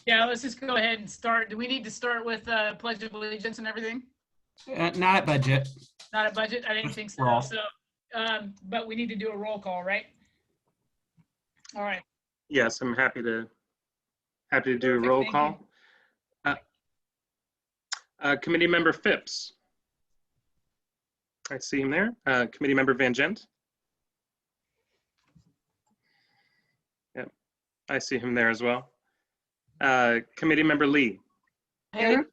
Yeah, let's just go ahead and start. Do we need to start with Pledge of Allegiance and everything? Not at budget. Not a budget? I didn't think so. Roll. So, but we need to do a roll call, right? All right. Yes, I'm happy to do a Perfect, roll thank call. Committee Member Phipps. I see him there. Committee Member Van Gent. Yep, I see him there as well. Committee Member Lee. Here.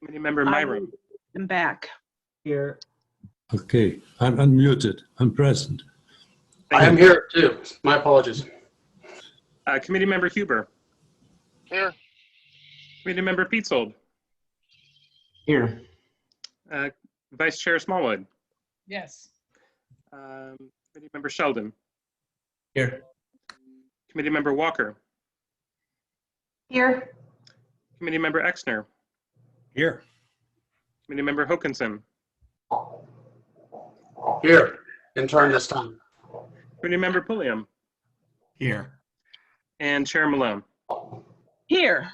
Committee Member Myram. I'm back. Here. Okay, I'm unmuted. I'm present. Thank I am you. here too. My apologies. Committee Member Huber. Here. Committee Member Petzold. Here. Vice Chair Smallwood. Yes. Committee Member Sheldon. Here. Committee Member Walker. Here. Committee Member Exner. Here. Committee Member Hokanson. Here, in turn this time. Committee Member Pulliam. Here. And Chair Malone. Here.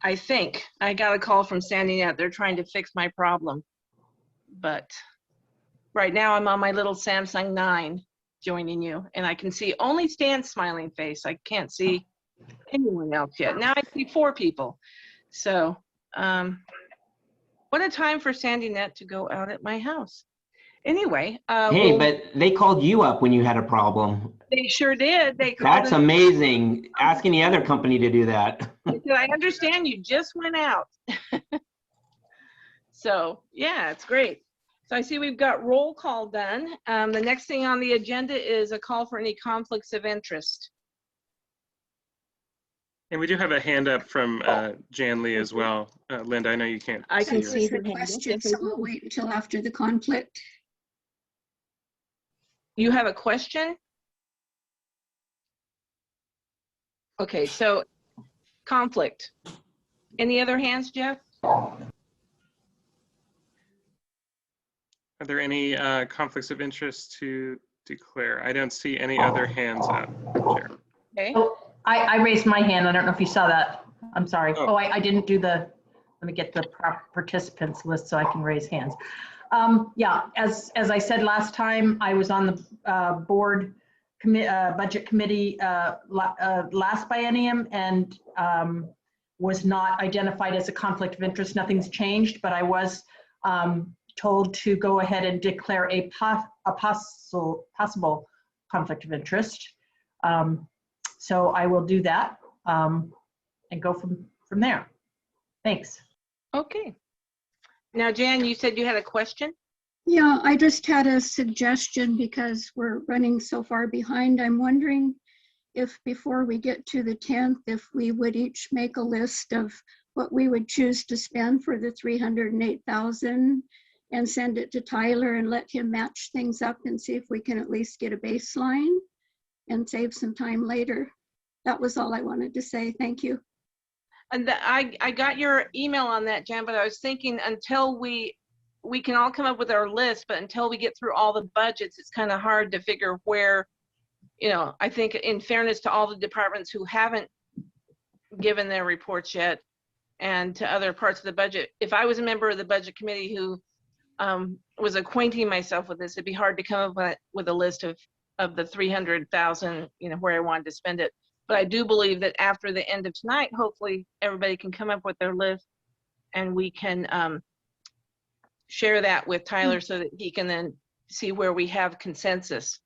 I think I got a call from Sandy Net. They're trying to fix my problem. But right now I'm on my little Samsung 9 joining you, and I can see only Stan's smiling face. I can't see anyone else yet. Now I see 4 people. So what a time for Sandy Net to go out at my house. Anyway. Hey, but they called you up when you had a problem. They sure did. They called. That's amazing. Ask any other company to do that. I understand you just went out. So yeah, it's great. So I see we've got roll call done. The next thing on the agenda is a call for any conflicts of interest. And we do have a hand up from Jan Lee as well. Linda, I know you can't. I can yours. see her The hand. question, so we'll wait until after the conflict. You have a question? Okay, so conflict. Any other hands, Jeff? Are there any conflicts of interest to declare? I don't see any other hands up, Chair. Okay. Oh, I raised my hand. I don't know if you saw that. I'm sorry. Oh. Oh, I didn't do the, let me get the participants list so I can raise hands. Yeah, as I said last time, I was on the board budget committee last biennium and was not identified as a conflict of interest. Nothing's changed, but I was told to go ahead and declare a possible conflict of interest. So I will do that and go from there. Thanks. Okay. Now, Jan, you said you had a question? Yeah, I just had a suggestion because we're running so far behind. I'm wondering if before we get to the 10th, if we would each make a list of what we would choose to spend for the 308,000 and send it to Tyler and let him match things up and see if we can at least get a baseline and save some time later. That was all I wanted to say. Thank you. And I got your email on that, Jan, but I was thinking until we can all come up with our list, but until we get through all the budgets, it's kind of hard to figure where, I think in fairness to all the departments who haven't given their reports yet and to other parts of the budget, if I was a member of the budget committee who was acquainting myself with this, it'd be hard to come up with a list of the 300,000, where I wanted to spend it. But I do believe that after the end of tonight, hopefully everybody can come up with their list and we can share that with Tyler so that he can then see where we have consensus.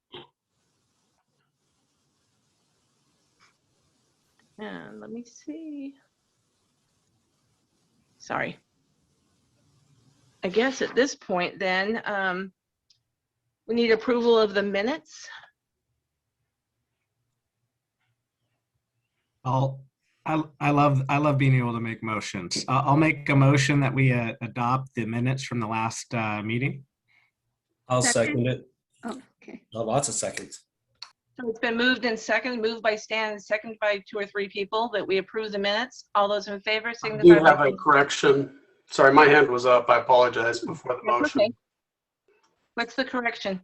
And let me see. Sorry. I guess at this point then, we need approval of the minutes. I love being able to make motions. I'll make a motion that we adopt the minutes from the last meeting. I'll Second. second it. Oh, okay. Oh, lots of seconds. So it's been moved by Stan and seconded by 2 or 3 people that we approve the minutes. All those in favor, signify You by have a correction. Sorry, my hand was up. I apologize before the That's motion. okay. What's the correction?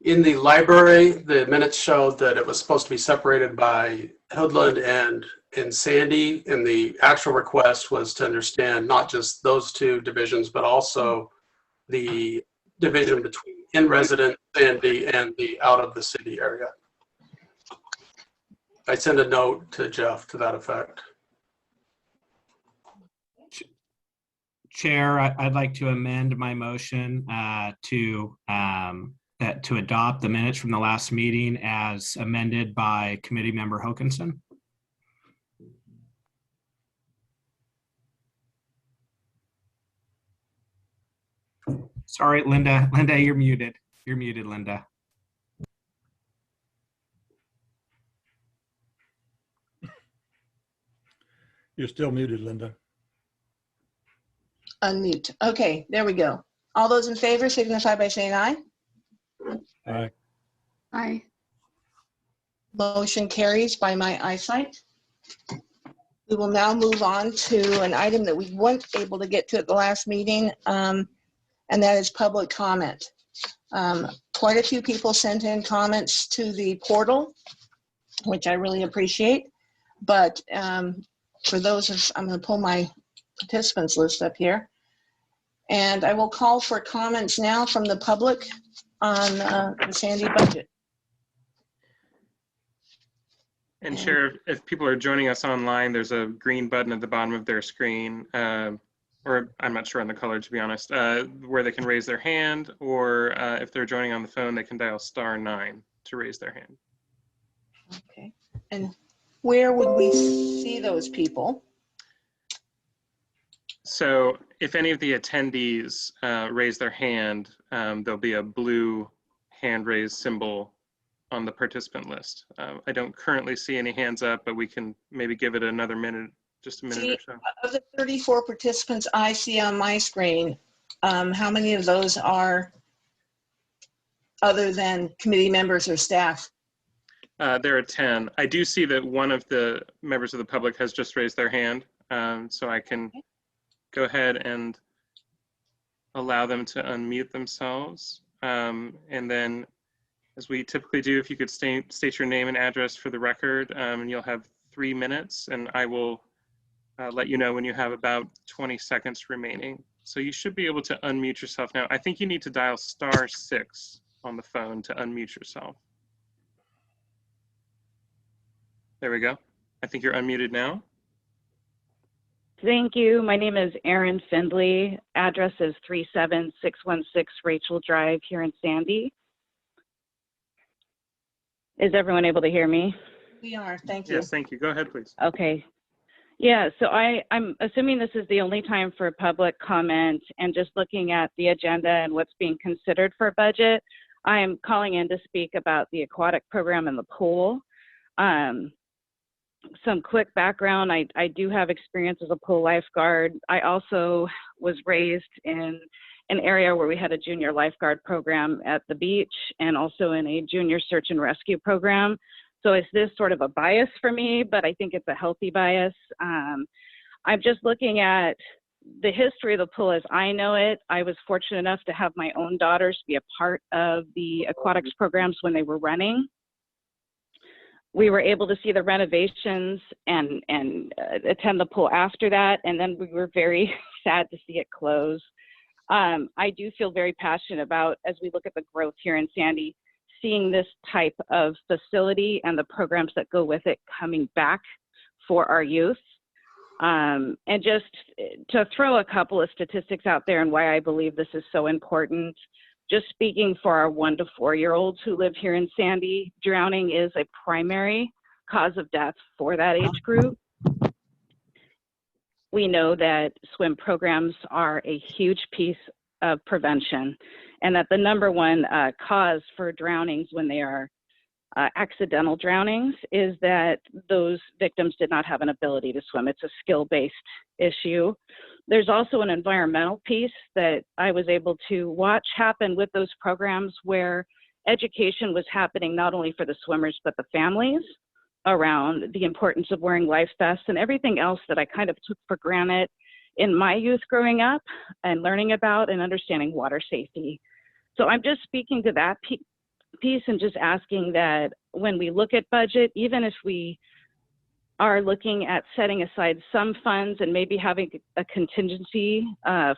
In the library, the minutes showed that it was supposed to be separated by Hoodland and Sandy, and the actual request was to understand not just those two divisions, but also the division between in-resident Sandy and the out-of-the-city area. I sent a note to Jeff to that effect. Chair, I'd like to amend my motion to adopt the minutes from the last meeting as amended by Committee Member Hokanson. Sorry, Linda. Linda, you're muted. You're muted, Linda. You're still muted, Linda. Unmute. Okay, there we go. All those in favor signify by saying aye. Aye. Aye. Motion carries by my eyesight. We will now move on to an item that we weren't able to get to at the last meeting, and that is public comment. Quite a few people sent in comments to the portal, which I really appreciate. But for those of, I'm going to pull my participants list up here. And I will call for comments now from the public on the Sandy budget. And Chair, if people are joining us online, there's a green button at the bottom of their screen, or I'm not sure on the color, to be honest, where they can raise their hand, or if they're joining on the phone, they can dial *9 to raise their hand. Okay. And where would we see those people? So if any of the attendees raise their hand, there'll be a blue hand raised symbol on the participant list. I don't currently see any hands up, but we can maybe give it another minute, just a minute or so. Of the 34 participants I see on my screen, how many of those are other than committee members or staff? There are 10. I do see that one of the members of the public has just raised their hand, so I can go ahead and allow them to unmute themselves. And then, as we typically do, if you could state your name and address for the record, and you'll have 3 minutes, and I will let you know when you have about 20 seconds remaining. So you should be able to unmute yourself now. I think you need to dial *6 on the phone to unmute yourself. There we go. I think you're unmuted now. Thank you. My name is Erin Findley. Address is 37616 Rachel Drive here in Sandy. Is everyone able to hear me? We are, thank you. Yes, thank you. Go ahead, please. Okay. Yeah, so I'm assuming this is the only time for public comment, and just looking at the agenda and what's being considered for budget, I'm calling in to speak about the aquatic program and the pool. Some quick background, I do have experience as a pool lifeguard. I also was raised in an area where we had a junior lifeguard program at the beach, and also in a junior search and rescue program. So is this sort of a bias for me, but I think it's a healthy bias. I'm just looking at the history of the pool as I know it. I was fortunate enough to have my own daughters be a part of the aquatics programs when they were running. We were able to see the renovations and attend the pool after that, and then we were very sad to see it close. I do feel very passionate about, as we look at the growth here in Sandy, seeing this type of facility and the programs that go with it coming back for our youth. And just to throw a couple of statistics out there and why I believe this is so important. Just speaking for our 1 to 4-year-olds who live here in Sandy, drowning is a primary cause of death for that age group. We know that swim programs are a huge piece of prevention, and that the #1 cause for drownings when they are accidental drownings is that those victims did not have an ability to swim. It's a skill-based issue. There's also an environmental piece that I was able to watch happen with those programs, where education was happening not only for the swimmers, but the families around the importance of wearing life vests and everything else that I kind of took for granted in my youth growing up and learning about and understanding water safety. So I'm just speaking to that piece and just asking that when we look at budget, even if we are looking at setting aside some funds and maybe having a contingency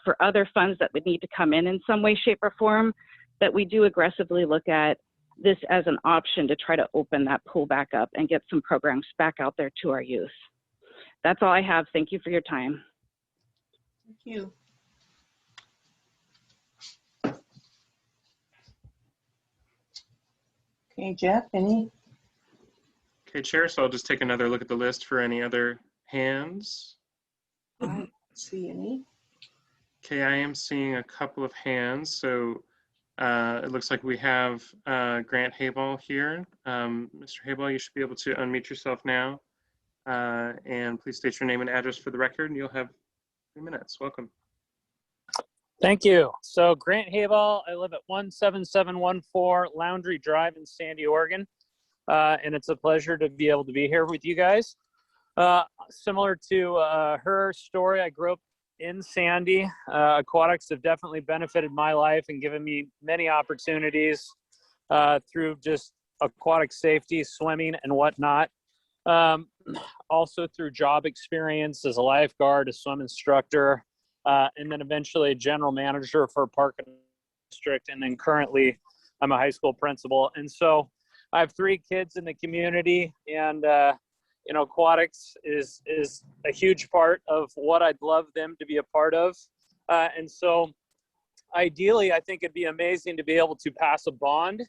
for other funds that would need to come in some way, shape, or form, that we do aggressively look at this as an option to try to open that pool back up and get some programs back out there to our youth. That's all I have. Thank you for your time. Thank you. Okay, Jeff, any? Okay, Chair, so I'll just take another look at the list for any other hands. I don't see any. Okay, I am seeing a couple of hands. So it looks like we have Grant Hayball here. Mr. Hayball, you should be able to unmute yourself now. And please state your name and address for the record, and you'll have 3 minutes. Welcome. Thank you. So Grant Hayball, I live at 17714 Laundry Drive in Sandy, Oregon. And it's a pleasure to be able to be here with you guys. Similar to her story, I grew up in Sandy. Aquatics have definitely benefited my life and given me many opportunities through just aquatic safety, swimming, and whatnot. Also through job experience as a lifeguard, a swim instructor, and then eventually a general manager for a park district. And then currently I'm a high school principal. And so I have 3 kids in the community, and you know, aquatics is a huge part of what I'd love them to be a part of. And so ideally, I think it'd be amazing to be able to pass a bond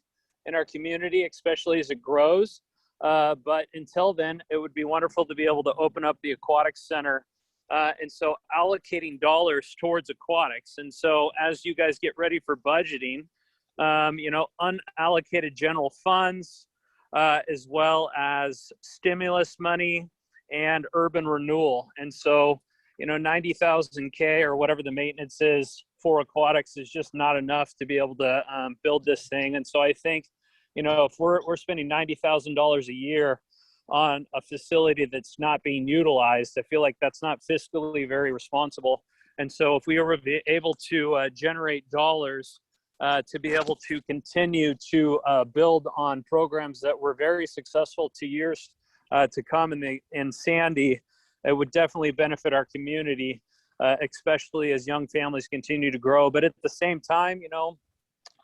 in our community, especially as it grows. But until then, it would be wonderful to be able to open up the aquatics center. And so allocating dollars towards aquatics. And so as you guys get ready for budgeting, you know, unallocated general funds, as well as stimulus money and urban renewal. And so, you know, 90,000 K or whatever the maintenance is for aquatics is just not enough to be able to build this thing. And so I think, you know, if we're spending $90,000 a year on a facility that's not being utilized, I feel like that's not fiscally very responsible. And so if we were able to generate dollars to be able to continue to build on programs that were very successful to years to come in Sandy, it would definitely benefit our community, especially as young families continue to grow. But at the same time, you know,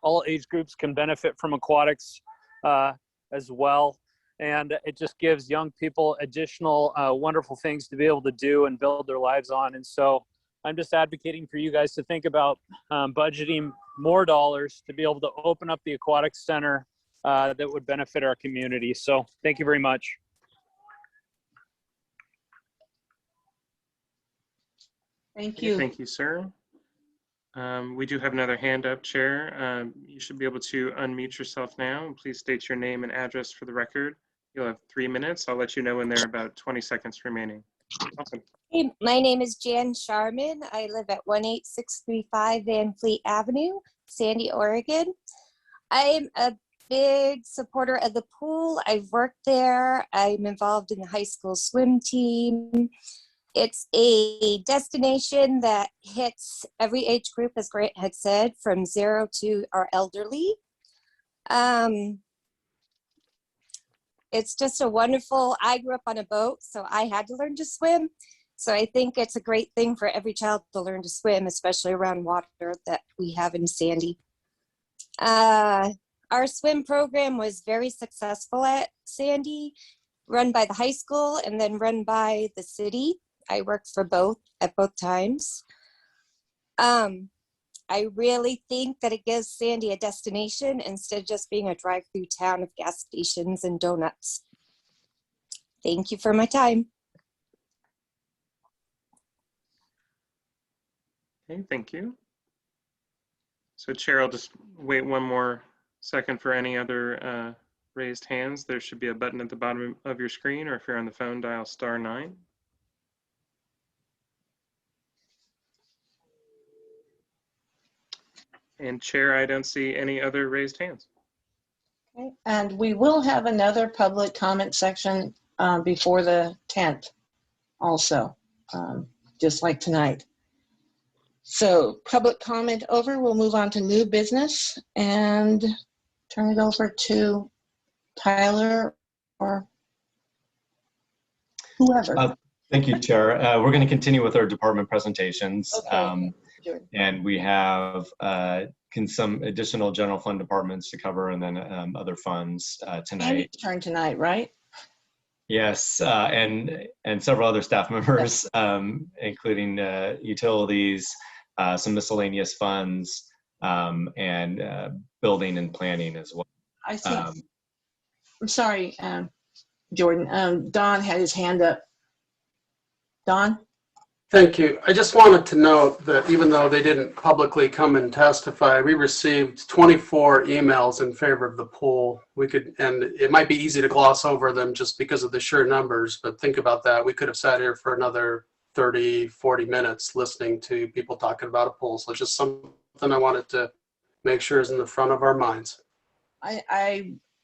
all age groups can benefit from aquatics as well. And it just gives young people additional wonderful things to be able to do and build their lives on. And so I'm just advocating for you guys to think about budgeting more dollars to be able to open up the aquatics center that would benefit our community. So thank you very much. Thank you. Thank you, sir. We do have another hand up, Chair. You should be able to unmute yourself now. And please state your name and address for the record. You'll have 3 minutes. I'll let you know when there are about 20 seconds remaining. Welcome. Hey, my name is Jan Sharman. I live at 18635 Van Fleet Avenue, Sandy, Oregon. I'm a big supporter of the pool. I've worked there. I'm involved in the high school swim team. It's a destination that hits every age group, as Grant had said, from 0 to our elderly. It's just a wonderful, I grew up on a boat, so I had to learn to swim. So I think it's a great thing for every child to learn to swim, especially around water that we have in Sandy. Our swim program was very successful at Sandy, run by the high school and then run by the city. I worked for both at both times. I really think that it gives Sandy a destination instead of just being a drive-through town of gas stations and donuts. Thank you for my time. Okay, thank you. So Chair, I'll just wait 1 more second for any other raised hands. There should be a button at the bottom of your screen, or if you're on the phone, dial *9. And Chair, I don't see any other raised hands. Okay. And we will have another public comment section before the 10th also, just like tonight. So public comment over, we'll move on to new business and turn it over to Tyler or whoever. Thank you, Chair. We're going to continue with our department presentations. Okay. And we have some additional general fund departments to cover, and then other funds tonight. Andy's turn tonight, right? Yes, and several other staff members, including utilities, some miscellaneous funds, and building and planning as well. I think, I'm sorry, Jordan. Don had his hand up. Don? Thank you. I just wanted to note that even though they didn't publicly come and testify, we received 24 emails in favor of the pool. And it might be easy to gloss over them just because of the sheer numbers, but think about that. We could have sat here for another 30, 40 minutes listening to people talking about a pool. So it's just something I wanted to make sure is in the front of our minds.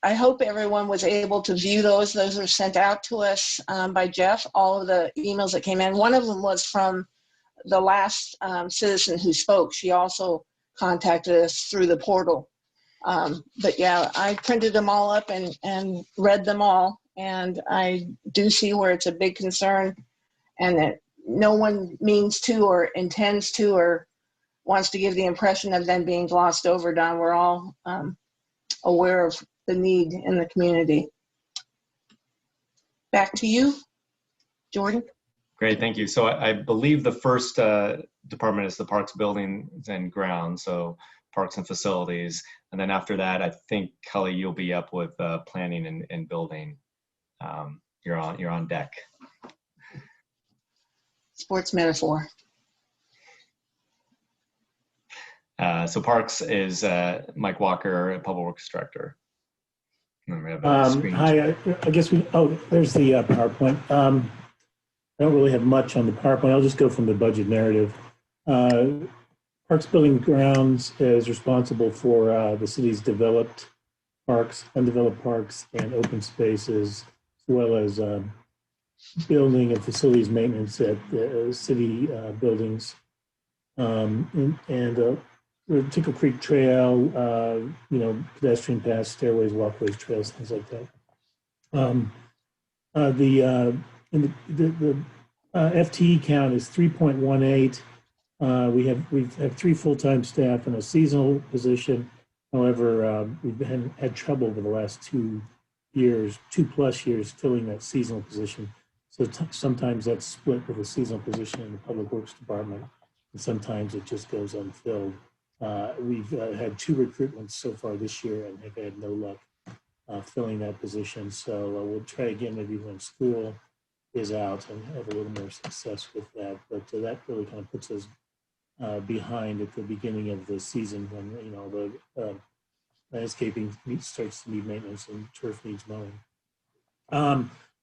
I hope everyone was able to view those. Those were sent out to us by Jeff, all of the emails that came in. One of them was from the last citizen who spoke. She also contacted us through the portal. But yeah, I printed them all up and read them all. And I do see where it's a big concern and that no one means to or intends to or wants to give the impression of them being glossed over, Don. We're all aware of the need in the community. Back to you, Jordan. Great, thank you. So I believe the first department is the Parks, Buildings, and Grounds, so Parks and Facilities. And then after that, I think, Kelly, you'll be up with Planning and Building. You're on deck. Sports metaphor. So Parks is Mike Walker, Public Works Director. Hi, I guess there's the PowerPoint. I don't really have much on the PowerPoint. I'll just go from the budget narrative. Parks, Building, Grounds is responsible for the city's developed parks, undeveloped parks, and open spaces, as well as building and facilities maintenance at city buildings. Tickle Creek Trail, pedestrian paths, stairways, walkways, trails, things like that. The FTE count is 3.18. We have 3 full-time staff in a seasonal position. However, we've had trouble over the last 2 plus years, filling that seasonal position. So sometimes that's split with a seasonal position in the Public Works Department, and sometimes it just goes unfilled. We've had 2 recruitments so far this year and have had no luck filling that position. So we'll try again maybe when school is out and have a little more success with that. But that really kind of puts us behind at the beginning of the season when the landscaping starts to need maintenance and turf needs mowing.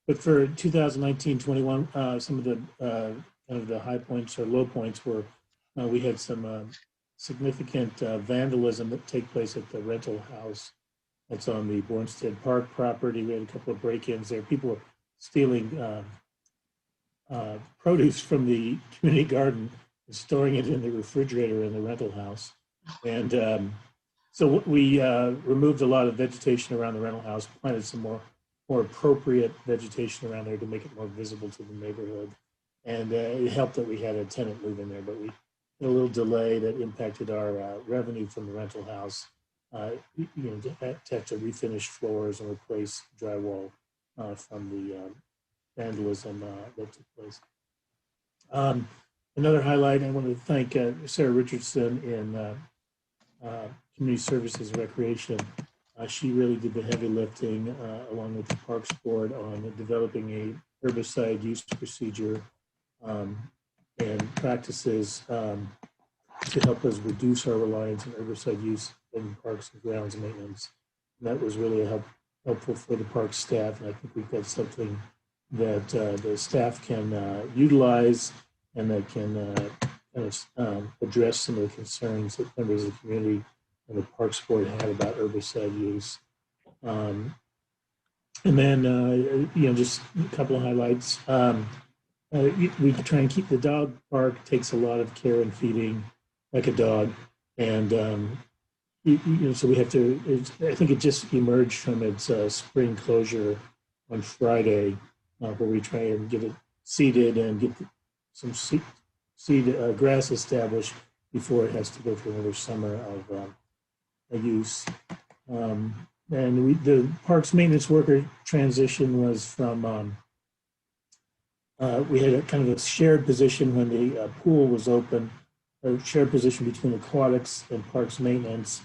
But for 2019-21, some of the kind of the high points or low points were we had some significant vandalism that take place at the rental house that's on the Bornstead Park property. We had a couple of break-ins there. People were stealing produce from the community garden and storing it in the refrigerator in the rental house. And so we removed a lot of vegetation around the rental house, planted some more appropriate vegetation around there to make it more visible to the neighborhood. And it helped that we had a tenant move in there, but we had a little delay that impacted our revenue from the rental house. To have to refinish floors and replace drywall from the vandalism that took place. Another highlight, I want to thank Sarah Richardson in Community Services and Recreation. She really did the heavy lifting along with the Parks Board on developing a herbicide use procedure and practices to help us reduce our reliance on herbicide use in parks and grounds maintenance. And that was really helpful for the park staff, and I think we've got something that the staff can utilize and that can address some of the concerns that members of the community and the Parks Board had about herbicide use. And then, just a couple of highlights. We try and keep the dog park, takes a lot of care and feeding like a dog. And so we have to, I think it just emerged from its spring closure on Friday, where we try and get it seeded and get some seed grass established before it has to go through another summer of use. And the parks maintenance worker transition was from, we had a kind of a shared position when the pool was open, a shared position between aquatics and parks maintenance.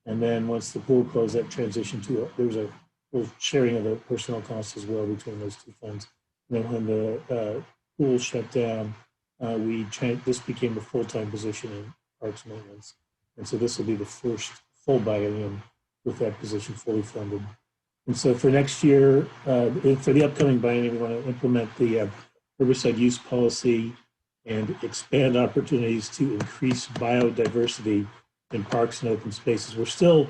And then once the pool closed, that transitioned to, there was a little sharing of the personnel costs as well between those two funds. And then when the pool shut down, this became a full-time position in parks maintenance. And so this will be the first full biennium with that position fully funded. And so for next year, for the upcoming biennium, we want to implement the herbicide use policy and expand opportunities to increase biodiversity in parks and open spaces. We're still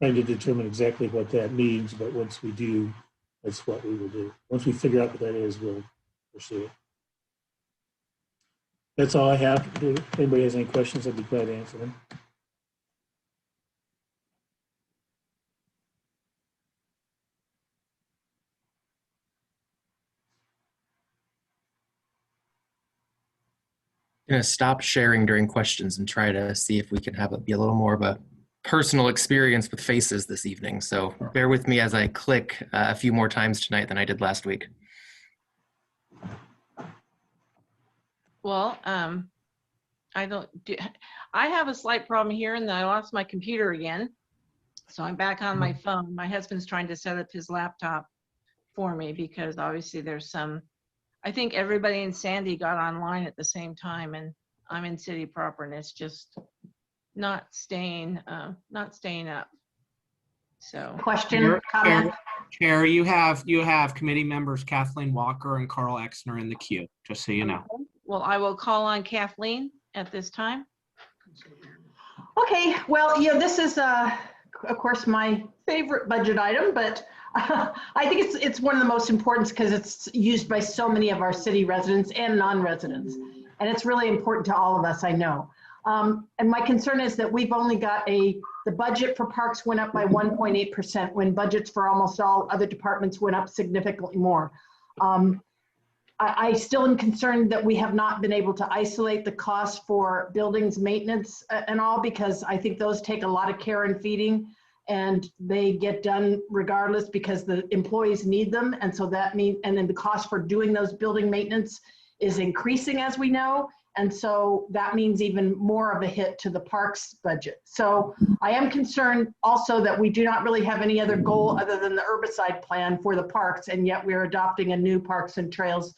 trying to determine exactly what that means, but once we do, that's what we will do. Once we figure out what that is, we'll pursue it. That's all I have. If anybody has any questions, I'd be glad to answer them. Going to stop sharing during questions and try to see if we can have it be a little more of a personal experience with faces this evening. So bear with me as I click a few more times tonight than I did last week. Well, I have a slight problem here and I lost my computer again. So I'm back on my phone. My husband's trying to set up his laptop for me because obviously there's some, I think everybody in Sandy got online at the same time and I'm in city proper and it's just not staying up. So Question, comment? Chair, you have committee members Kathleen Walker and Carl Exner in the queue, just so you know. Well, I will call on Kathleen at this time. Okay, well, yeah, this is, of course, my favorite budget item, but I think it's one of the most important because it's used by so many of our city residents and non-residents. And it's really important to all of us, I know. And my concern is that we've only got the budget for parks went up by 1.8% when budgets for almost all other departments went up significantly more. I still am concerned that we have not been able to isolate the costs for buildings maintenance and all, because I think those take a lot of care and feeding and they get done regardless because the employees need them. And so that means, and then the cost for doing those building maintenance is increasing as we know. And so that means even more of a hit to the parks budget. So I am concerned also that we do not really have any other goal other than the herbicide plan for the parks. And yet we're adopting a new parks and trails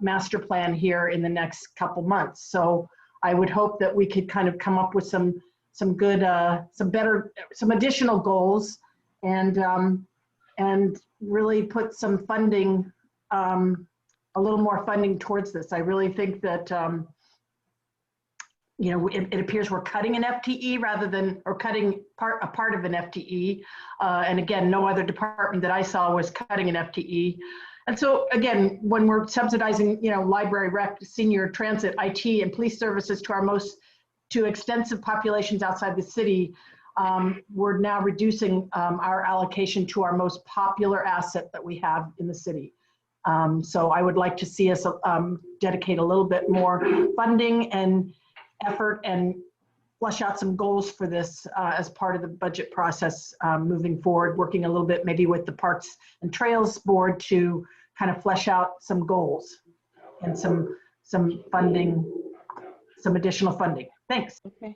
master plan here in the next couple months. So I would hope that we could kind of come up with some good, some additional goals and really put some funding, a little more funding towards this. I really think that, you know, it appears we're cutting an FTE rather than, or cutting a part of an FTE. And again, no other department that I saw was cutting an FTE. And so again, when we're subsidizing, you know, library, rec, senior, transit, IT, and police services to extensive populations outside the city, we're now reducing our allocation to our most popular asset that we have in the city. So I would like to see us dedicate a little bit more funding and effort and flesh out some goals for this as part of the budget process moving forward, working a little bit maybe with the Parks and Trails Board to kind of flesh out some goals and some funding, some additional funding. Thanks. Okay.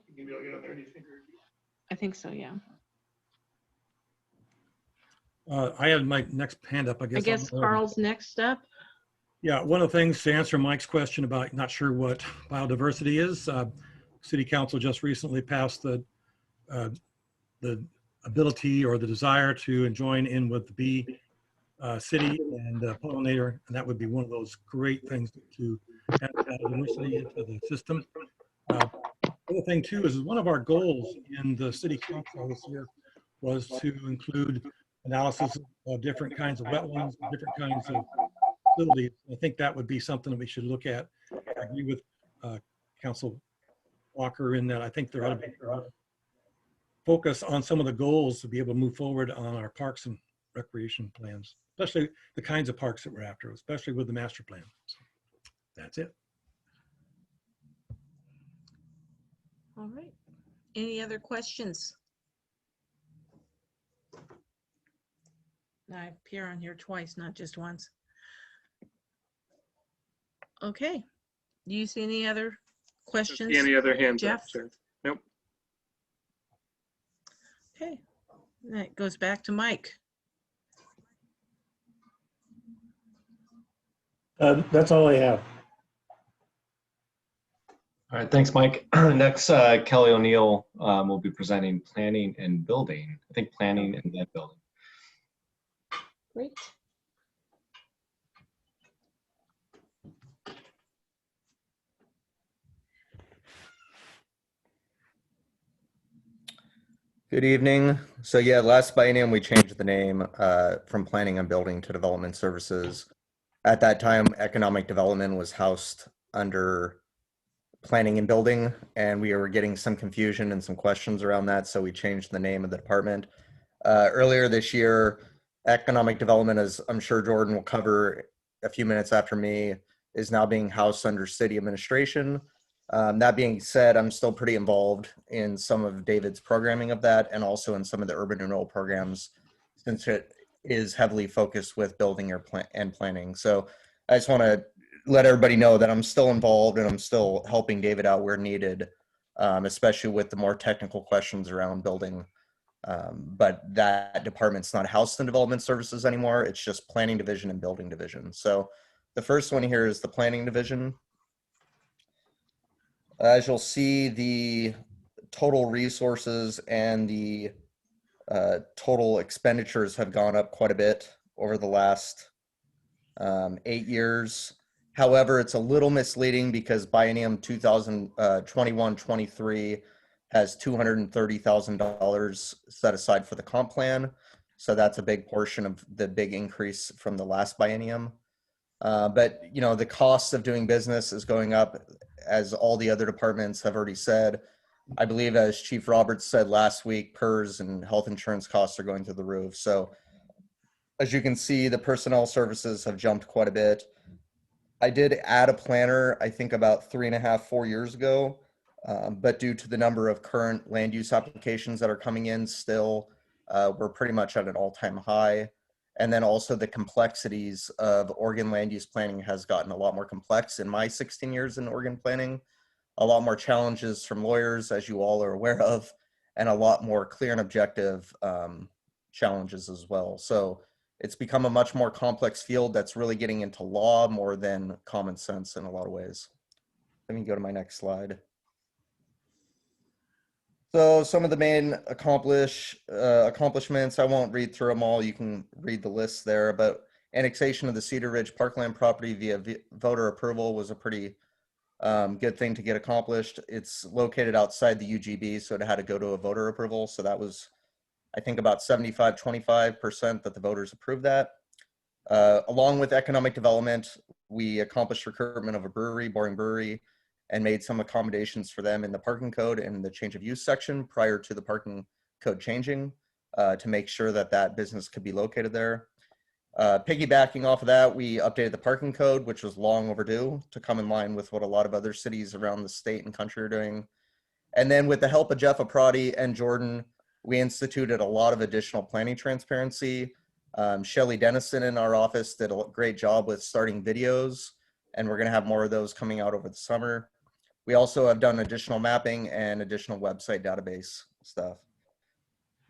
I think so, yeah. I had my next hand up, I guess. I guess Carl's next up. Yeah, one of the things to answer Mike's question about not sure what biodiversity is, City Council just recently passed the ability or the desire to join in with the bee city and pollinator, and that would be one of those great things to add biodiversity into the system. The other thing too is one of our goals in the City Council this year was to include analysis of different kinds of wetlands, different kinds of facilities. I think that would be something that we should look at. I agree with Council Walker in that I think there ought to be focus on some of the goals to be able to move forward on our parks and recreation plans, especially the kinds of parks that we're after, especially with the master plan. So that's it. All right. Any other questions? I appear on here twice, not just once. Okay. Do you see any other questions? Any other hands up, Jeff? sir? Nope. Okay. That goes back to Mike. That's all I have. All right, thanks, Mike. Next, Kelly O'Neill will be presenting planning and building. I think planning and then building. Great. Good evening. So yeah, last biennium we changed the name from planning and building to development services. At that time, economic development was housed under planning and building, and we were getting some confusion and some questions around that, so we changed the name of the department. Earlier this year, economic development, as I'm sure Jordan will cover a few minutes after me, is now being housed under city administration. That being said, I'm still pretty involved in some of David's programming of that and also in some of the urban renewal programs, since it is heavily focused with building and planning. So I just want to let everybody know that I'm still involved and I'm still helping David out where needed, especially with the more technical questions around building. But that department's not housed in development services anymore. It's just planning division and building division. So the first one here is the planning division. As you'll see, the total resources and the total expenditures have gone up quite a bit over the last 8 years. However, it's a little misleading because biennium 2021-23 has $230,000 set aside for the comp plan. So that's a big portion of the big increase from the last biennium. But you know, the cost of doing business is going up, as all the other departments have already said. I believe, as Chief Roberts said last week, PERS and health insurance costs are going through the roof. So as you can see, the personnel services have jumped quite a bit. I did add a planner, I think about 3.5, 4 years ago, but due to the number of current land use applications that are coming in still, we're pretty much at an all-time high. And then also the complexities of Oregon land use planning has gotten a lot more complex in my 16 years in Oregon planning. A lot more challenges from lawyers, as you all are aware of, and a lot more clear and objective challenges as well. So it's become a much more complex field that's really getting into law more than common sense in a lot of ways. Let me go to my next slide. So some of the main accomplishments, I won't read through them all. You can read the list there, but annexation of the Cedar Ridge Parkland property via voter approval was a pretty good thing to get accomplished. It's located outside the UGB, so it had to go to a voter approval. So that was, I think, about 75-25% that the voters approved that. Along with economic development, we accomplished recruitment of a brewery, Boring Brewery, and made some accommodations for them in the parking code and the change of use section prior to the parking code changing to make sure that that business could be located there. Piggybacking off of that, we updated the parking code, which was long overdue, to come in line with what a lot of other cities around the state and country are doing. And then with the help of Jeff Aprati and Jordan, we instituted a lot of additional planning transparency. Shelly Dennison in our office did a great job with starting videos, and we're going to have more of those coming out over the summer. We also have done additional mapping and additional website database stuff.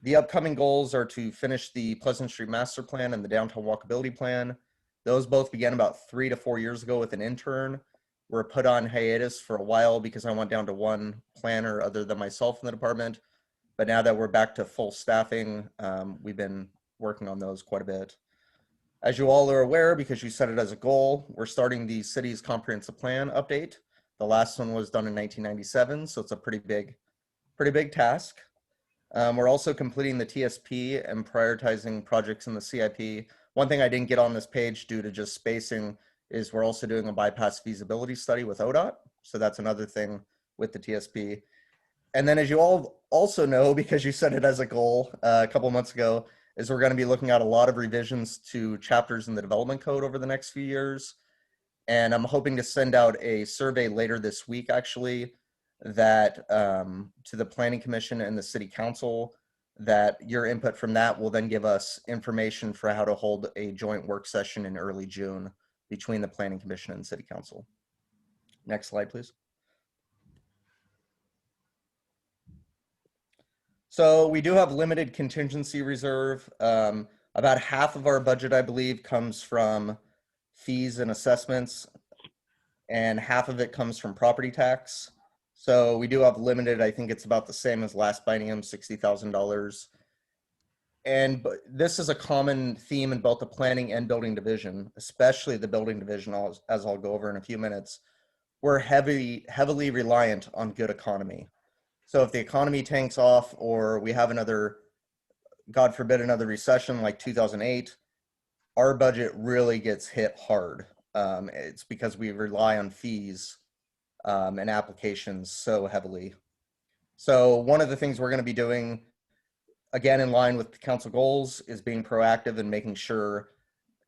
The upcoming goals are to finish the Pleasant Street Master Plan and the Downtown Walkability Plan. Those both began about 3 to 4 years ago with an intern. Were put on hiatus for a while because I went down to one planner other than myself in the department. But now that we're back to full staffing, we've been working on those quite a bit. As you all are aware, because you set it as a goal, we're starting the city's comprehensive plan update. The last one was done in 1997, so it's a pretty big task. We're also completing the TSP and prioritizing projects in the CIP. One thing I didn't get on this page due to just spacing is we're also doing a bypass feasibility study with ODOT. So that's another thing with the TSP. And then as you all also know, because you set it as a goal a couple months ago, is we're going to be looking at a lot of revisions to chapters in the development code over the next few years. And I'm hoping to send out a survey later this week, actually, that to the Planning Commission and the City Council, that your input from that will then give us information for how to hold a joint work session in early June between the Planning Commission and City Council. Next slide, please. So we do have limited contingency reserve. About half of our budget, I believe, comes from fees and assessments, and half of it comes from property tax. So we do have limited, I think it's about the same as last biennium, $60,000. And this is a common theme in both the planning and building division, especially the building division, as I'll go over in a few minutes. We're heavily reliant on good economy. So if the economy tanks off, or we have another, God forbid, another recession like 2008, our budget really gets hit hard. It's because we rely on fees and applications so heavily. So one of the things we're going to be doing, again, in line with the council goals, is being proactive and making sure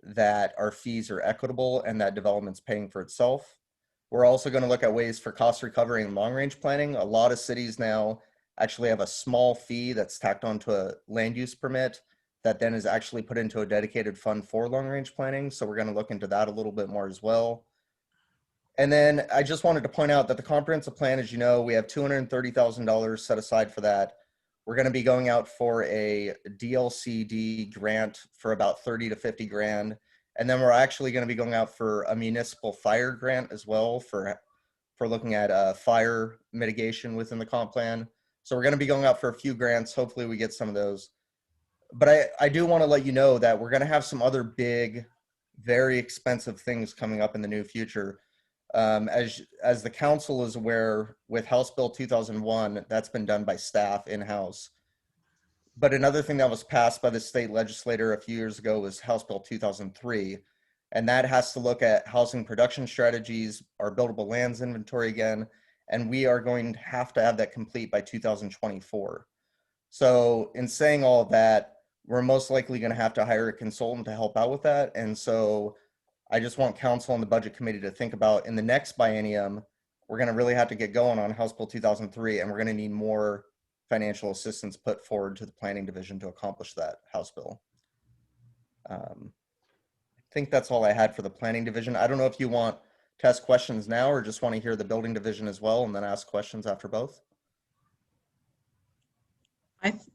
that our fees are equitable and that development's paying for itself. We're also going to look at ways for cost recovery and long range planning. A lot of cities now actually have a small fee that's tacked onto a land use permit that then is actually put into a dedicated fund for long range planning. So we're going to look into that a little bit more as well. And then I just wanted to point out that the comprehensive plan, as you know, we have $230,000 set aside for that. We're going to be going out for a DLCD grant for about 30 to 50 grand. And then we're actually going to be going out for a municipal fire grant as well for looking at fire mitigation within the comp plan. So we're going to be going out for a few grants. Hopefully we get some of those. But I do want to let you know that we're going to have some other big, very expensive things coming up in the near future. As the council is aware, with House Bill 2001, that's been done by staff in-house. But another thing that was passed by the state legislature a few years ago was House Bill 2003. And that has to look at housing production strategies, our buildable lands inventory again, and we are going to have that complete by 2024. So in saying all of that, we're most likely going to have to hire a consultant to help out with that. And so I just want council and the budget committee to think about, in the next biennium, we're going to really have to get going on House Bill 2003, and we're going to need more financial assistance put forward to the planning division to accomplish that House bill. I think that's all I had for the planning division. I don't know if you want to ask questions now or just want to hear the building division as well and then ask questions after both.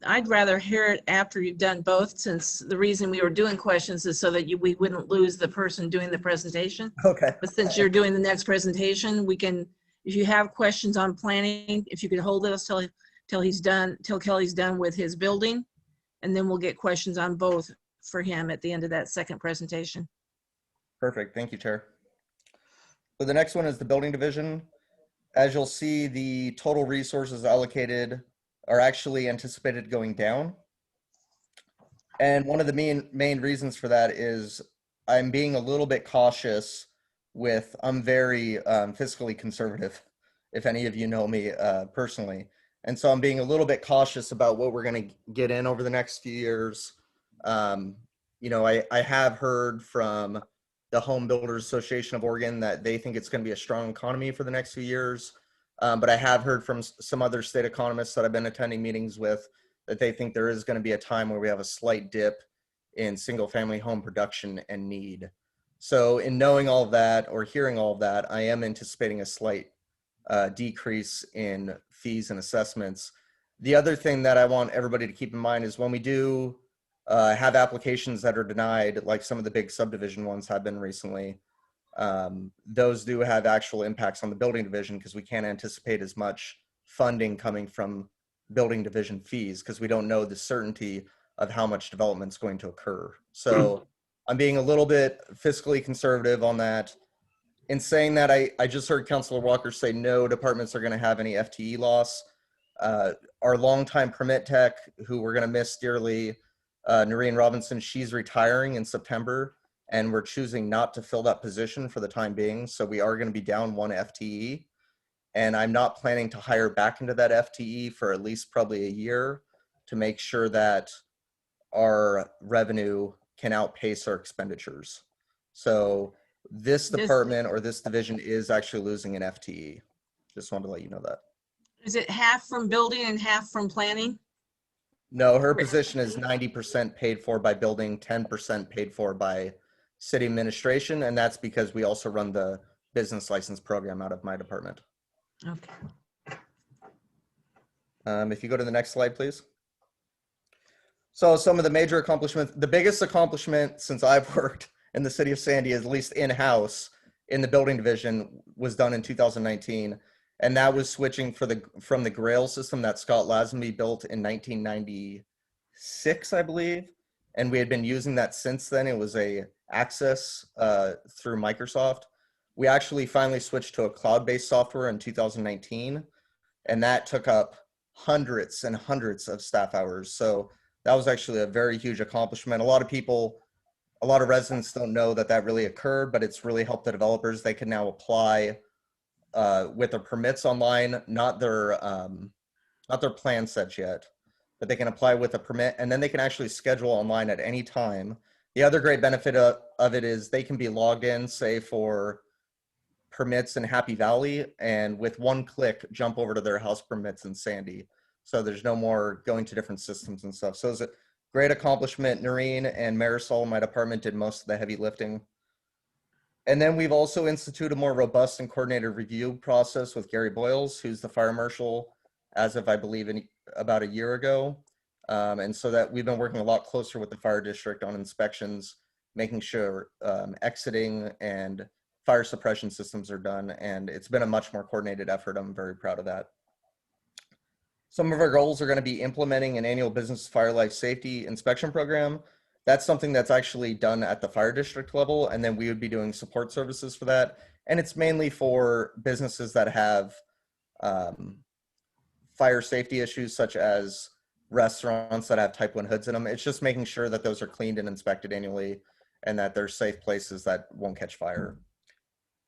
I'd rather hear it after you've done both, since the reason we were doing questions is so that we wouldn't lose the person doing the presentation. Okay. But since you're doing the next presentation, we can, if you have questions on planning, if you could hold us till Kelly's done with his building, and then we'll get questions on both for him at the end of that second presentation. Perfect. Thank you, Chair. So the next one is the building division. As you'll see, the total resources allocated are actually anticipated going down. And one of the main reasons for that is I'm being a little bit cautious with, I'm very fiscally conservative, if any of you know me personally. And so I'm being a little bit cautious about what we're going to get in over the next few years. You know, I have heard from the Home Builders Association of Oregon that they think it's going to be a strong economy for the next few years. But I have heard from some other state economists that I've been attending meetings with that they think there is going to be a time where we have a slight dip in single family home production and need. So in knowing all of that or hearing all of that, I am anticipating a slight decrease in fees and assessments. The other thing that I want everybody to keep in mind is when we do have applications that are denied, like some of the big subdivision ones have been recently, those do have actual impacts on the building division because we can't anticipate as much funding coming from building division fees because we don't know the certainty of how much development is going to occur. So I'm being a little bit fiscally conservative on that. In saying that, I just heard Councilor Walker say no departments are going to have any FTE loss. Our longtime permit tech, who we're going to miss dearly, Noreen Robinson, she's retiring in September, and we're choosing not to fill that position for the time being. So we are going to be down one FTE. And I'm not planning to hire back into that FTE for at least probably a year to make sure that our revenue can outpace our expenditures. So this department or this division is actually losing an FTE. Just wanted to let you know that. Is it half from building and half from planning? No, her position is 90% paid for by building, 10% paid for by city administration. And that's because we also run the business license program out of my department. Okay. If you go to the next slide, please. So some of the major accomplishments, the biggest accomplishment since I've worked in the city of Sandy, at least in-house in the building division, was done in 2019. And that was switching from the Grail system that Scott Lazenby built in 1996, I believe. And we had been using that since then. It was a Access through Microsoft. We actually finally switched to a cloud-based software in 2019. And that took up hundreds and hundreds of staff hours. So that was actually a very huge accomplishment. A lot of residents don't know that that really occurred, but it's really helped the developers. They can now apply with their permits online, not their plan sets yet, but they can apply with a permit, and then they can actually schedule online at any time. The other great benefit of it is they can be logged in, say for permits in Happy Valley, and with one click, jump over to their house permits in Sandy. So there's no more going to different systems and stuff. So it's a great accomplishment. Noreen and Marisol in my department did most of the heavy lifting. And then we've also instituted a more robust and coordinated review process with Gary Boyles, who's the fire marshal as of, I believe, about a year ago. And so that we've been working a lot closer with the fire district on inspections, making sure exiting and fire suppression systems are done. And it's been a much more coordinated effort. I'm very proud of that. Some of our goals are going to be implementing an annual business fire life safety inspection program. That's something that's actually done at the fire district level, and then we would be doing support services for that. And it's mainly for businesses that have fire safety issues, such as restaurants that have type 1 hoods in them. It's just making sure that those are cleaned and inspected annually and that they're safe places that won't catch fire.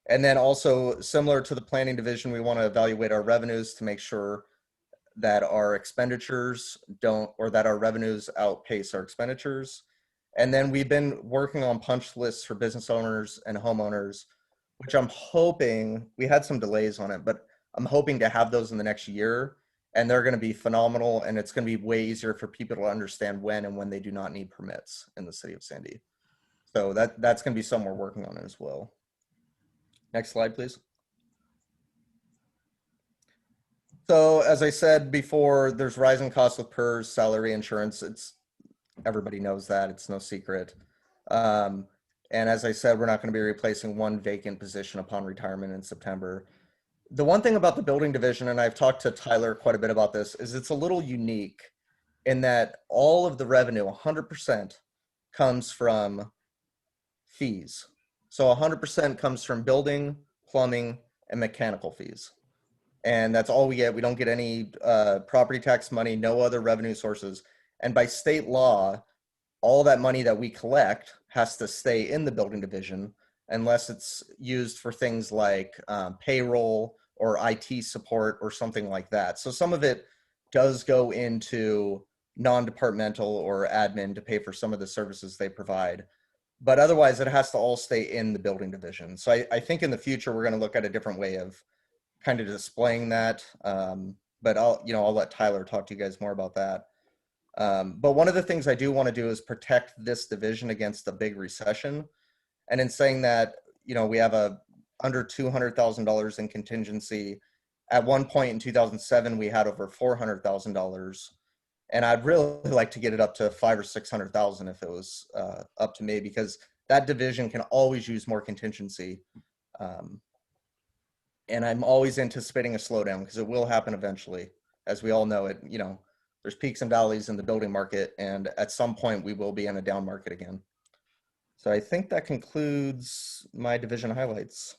And then also, similar to the planning division, we want to evaluate our revenues to make sure that our expenditures don't, or that our revenues outpace our expenditures. And then we've been working on punch lists for business owners and homeowners, which I'm hoping, we had some delays on it, but I'm hoping to have those in the next year. And they're going to be phenomenal. And it's going to be way easier for people to understand when and when they do not need permits in the city of Sandy. So that's going to be something we're working on as well. Next slide, please. So as I said before, there's rising costs with PERS, salary, insurance. Everybody knows that, it's no secret. And as I said, we're not going to be replacing one vacant position upon retirement in September. The one thing about the building division, and I've talked to Tyler quite a bit about this, is it's a little unique in that all of the revenue, 100%, comes from fees. So 100% comes from building, plumbing, and mechanical fees. And that's all we get. We don't get any property tax money, no other revenue sources. And by state law, all that money that we collect has to stay in the building division unless it's used for things like payroll or IT support or something like that. So some of it does go into non-departmental or admin to pay for some of the services they provide. But otherwise, it has to all stay in the building division. So I think in the future, we're going to look at a different way of kind of displaying that. But I'll let Tyler talk to you guys more about that. But one of the things I do want to do is protect this division against a big recession. And in saying that, we have under $200,000 in contingency. At one point in 2007, we had over $400,000. And I'd really like to get it up to $500,000 or $600,000 if it was up to me, because that division can always use more contingency. And I'm always anticipating a slowdown because it will happen eventually. As we all know it, there's peaks and valleys in the building market, and at some point we will be in a down market again. So I think that concludes my division highlights.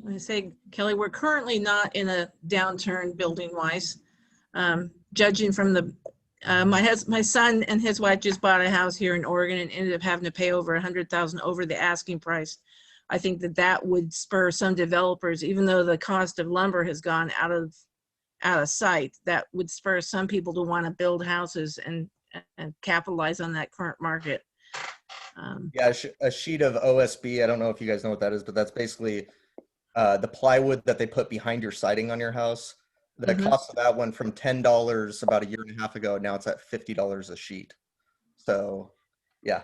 I say, Kelly, we're currently not in a downturn building wise. Judging from the My son and his wife just bought a house here in Oregon and ended up having to pay over $100,000 over the asking price. I think that would spur some developers, even though the cost of lumber has gone out of sight, that would spur some people to want to build houses and capitalize on that current market. Yeah, a sheet of OSB. I don't know if you guys know what that is, but that's basically the plywood that they put behind your siding on your house. The cost of that went from $10 about a year and a half ago. Now it's at $50 a sheet. So, yeah.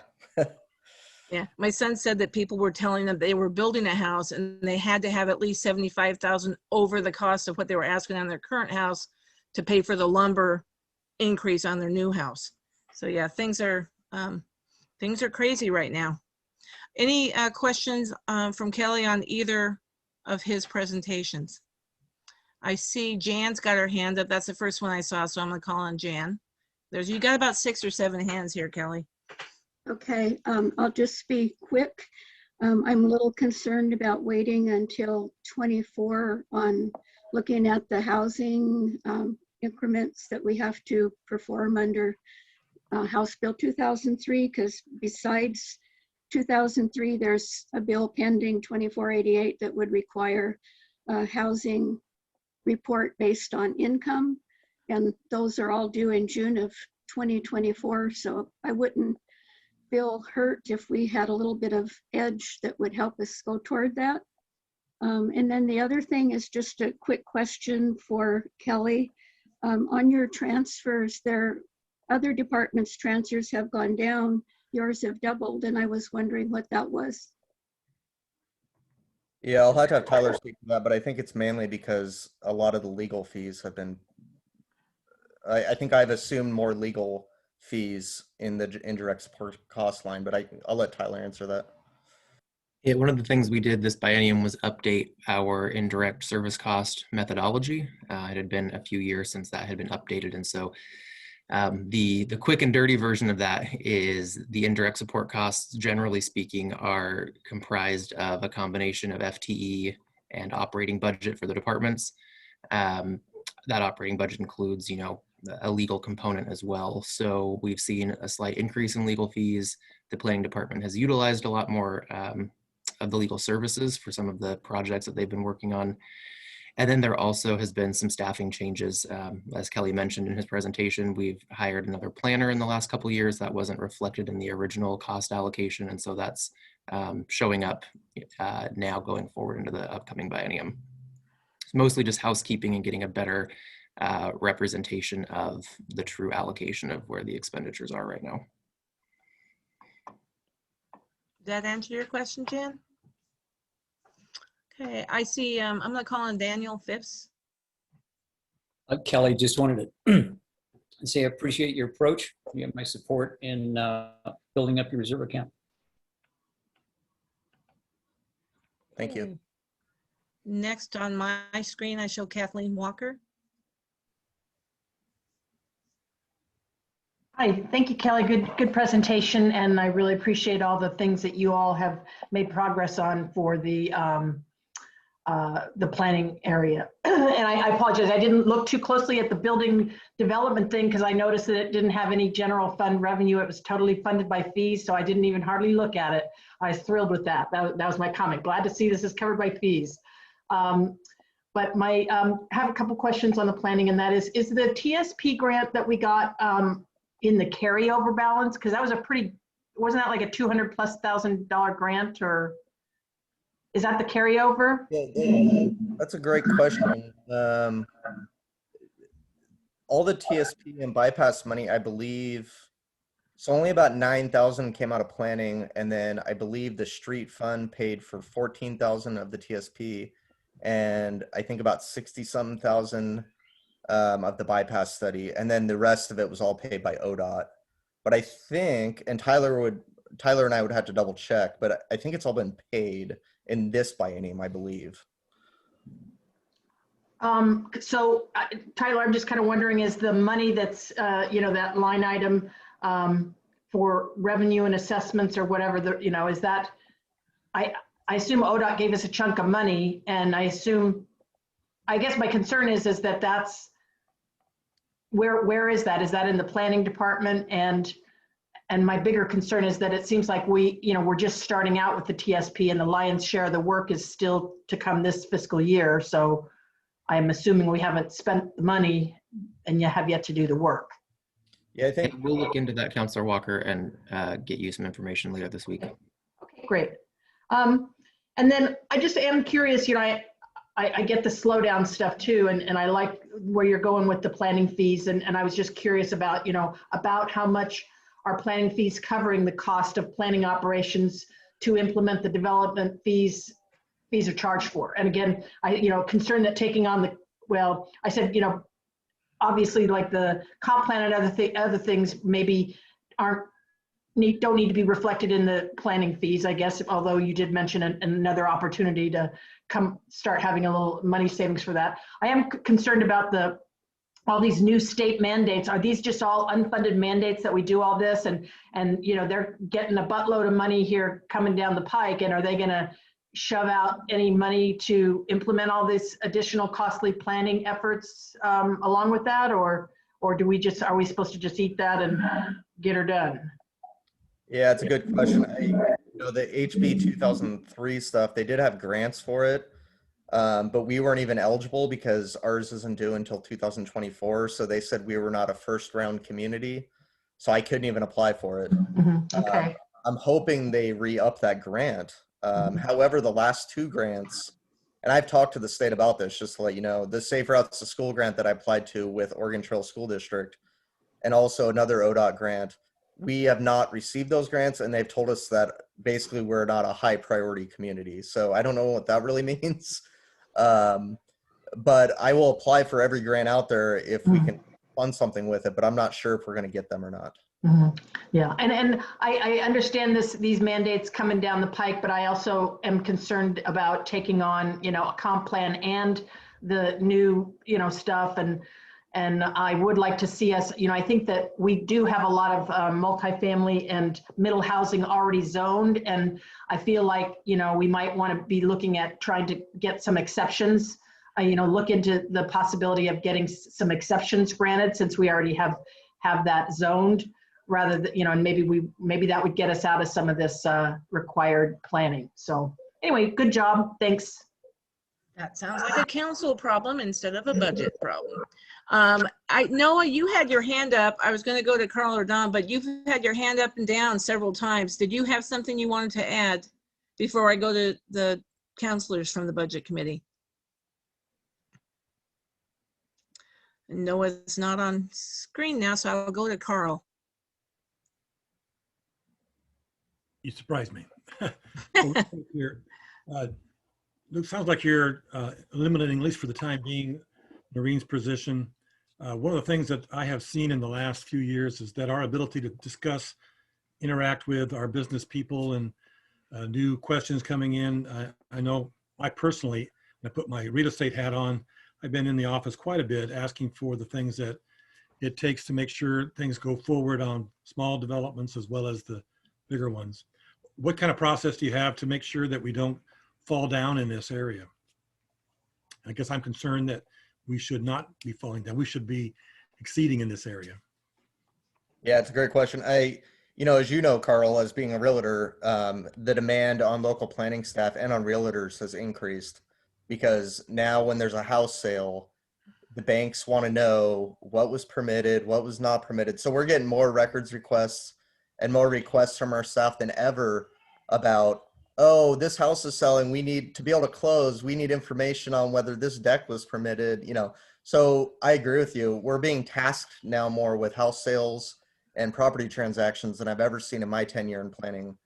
Yeah, my son said that people were telling them they were building a house and they had to have at least $75,000 over the cost of what they were asking on their current house to pay for the lumber increase on their new house. So yeah, things are crazy right now. Any questions from Kelly on either of his presentations? I see Jan's got her hand up. That's the first one I saw, so I'm gonna call on Jan. You got about 6 or 7 hands here, Kelly. Okay, I'll just be quick. I'm a little concerned about waiting until 24 on looking at the housing increments that we have to perform under House Bill 2003, because besides 2003, there's a bill pending 2488 that would require a housing report based on income, and those are all due in June of 2024, so I wouldn't feel hurt if we had a little bit of edge that would help us go toward that. And then the other thing is just a quick question for Kelly. On your transfers, other departments' transfers have gone down, yours have doubled, and I was wondering what that was. Yeah, I'll have to have Tyler speak to that, but I think it's mainly because a lot of the legal fees have been, I think I've assumed more legal fees in the indirect support cost line, but I'll let Tyler answer that. Yeah, one of the things we did this biennium was update our indirect service cost methodology. It had been a few years since that had been updated, and so the quick and dirty version of that is the indirect support costs, generally speaking, are comprised of a combination of FTE and operating budget for the departments. That operating budget includes, a legal component as well. So we've seen a slight increase in legal fees. The planning department has utilized a lot more of the legal services for some of the projects that they've been working on. And then there also has been some staffing changes. As Kelly mentioned in his presentation, we've hired another planner in the last couple of years that wasn't reflected in the original cost allocation. And so that's showing up now going forward into the upcoming biennium. It's mostly just housekeeping and getting a better representation of the true allocation of where the expenditures are right now. Did that answer your question, Jan? Okay, I see, I'm gonna call on Daniel Phipps. Kelly, just wanted to say I appreciate your approach. You have my support in building up your reserve account. Thank you. Next on my screen, I show Kathleen Walker. Hi, thank you, Kelly. Good presentation, and I really appreciate all the things that you all have made progress on for the planning area. And I apologize, I didn't look too closely at the building development thing because I noticed that it didn't have any general fund revenue. It was totally funded by fees, so I didn't even hardly look at it. I was thrilled with that. That was my comment. Glad to see this is covered by fees. But I have a couple questions on the planning, and that is the TSP grant that we got in the carryover balance? Because that was wasn't that like a $200,000+ grant, or is that the carryover? Yeah, that's a great question. All the TSP and bypass money, I believe, so only about 9,000 came out of planning, and then I believe the street fund paid for 14,000 of the TSP, and I think about 60-something thousand of the bypass study, and then the rest of it was all paid by ODOT. But I think, and Tyler and I would have to double check, but I think it's all been paid in this biennium, I believe. So Tyler, I'm just kind of wondering, is the money that's that line item for revenue and assessments or whatever, is that, I assume ODOT gave us a chunk of money, and I guess my concern is that where is that? Is that in the planning department? And my bigger concern is that it seems like we're just starting out with the TSP, and the lion's share of the work is still to come this fiscal year. So I'm assuming we haven't spent the money and you have yet to do the work. Yeah, I think we'll look into that, Councillor Walker, and get you some information later this week. Okay, great. And then I just am curious, I get the slowdown stuff too, and I like where you're going with the planning fees, and I was just curious about, about how much are planning fees covering the cost of planning operations to implement the development fees are charged for. And again, concerned that taking on I said, obviously like the comp plan and other things maybe don't need to be reflected in the planning fees, I guess, although you did mention another opportunity to start having a little money savings for that. I am concerned about all these new state mandates. Are these just all unfunded mandates that we do all this and they're getting a buttload of money here coming down the pike, and are they gonna shove out any money to implement all this additional costly planning efforts along with that, or are we supposed to just eat that and get her done? Yeah, it's a good question. The HB 2003 stuff, they did have grants for it, but we weren't even eligible because ours isn't due until 2024. So they said we were not a first round community, so I couldn't even apply for it. Okay. I'm hoping they re-up that grant. However, the last two grants, and I've talked to the state about this, just to let you know, the Safe Routes to School grant that I applied to with Oregon Trail School District, and also another ODOT grant, we have not received those grants, and they've told us that basically we're not a high priority community. So I don't know what that really means. But I will apply for every grant out there if we can fund something with it, but I'm not sure if we're going to get them or not. Yeah, and I understand these mandates coming down the pike, but I also am concerned about taking on, a comp plan and the new, stuff. And I would like to see us, I think that we do have a lot of multifamily and middle housing already zoned. And I feel like, we might want to be looking at trying to get some exceptions, look into the possibility of getting some exceptions granted since we already have that zoned, rather than, and maybe that would get us out of some of this required planning. So anyway, good job. Thanks. That sounds like a council problem instead of a budget problem. Noah, you had your hand up. I was going to go to Carl or Don, but you've had your hand up and down several times. Did you have something you wanted to add before I go to the counselors from the budget committee? Noah's not on screen now, so I'll go to Carl. You surprised me. Luke, sounds like you're eliminating, at least for the time being, Noreen's position. One of the things that I have seen in the last few years is that our ability to discuss, interact with our business people and new questions coming in. I know I personally, when I put my real estate hat on, I've been in the office quite a bit asking for the things that it takes to make sure things go forward on small developments as well as the bigger ones. What kind of process do you have to make sure that we don't fall down in this area? I guess I'm concerned that we should not be falling down. We should be exceeding in this area. Yeah, it's a great question. As you know, Carl, as being a realtor, the demand on local planning staff and on realtors has increased because now when there's a house sale, the banks want to know what was permitted, what was not permitted. So we're getting more records requests and more requests from our staff than ever about, oh, this house is selling. We need to be able to close. We need information on whether this deck was permitted, So I agree with you. We're being tasked now more with house sales and property transactions than I've ever seen in my tenure in planning.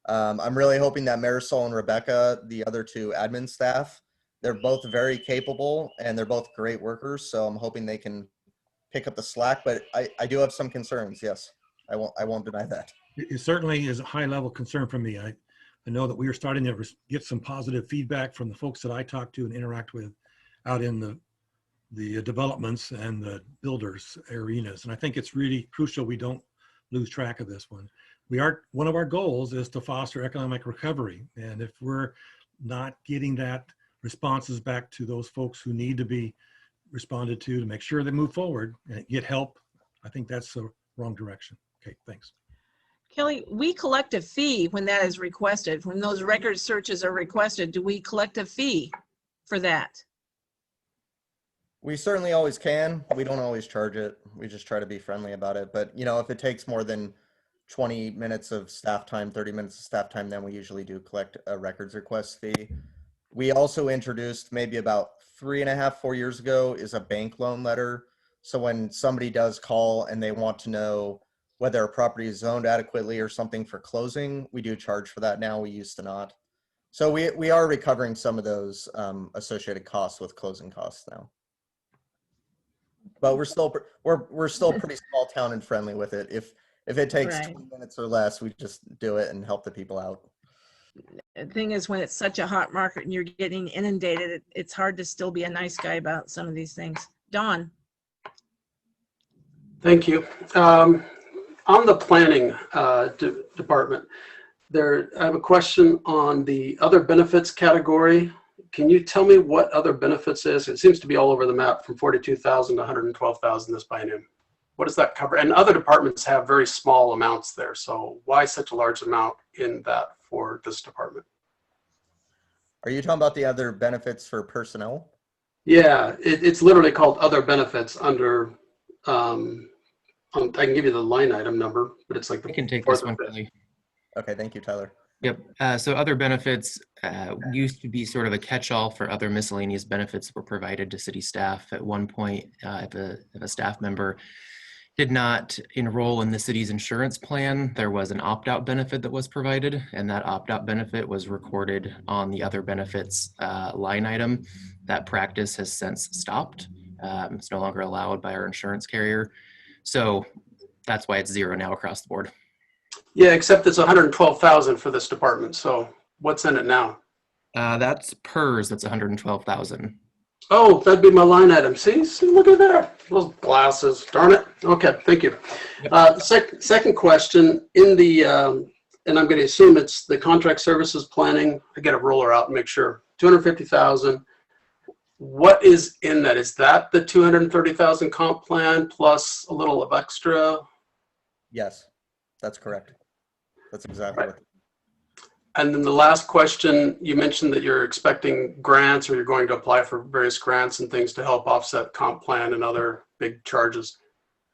I'm really hoping that Marisol and Rebecca, the other two admin staff, they're both very capable and they're both great workers. So I'm hoping they can pick up the slack, but I do have some concerns. Yes, I won't deny that. It certainly is a high level concern for me. I know that we are starting to get some positive feedback from the folks that I talk to and interact with out in the developments and the builders arenas. And I think it's really crucial we don't lose track of this one. One of our goals is to foster economic recovery. And if we're not getting that responses back to those folks who need to be responded to make sure they move forward and get help. I think that's the wrong direction. Okay, thanks. Kelly, we collect a fee when that is requested. When those record searches are requested, do we collect a fee for that? We certainly always can. We don't always charge it. We just try to be friendly about it. But, you know, if it takes more than 20 minutes of staff time, 30 minutes of staff time, then we usually do collect a records request fee. We also introduced maybe about 3.5, 4 years ago is a bank loan letter. So when somebody does call and they want to know whether a property is zoned adequately or something for closing, we do charge for that now. We used to not. So we are recovering some of those associated costs with closing costs now. But we're still pretty small town and friendly with it. If it takes Right. 20 minutes or less, we just do it and help the people out. The thing is, when it's such a hot market and you're getting inundated, it's hard to still be a nice guy about some of these things. Don. Thank you. On the planning department, I have a question on the other benefits category. Can you tell me what other benefits is? It seems to be all over the map from 42,000 to 112,000 this biennium. What does that cover? And other departments have very small amounts there. So why such a large amount in that for this department? Are you talking about the other benefits for personnel? Yeah, it's literally called other benefits under, I can give you the line item number, but it's like the I can take fourth this or one, fifth. Kelly. Okay, thank you, Tyler. Yep. So other benefits used to be sort of a catch-all for other miscellaneous benefits that were provided to city staff. At one point, if a staff member did not enroll in the city's insurance plan, there was an opt-out benefit that was provided, and that opt-out benefit was recorded on the other benefits line item. That practice has since stopped. It's no longer allowed by our insurance carrier. So that's why it's zero now across the board. Yeah, except it's 112,000 for this department. So what's in it now? That's PERS. That's 112,000. Oh, that'd be my line item. See, look at that. Those glasses. Darn it. Okay, thank you. Second question, in the, and I'm going to assume it's the contract services planning. I get a roller out and make sure. 250,000. What is in that? Is that the 230,000 comp plan plus a little of extra? Yes, that's correct. That's exactly Right. what. And then the last question, you mentioned that you're expecting grants or you're going to apply for various grants and things to help offset comp plan and other big charges.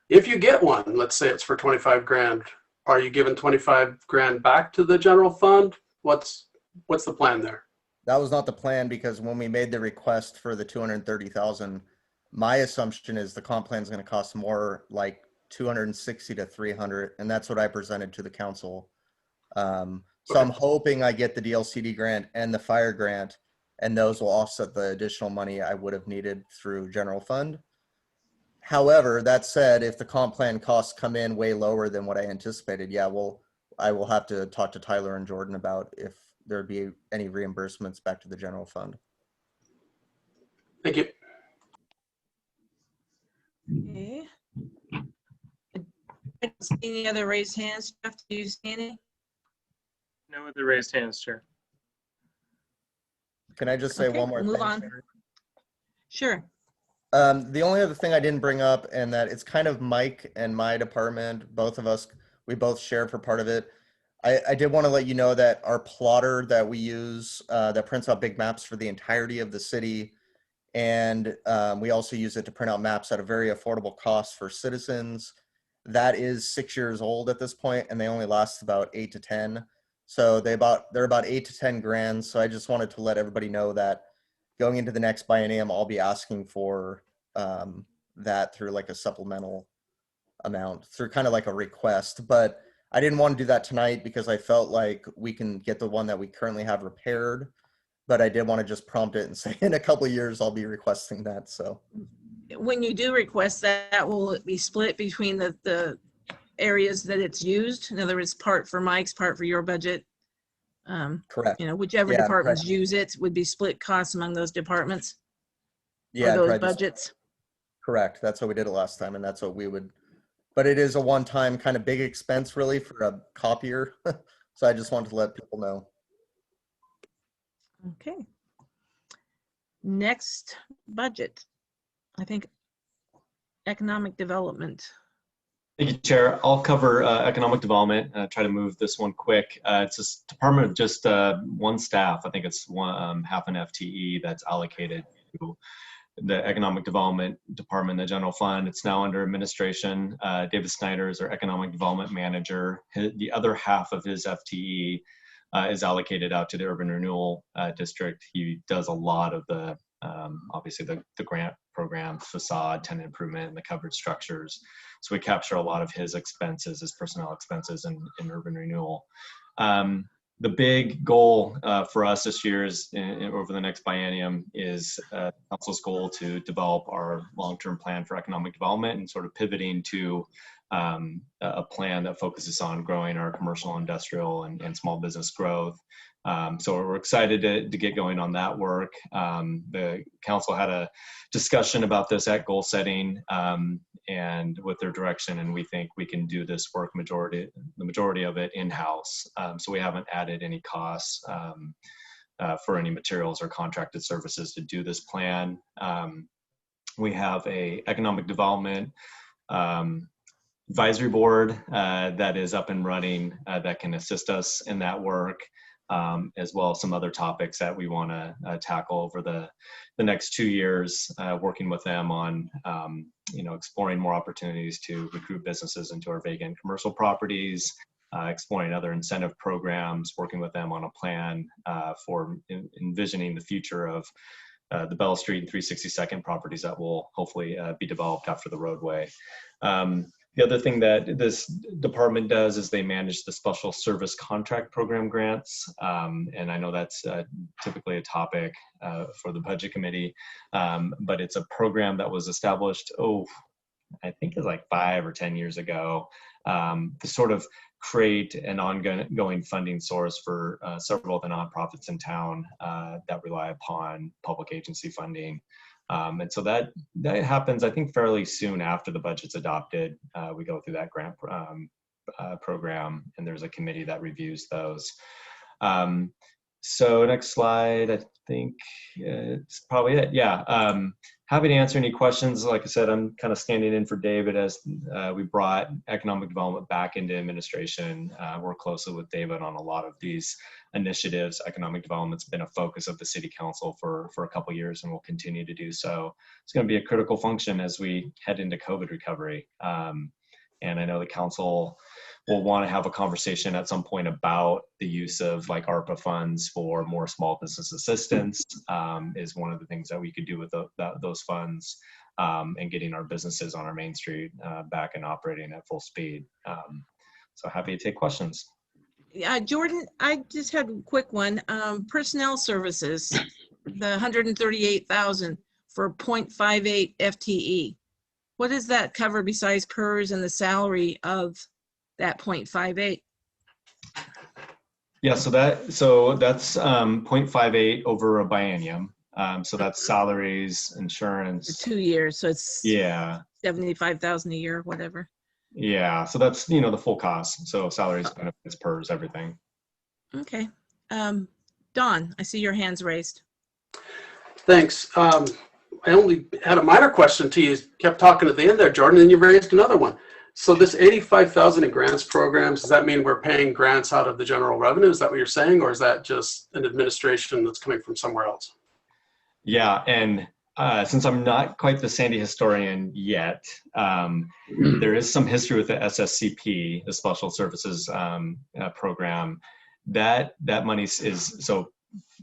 If you get one, let's say it's for 25 grand, are you giving 25 grand back to the general fund? What's the plan there? That was not the plan, because when we made the request for the 230,000, my assumption is the comp plan is going to cost more, like 260 to 300, and that's what I presented to the council. So I'm hoping I get the DLCD grant and the fire grant, and those will offset the additional money I would have needed through general fund. However, that said, if the comp plan costs come in way lower than what I anticipated, yeah, I will have to talk to Tyler and Jordan about if there'd be any reimbursements back to the general fund. Thank you. Okay. I don't see any other raised hands. Jeff, do you see any? No other raised hands, Chair. Can I just say Okay, one more move thing? on. Sure. The only other thing I didn't bring up, and that it's kind of Mike and my department, both of us, we both shared for part of it. I did want to let you know that our plotter that we use, that prints out big maps for the entirety of the city, and we also use it to print out maps at a very affordable cost for citizens. That is 6 years old at this point, and they only last about 8 to 10. So they're about 8 to 10 grand. So I just wanted to let everybody know that going into the next biennium, I'll be asking for that through like a supplemental amount, through kind of like a request. But I didn't want to do that tonight because I felt like we can get the one that we currently have repaired. But I did want to just prompt it and say in a couple of years, I'll be requesting that. So When you do request that, will it be split between the areas that it's used? In other words, part for Mike's, part for your budget? Correct. You know, whichever Yeah, departments correct. use it would be split costs among those departments? Yeah, or I'd those probably just- budgets? Correct. That's what we did it last time, and that's what we would. But it is a one-time kind of big expense, really, for a copier. So I just wanted to let people know. Okay. Next budget. I think economic development. Thank you, Chair. I'll cover economic development. Try to move this one quick. It's a department of just one staff. I think it's half an FTE that's allocated to the economic development department, the general fund. It's now under administration. David Snyder is our economic development manager. The other half of his FTE is allocated out to the urban renewal district. He does a lot of the obviously the grant program, facade, tenant improvement, and the covered structures. So we capture a lot of his expenses, his personnel expenses in urban renewal. The big goal for us this year is over the next biennium is council's goal to develop our long-term plan for economic development and sort of pivoting to a plan that focuses on growing our commercial, industrial, and small business growth. So we're excited to get going on that work. The council had a discussion about this at goal setting and with their direction, and we think we can do this work the majority of it in-house. So we haven't added any costs for any materials or contracted services to do this plan. We have a economic development advisory board that is up and running that can assist us in that work. As well as some other topics that we want to tackle over the next 2 years, working with them on exploring more opportunities to recruit businesses into our vacant commercial properties, exploring other incentive programs, working with them on a plan for envisioning the future of the Bell Street and 362nd properties that will hopefully be developed after the roadway. The other thing that this department does is they manage the special service contract program grants. And I know that's typically a topic for the budget committee, but it's a program that was established, I think it's like 5 or 10 years ago, to sort of create an ongoing funding source for several of the nonprofits in town that rely upon public agency funding. And so that happens, I think, fairly soon after the budget's adopted. We go through that grant program, and there's a committee that reviews those. So next slide, I think it's probably it. Yeah, happy to answer any questions. Like I said, I'm kind of standing in for David as we brought economic development back into administration. Work closely with David on a lot of these initiatives. Economic development's been a focus of the city council for a couple of years and will continue to do so. It's going to be a critical function as we head into COVID recovery. And I know the council will want to have a conversation at some point about the use of like ARPA funds for more small business assistance is one of the things that we could do with those funds and getting our businesses on our main street back and operating at full speed. So happy to take questions. Jordan, I just had a quick one. Personnel services, the 138,000 for 0.58 FTE. What does that cover besides PERS and the salary of that 0.58? Yeah, so that's 0.58 over a biennium. So that's salaries, insurance. For 2 years, so it's 75,000 a year, whatever. Yeah, so that's the full cost. So salaries, benefits, PERS, everything. Okay, Don, I see your hands raised. Thanks. I only had a minor question to you. You kept talking at the end there, Jordan, and you raised another one. So this 85,000 in grants programs, does that mean we're paying grants out of the general revenue? Is that what you're saying? Or is that just an administration that's coming from somewhere else? Yeah, and since I'm not quite the Sandy historian yet, there is some history with the SSCP, the Special Services Program. That money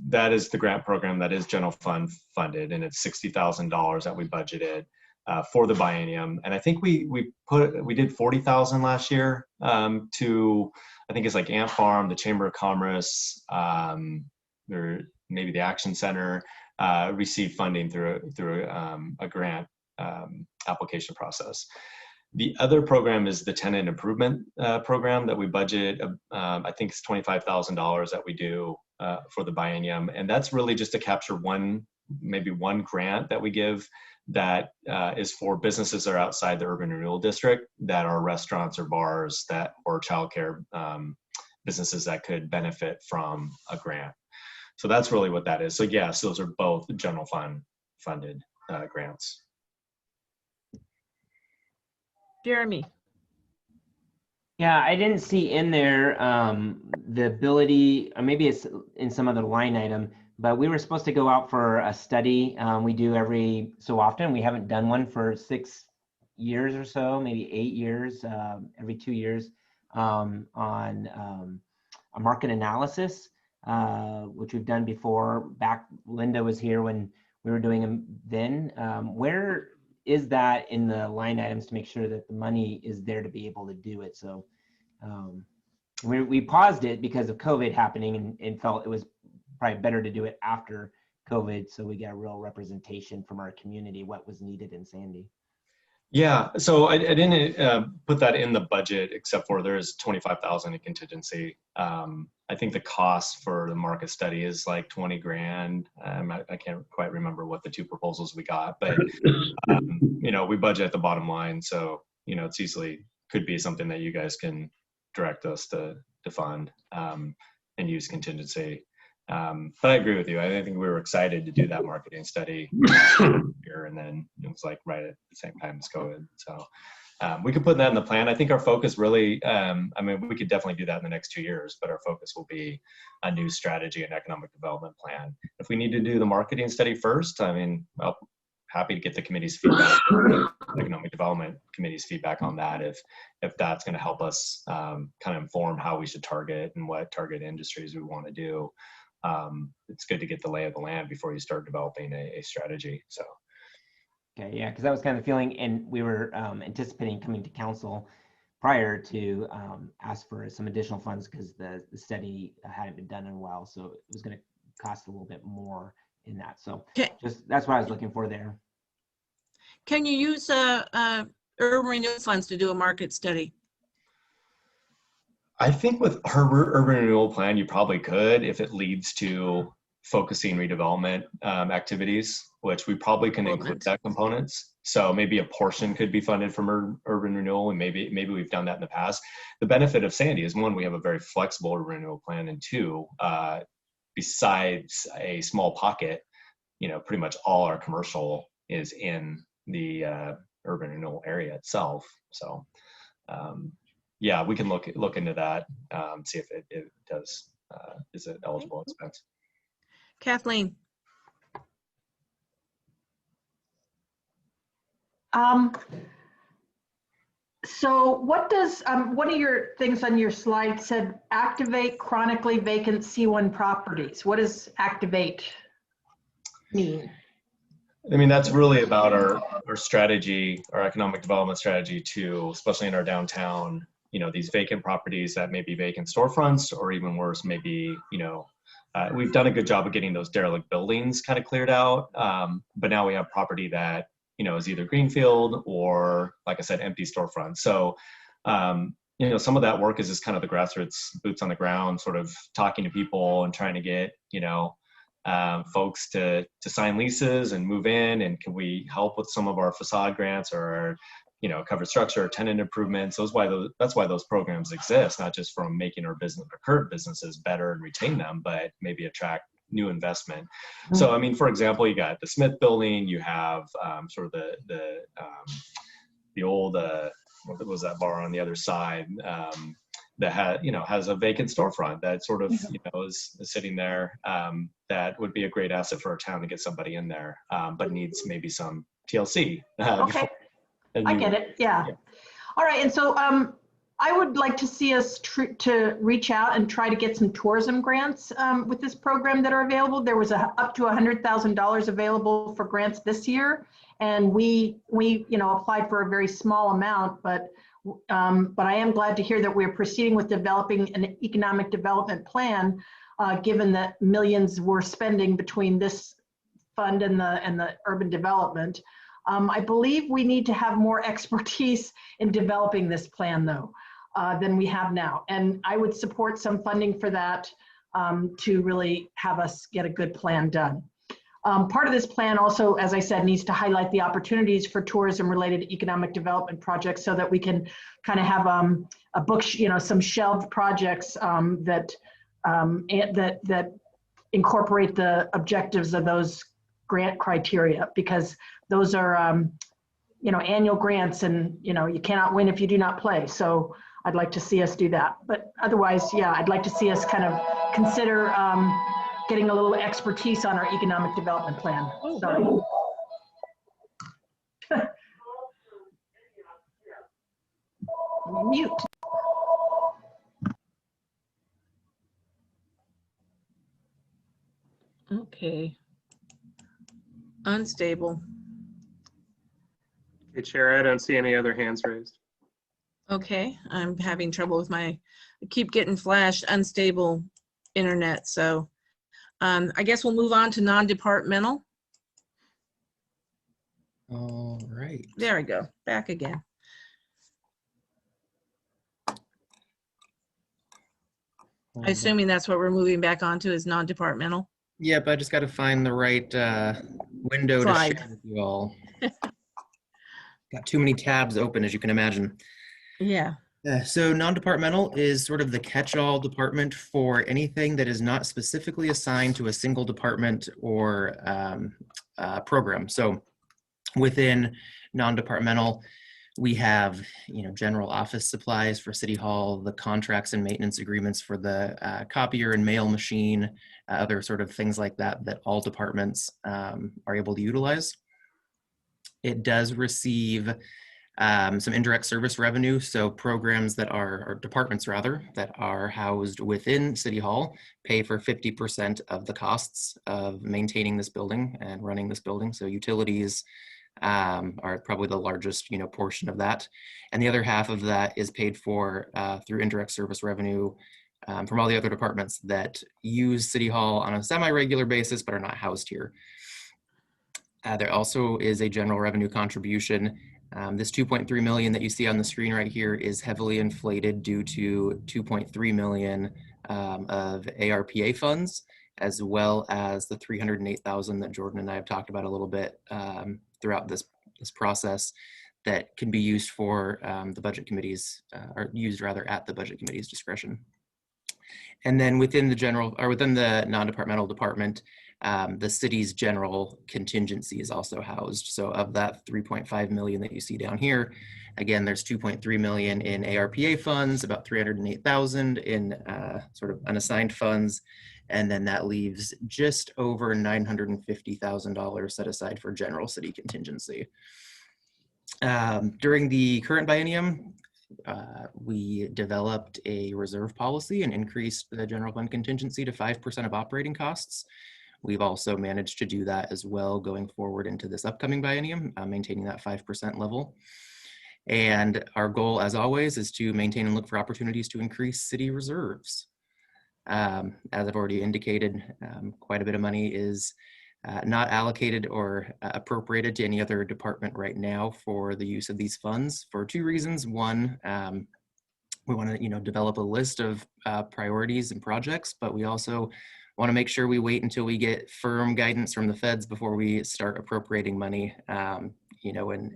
that is the grant program that is general fund funded, and it's $60,000 that we budgeted for the biennium. And I think we did 40,000 last year to, I think it's like Ant Farm, the Chamber of Commerce, or maybe the Action Center received funding through a grant application process. The other program is the tenant improvement program that we budget. I think it's $25,000 that we do for the biennium, and that's really just to capture maybe one grant that we give that is for businesses that are outside the urban renewal district that are restaurants or bars or childcare businesses that could benefit from a grant. So that's really what that is. So yes, those are both general fund funded grants. Jeremy? Yeah, I didn't see in there the ability, or maybe it's in some other line item, but we were supposed to go out for a study. We do every so often. We haven't done one for 6 years or so, maybe 8 years, every 2 years, on a market analysis, which we've done before. Back, Linda was here when we were doing them then. Where is that in the line items to make sure that the money is there to be able to do it? So we paused it because of COVID happening and felt it was probably better to do it after COVID, so we got a real representation from our community what was needed in Sandy. Yeah, so I didn't put that in the budget, except for there's 25,000 in contingency. I think the cost for the market study is like 20 grand. I can't quite remember what the two proposals we got, but you know, we budget at the bottom line, so you know, it's easily could be something that you guys can direct us to fund and use contingency. But I agree with you. I think we were excited to do that marketing study here, and then it was like right at the same time as COVID. So we could put that in the plan. I think our focus really, I mean, we could definitely do that in the next 2 years, but our focus will be a new strategy and economic development plan. If we need to do the marketing study first, I mean, well, happy to get the committee's feedback, economic development committee's feedback on that, if that's going to help us kind of inform how we should target and what target industries we want to do. It's good to get the lay of the land before you start developing a strategy. So. Okay, yeah, because that was kind of the feeling, and we were anticipating coming to council prior to ask for some additional funds because the study hadn't been done in a while, so it was going to cost a little bit more in that. So just that's what I was looking for there. Can you use urban renewal funds to do a market study? I think with urban renewal plan, you probably could if it leads to focusing redevelopment activities, which we probably can include that components. So maybe a portion could be funded from urban renewal, and maybe we've done that in the past. The benefit of Sandy is, one, we have a very flexible urban renewal plan, and two, besides a small pocket, you know, pretty much all our commercial is in the urban renewal area itself. So yeah, we can look into that, see if it does, is it eligible expense. Kathleen. So what does, one of your things on your slide said activate chronically vacant C1 properties. What does activate mean? I mean, that's really about our strategy, our economic development strategy too, especially in our downtown, you know, these vacant properties that may be vacant storefronts, or even worse, maybe, you know, we've done a good job of getting those derelict buildings kind of cleared out. But now we have property that, you know, is either greenfield or, like I said, empty storefront. So, you know, some of that work is just kind of the grassroots boots on the ground, sort of talking to people and trying to get, you know, folks to sign leases and move in, and can we help with some of our facade grants or our, you know, covered structure, tenant improvements. That's why those programs exist, not just from making our current businesses better and retain them, but maybe attract new investment. Mm-hmm. So, I mean, for example, you got the Smith building, you have sort of the old, what was that bar on the other side that has a vacant storefront that sort of, you know, is sitting there, that would be a great asset for our town to get somebody in there, but needs maybe some TLC. Okay. I get it. Yeah. All right. And so I would like to see us to reach out and try to get some tourism grants with this program that are available. There was up to $100,000 available for grants this year, and we you know, applied for a very small amount, but I am glad to hear that we're proceeding with developing an economic development plan, given that millions we're spending between this fund and the urban development. I believe we need to have more expertise in developing this plan, though, than we have now. And I would support some funding for that to really have us get a good plan done. Part of this plan also, as I said, needs to highlight the opportunities for tourism-related economic development projects, so that we can kind of have a book, you know, some shelved projects that incorporate the objectives of those grant criteria, because those are annual grants, and, you cannot win if you do not play. So I'd like to see us do that. But otherwise, yeah, I'd like to see us kind of consider getting a little expertise on our economic development plan. Sorry. Mute. Okay. Unstable. Okay, Chair, I don't see any other hands raised. Okay, I'm having trouble with I keep getting flashed unstable internet. So I guess we'll move on to non-departmental. All right. There we go. Back again. I'm assuming that's what we're moving back onto is non-departmental. Yep, I just got to find the right window Slide. to share with you all. Got too many tabs open, as you can imagine. Yeah. So non-departmental is sort of the catch-all department for anything that is not specifically assigned to a single department or program. So within non-departmental, we have, general office supplies for City Hall, the contracts and maintenance agreements for the copier and mail machine, other sort of things like that that all departments are able to utilize. It does receive some indirect service revenue, so programs that are, or departments rather, that are housed within City Hall pay for 50% of the costs of maintaining this building and running this building. So utilities are probably the largest, portion of that. And the other half of that is paid for through indirect service revenue from all the other departments that use City Hall on a semi-regular basis, but are not housed here. There also is a general revenue contribution. This 2.3 million that you see on the screen right here is heavily inflated due to 2.3 million of ARPA funds, as well as the 308,000 that Jordan and I have talked about a little bit throughout this process that can be used for the budget committees, or used rather at the budget committee's discretion. And then within the non-departmental department, the city's general contingency is also housed. So of that 3.5 million that you see down here, again, there's 2.3 million in ARPA funds, about 308,000 in sort of unassigned funds. And then that leaves just over $950,000 set aside for general city contingency. During the current biennium, we developed a reserve policy and increased the general fund contingency to 5% of operating costs. We've also managed to do that as well going forward into this upcoming biennium, maintaining that 5% level. And our goal, as always, is to maintain and look for opportunities to increase city reserves. As I've already indicated, quite a bit of money is not allocated or appropriated to any other department right now for the use of these funds for two reasons. One, we want to develop a list of priorities and projects, but we also want to make sure we wait until we get firm guidance from the feds before we start appropriating money, and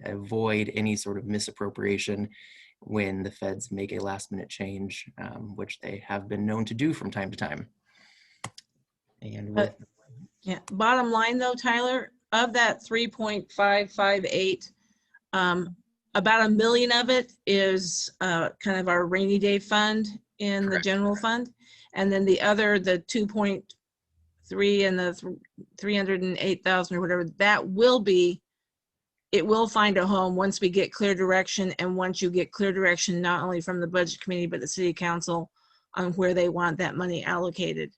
avoid any sort of misappropriation when the feds make a last minute change, which they have been known to do from time to time. And with yeah, bottom line though, Tyler, of that 3.558, about $1 million of it is kind of our rainy day fund in the general fund. And then the other, the 2.3 and the 308,000 or whatever, that will be, it will find a home once we get clear direction, and once you get clear direction, not only from the budget committee, but the city council on where they want that money allocated.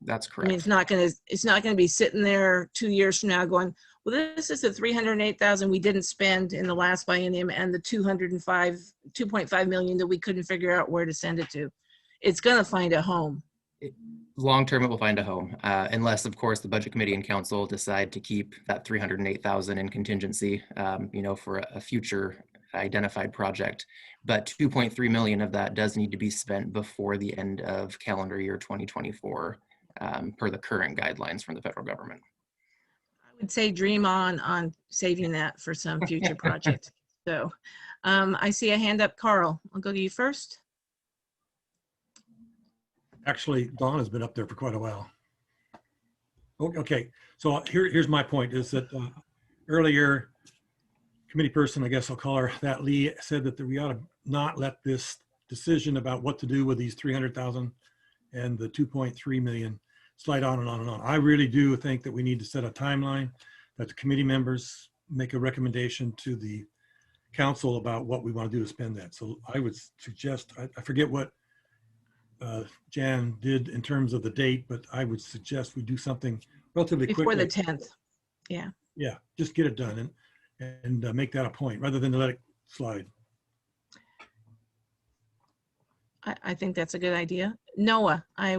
That's correct. I mean, it's not gonna be sitting there 2 years from now going, well, this is the 308,000 we didn't spend in the last biennium and the 2.5 million that we couldn't figure out where to send it to. It's gonna find a home. Long term, it will find a home, unless, of course, the budget committee and council decide to keep that 308,000 in contingency, for a future identified project. But 2.3 million of that does need to be spent before the end of calendar year 2024, per the current guidelines from the federal government. I would say dream on saving that for some future project. So I see a hand up, Carl. I'll go to you first. Actually, Dawn has been up there for quite a while. Okay, so here's my point is that earlier committee person, I guess I'll call her that, Lee, said that we ought to not let this decision about what to do with these 300,000 and the 2.3 million slide on and on and on. I really do think that we need to set a timeline, that the committee members make a recommendation to the council about what we want to do to spend that. So I would suggest, I forget what Jan did in terms of the date, but I would suggest we do something relatively quickly. Before the 10th. Yeah. Yeah, just get it done and make that a point rather than let it slide. I think that's a good idea. Noah, I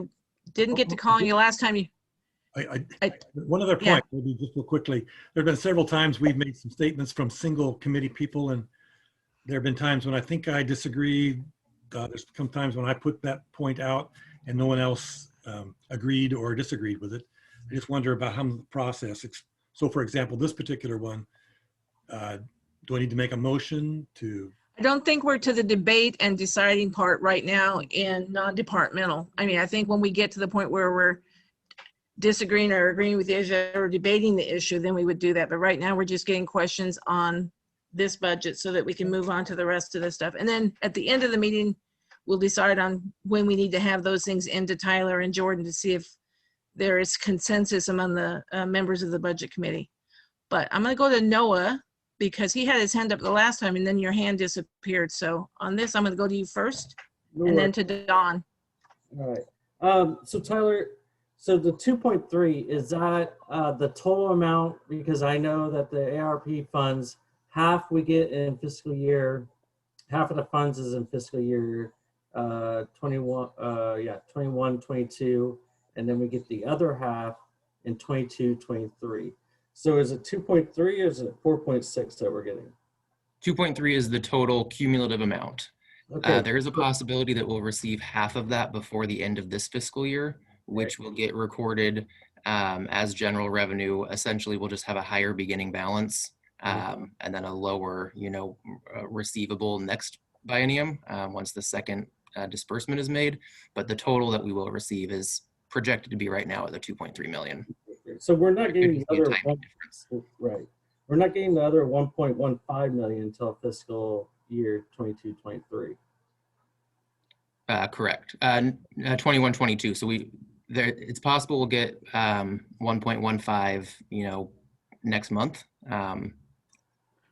didn't get to calling you last time. One other point, maybe just real quickly. There have been several times we've made some statements from single committee people, and there have been times when I think I disagree. There's come times when I put that point out and no one else agreed or disagreed with it. I just wonder about how the process. So for example, this particular one, do I need to make a motion to? I don't think we're to the debate and deciding part right now in non-departmental. I mean, I think when we get to the point where we're disagreeing or agreeing with the issue or debating the issue, then we would do that. But right now we're just getting questions on this budget so that we can move on to the rest of the stuff. And then at the end of the meeting, we'll decide on when we need to have those things into Tyler and Jordan to see if there is consensus among the members of the budget committee. But I'm going to go to Noah because he had his hand up the last time and then your hand disappeared. So on this, I'm going to go to you first and then to Don. All right. So Tyler, so the 2.3, is that the total amount? Because I know that the ARP funds, half we get in fiscal year, half of the funds is in fiscal year 21, 22, and then we get the other half in 22, 23. So is it 2.3 or is it 4.6 that we're getting? 2.3 is the total cumulative amount. Okay. There is a possibility that we'll receive half of that before the end of this fiscal year, which will get recorded as general revenue. Essentially, we'll just have a higher beginning balance and then a lower, receivable next biennium once the second disbursement is made. But the total that we will receive is projected to be right now at the 2.3 million. So we're not getting the other right. We're not getting the other 1.15 million until fiscal year 22, 23. Correct. 21, 22. So it's possible we'll get 1.15, next month,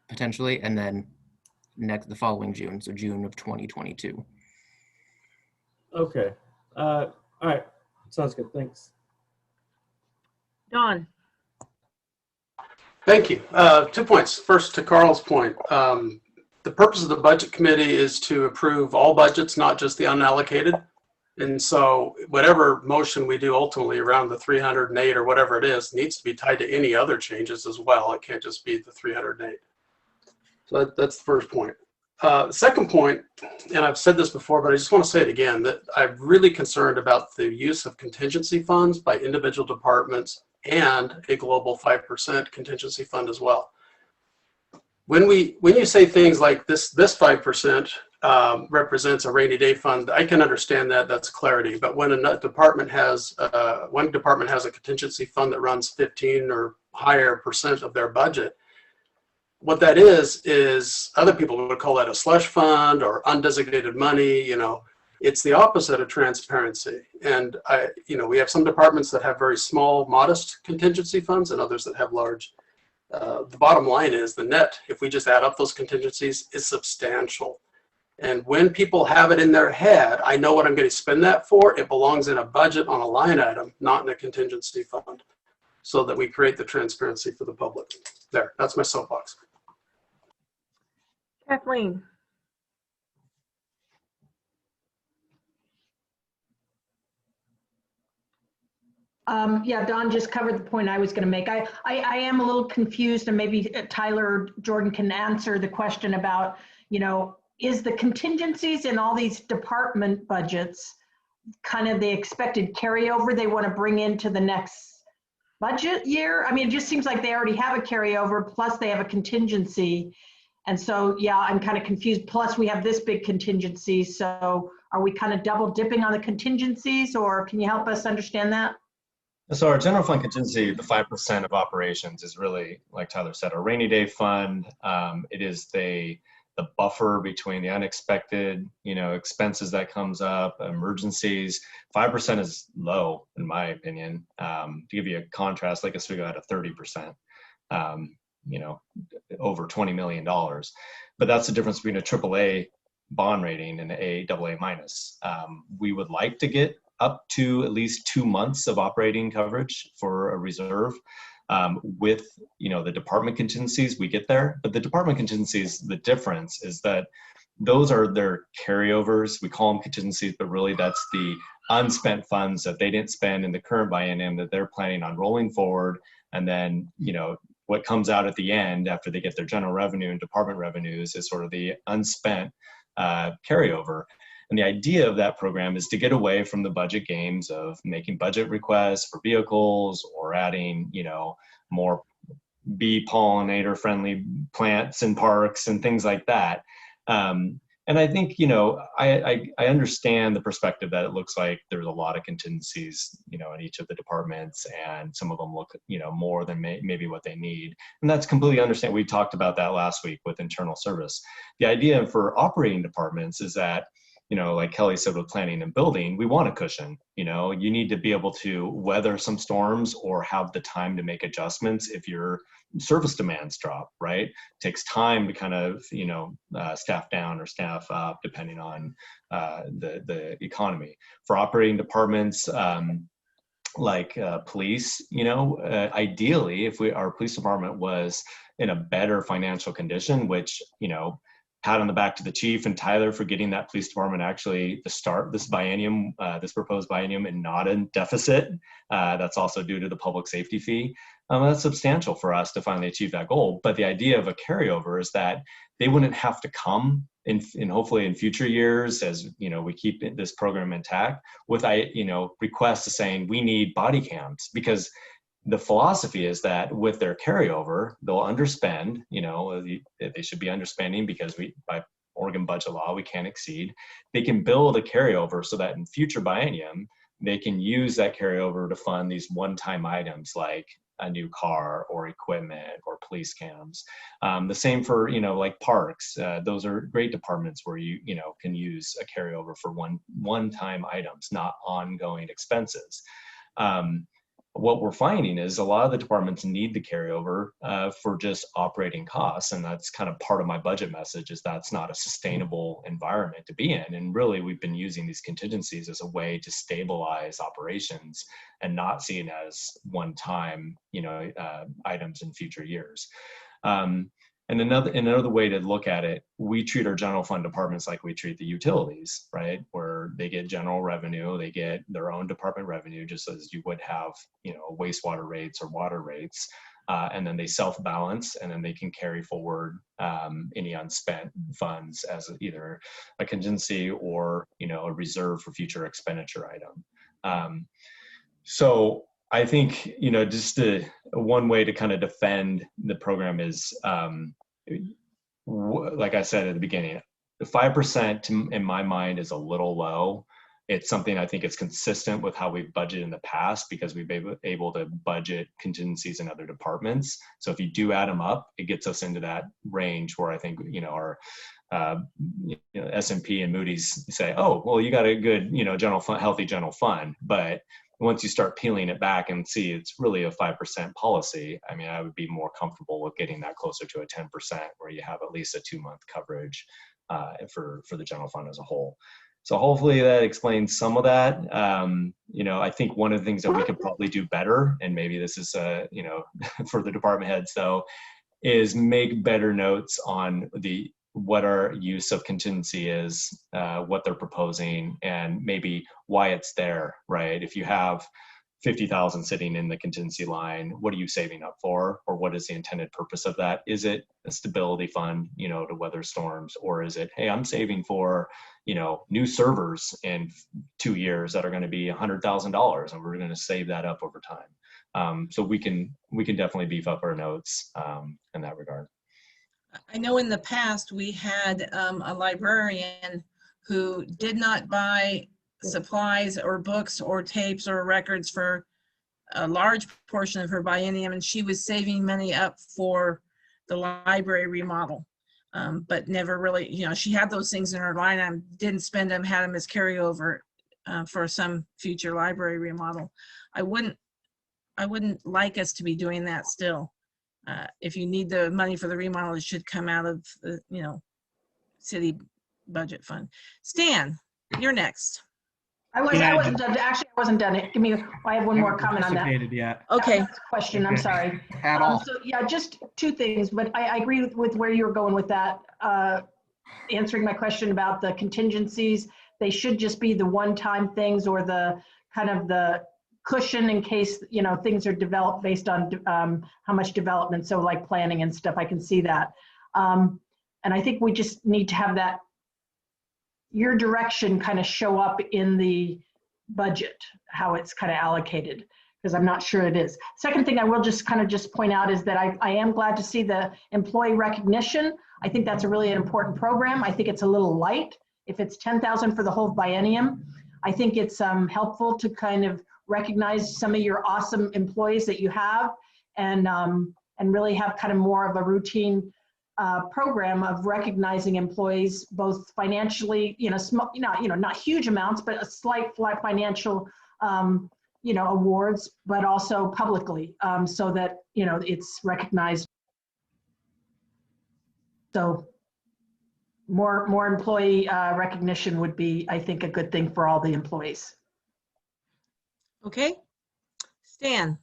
potentially, and then the following June, so June of 2022. Okay. All right. Sounds good. Thanks. Don. Thank you. 2 points. First, to Carl's point, the purpose of the budget committee is to approve all budgets, not just the unallocated. And so whatever motion we do ultimately around the 308 or whatever it is needs to be tied to any other changes as well. It can't just be the 308. So that's the first point. Second point, and I've said this before, but I just want to say it again, that I'm really concerned about the use of contingency funds by individual departments and a global 5% contingency fund as well. When you say things like this 5% represents a rainy day fund, I can understand that, that's clarity. But when a department has one department has a contingency fund that runs 15 or higher % of their budget, what that is other people would call that a slush fund or undesignated money. It's the opposite of transparency. And we have some departments that have very small, modest contingency funds and others that have large. The bottom line is the net, if we just add up those contingencies, is substantial. And when people have it in their head, I know what I'm going to spend that for, it belongs in a budget on a line item, not in a contingency fund, so that we create the transparency for the public. There, that's my soapbox. Kathleen. Yeah, Don just covered the point I was going to make. I am a little confused, and maybe Tyler or Jordan can answer the question about, is the contingencies in all these department budgets kind of the expected carryover they want to bring into the next budget year? I mean, it just seems like they already have a carryover, plus they have a contingency. And so, yeah, I'm kind of confused. Plus we have this big contingency. So are we kind of double dipping on the contingencies, or can you help us understand that? So our general fund contingency, the 5% of operations is really, like Tyler said, a rainy day fund. It is the buffer between the unexpected, expenses that comes up, emergencies. 5% is low, in my opinion. To give you a contrast, like us, we go at a 30%, over $20 million. But that's the difference between a AAA bond rating and a AA minus. We would like to get up to at least 2 months of operating coverage for a reserve. With the department contingencies, we get there, but the department contingencies, the difference is that those are their carryovers. We call them contingencies, but really that's the unspent funds that they didn't spend in the current biennium that they're planning on rolling forward. And then, what comes out at the end after they get their general revenue and department revenues is sort of the unspent carryover. And the idea of that program is to get away from the budget games of making budget requests for vehicles or adding, more bee pollinator friendly plants and parks and things like that. And I think, I understand the perspective that it looks like there's a lot of contingencies, in each of the departments, and some of them look, more than maybe what they need. And that's completely understandable. We talked about that last week with internal service. The idea for operating departments is that, like Kelly said with planning and building, we want a cushion. You need to be able to weather some storms or have the time to make adjustments if your service demands drop, right? It takes time to kind of, staff down or staff up depending on the economy. For operating departments, like police, ideally, if our police department was in a better financial condition, which, pat on the back to the chief and Tyler for getting that police department actually to start this biennium, this proposed biennium, and not in deficit. That's also due to the public safety fee. That's substantial for us to finally achieve that goal. But the idea of a carryover is that they wouldn't have to come in hopefully in future years, as we keep this program intact, with requests saying we need body cams, because the philosophy is that with their carryover, they'll underspend, they should be underspending because by Oregon budget law, we can't exceed. They can build a carryover so that in future biennium, they can use that carryover to fund these one-time items like a new car or equipment or police cams. The same for, like parks. Those are great departments where you can use a carryover for one-time items, not ongoing expenses. What we're finding is a lot of the departments need the carryover for just operating costs. And that's kind of part of my budget message, is that's not a sustainable environment to be in. And really, we've been using these contingencies as a way to stabilize operations and not seen as one-time, items in future years. And another way to look at it, we treat our general fund departments like we treat the utilities, right? Where they get general revenue, they get their own department revenue, just as you would have, wastewater rates or water rates. And then they self-balance, and then they can carry forward any unspent funds as either a contingency or, a reserve for future expenditure item. So I think, just one way to kind of defend the program is, like I said at the beginning, the 5% in my mind is a little low. It's something I think it's consistent with how we've budgeted in the past, because we've been able to budget contingencies in other departments. So if you do add them up, it gets us into that range where I think, our S&P and Moody's say, oh, well, you got a good, general fund, healthy general fund. But once you start peeling it back and see it's really a 5% policy, I mean, I would be more comfortable with getting that closer to a 10%, where you have at least a 2-month coverage for the general fund as a whole. So hopefully that explains some of that. I think one of the things that we could probably do better, and maybe this is, for the department heads though, is make better notes on what our use of contingency is, what they're proposing, and maybe why it's there, right? If you have 50,000 sitting in the contingency line, what are you saving up for? Or what is the intended purpose of that? Is it a stability fund, to weather storms? Or is it, hey, I'm saving for, new servers in 2 years that are going to be $100,000, and we're going to save that up over time. So we can definitely beef up our notes in that regard. I know in the past we had a librarian who did not buy supplies or books or tapes or records for a large portion of her biennium, and she was saving money up for the library remodel. But never really, she had those things in her line item, didn't spend them, had them as carryover for some future library remodel. I wouldn't like us to be doing that still. If you need the money for the remodel, it should come out of the, city budget fund. Stan, you're next. I wasn't done. Actually, I wasn't done. I have one more comment on that. Yet. Okay. That's a question. I'm sorry. At all. So yeah, just two things, but I agree with where you were going with that. Answering my question about the contingencies, they should just be the one-time things or the kind of the cushion in case, things are developed based on how much development. So like planning and stuff, I can see that. And I think we just need to have that, your direction kind of show up in the budget, how it's kind of allocated, because I'm not sure it is. Second thing I will just point out is that I am glad to see the employee recognition. I think that's a really important program. I think it's a little light. If it's 10,000 for the whole biennium, I think it's helpful to kind of recognize some of your awesome employees that you have, and really have kind of more of a routine program of recognizing employees, both financially, small, not huge amounts, but a slight financial, awards, but also publicly, so that, it's recognized. So more employee recognition would be, I think, a good thing for all the employees. Okay. Stan.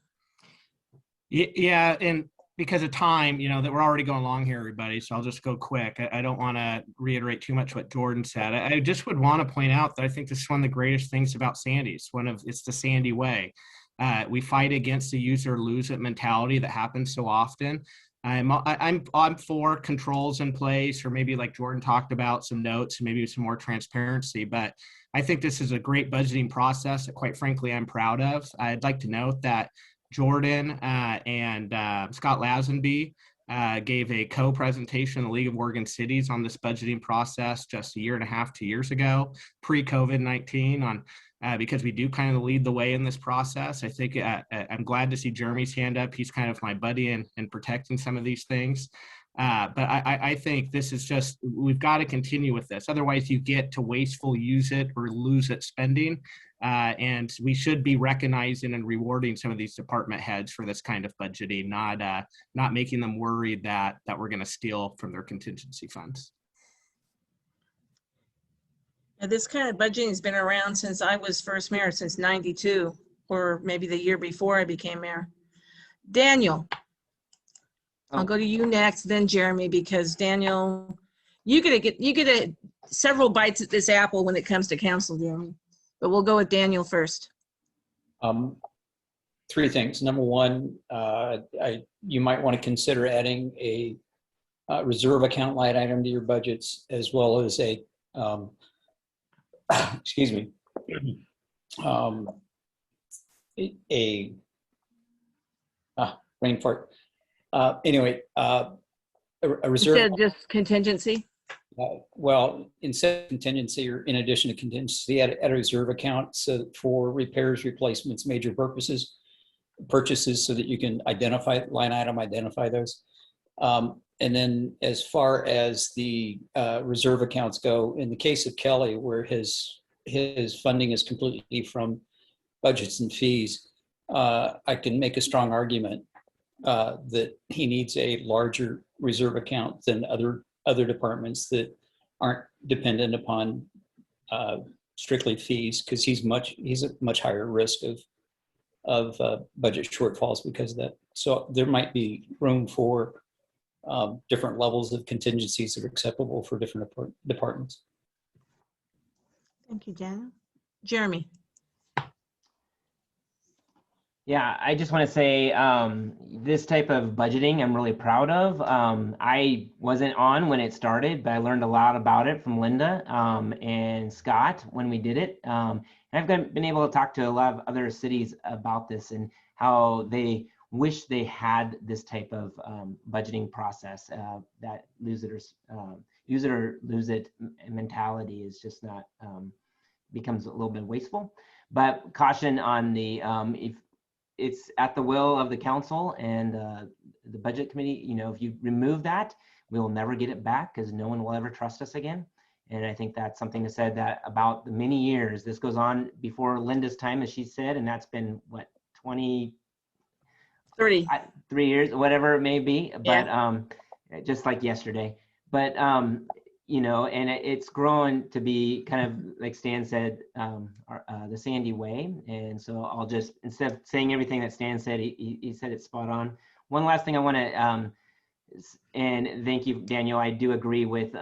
Yeah, and because of time, that we're already going long here, everybody, so I'll just go quick. I don't want to reiterate too much what Jordan said. I just would want to point out that I think this is one of the greatest things about Sandy. It's the Sandy way. We fight against the use or lose it mentality that happens so often. I'm for controls in place, or maybe like Jordan talked about, some notes and maybe some more transparency. But I think this is a great budgeting process that, quite frankly, I'm proud of. I'd like to note that Jordan and Scott Lazenby gave a co-presentation in the League of Oregon Cities on this budgeting process just a year and a half, 2 years ago, pre-COVID-19, on because we do kind of lead the way in this process. I think I'm glad to see Jeremy's hand up. He's kind of my buddy in protecting some of these things. But I think this is just, we've got to continue with this. Otherwise, you get to wasteful use it or lose it spending. And we should be recognizing and rewarding some of these department heads for this kind of budgeting, not making them worried that we're going to steal from their contingency funds. Now, this kind of budgeting has been around since I was first mayor, since '92, or maybe the year before I became mayor. Daniel, I'll go to you next, then Jeremy, because Daniel, you get several bites at this apple when it comes to council, Jeremy. But we'll go with Daniel first. Three things. Number one, you might want to consider adding a reserve account line item to your budgets, as well as a excuse me, brain fart. Anyway, a reserve. Instead of just contingency? Well, instead of contingency, or in addition to contingency, add a reserve account for repairs, replacements, major purchases, so that you can identify those. And then as far as the reserve accounts go, in the case of Kelly, where his funding is completely from budgets and fees, I can make a strong argument that he needs a larger reserve account than other departments that aren't dependent upon strictly fees, because he's at much higher risk of budget shortfalls because of that. So there might be room for different levels of contingencies that are acceptable for different departments. Thank you, Jen. Jeremy. Yeah, I just want to say this type of budgeting I'm really proud of. I wasn't on when it started, but I learned a lot about it from Linda and Scott when we did it. And I've been able to talk to a lot of other cities about this and how they wish they had this type of budgeting process. That use it or lose it mentality is just not, becomes a little bit wasteful. But caution on the, it's at the will of the council and the budget committee. You know, if you remove that, we will never get it back because no one will ever trust us again. And I think that's something to said that about the many years. This goes on before Linda's time, as she said, and that's been what, 30. 3 years, whatever it may be. But Yeah. just like yesterday. But you know, and it's grown to be kind of like Stan said, the Sandy way. And so I'll just, instead of saying everything that Stan said, he said it's spot on. One last thing I want to, and thank you, Daniel. I do agree with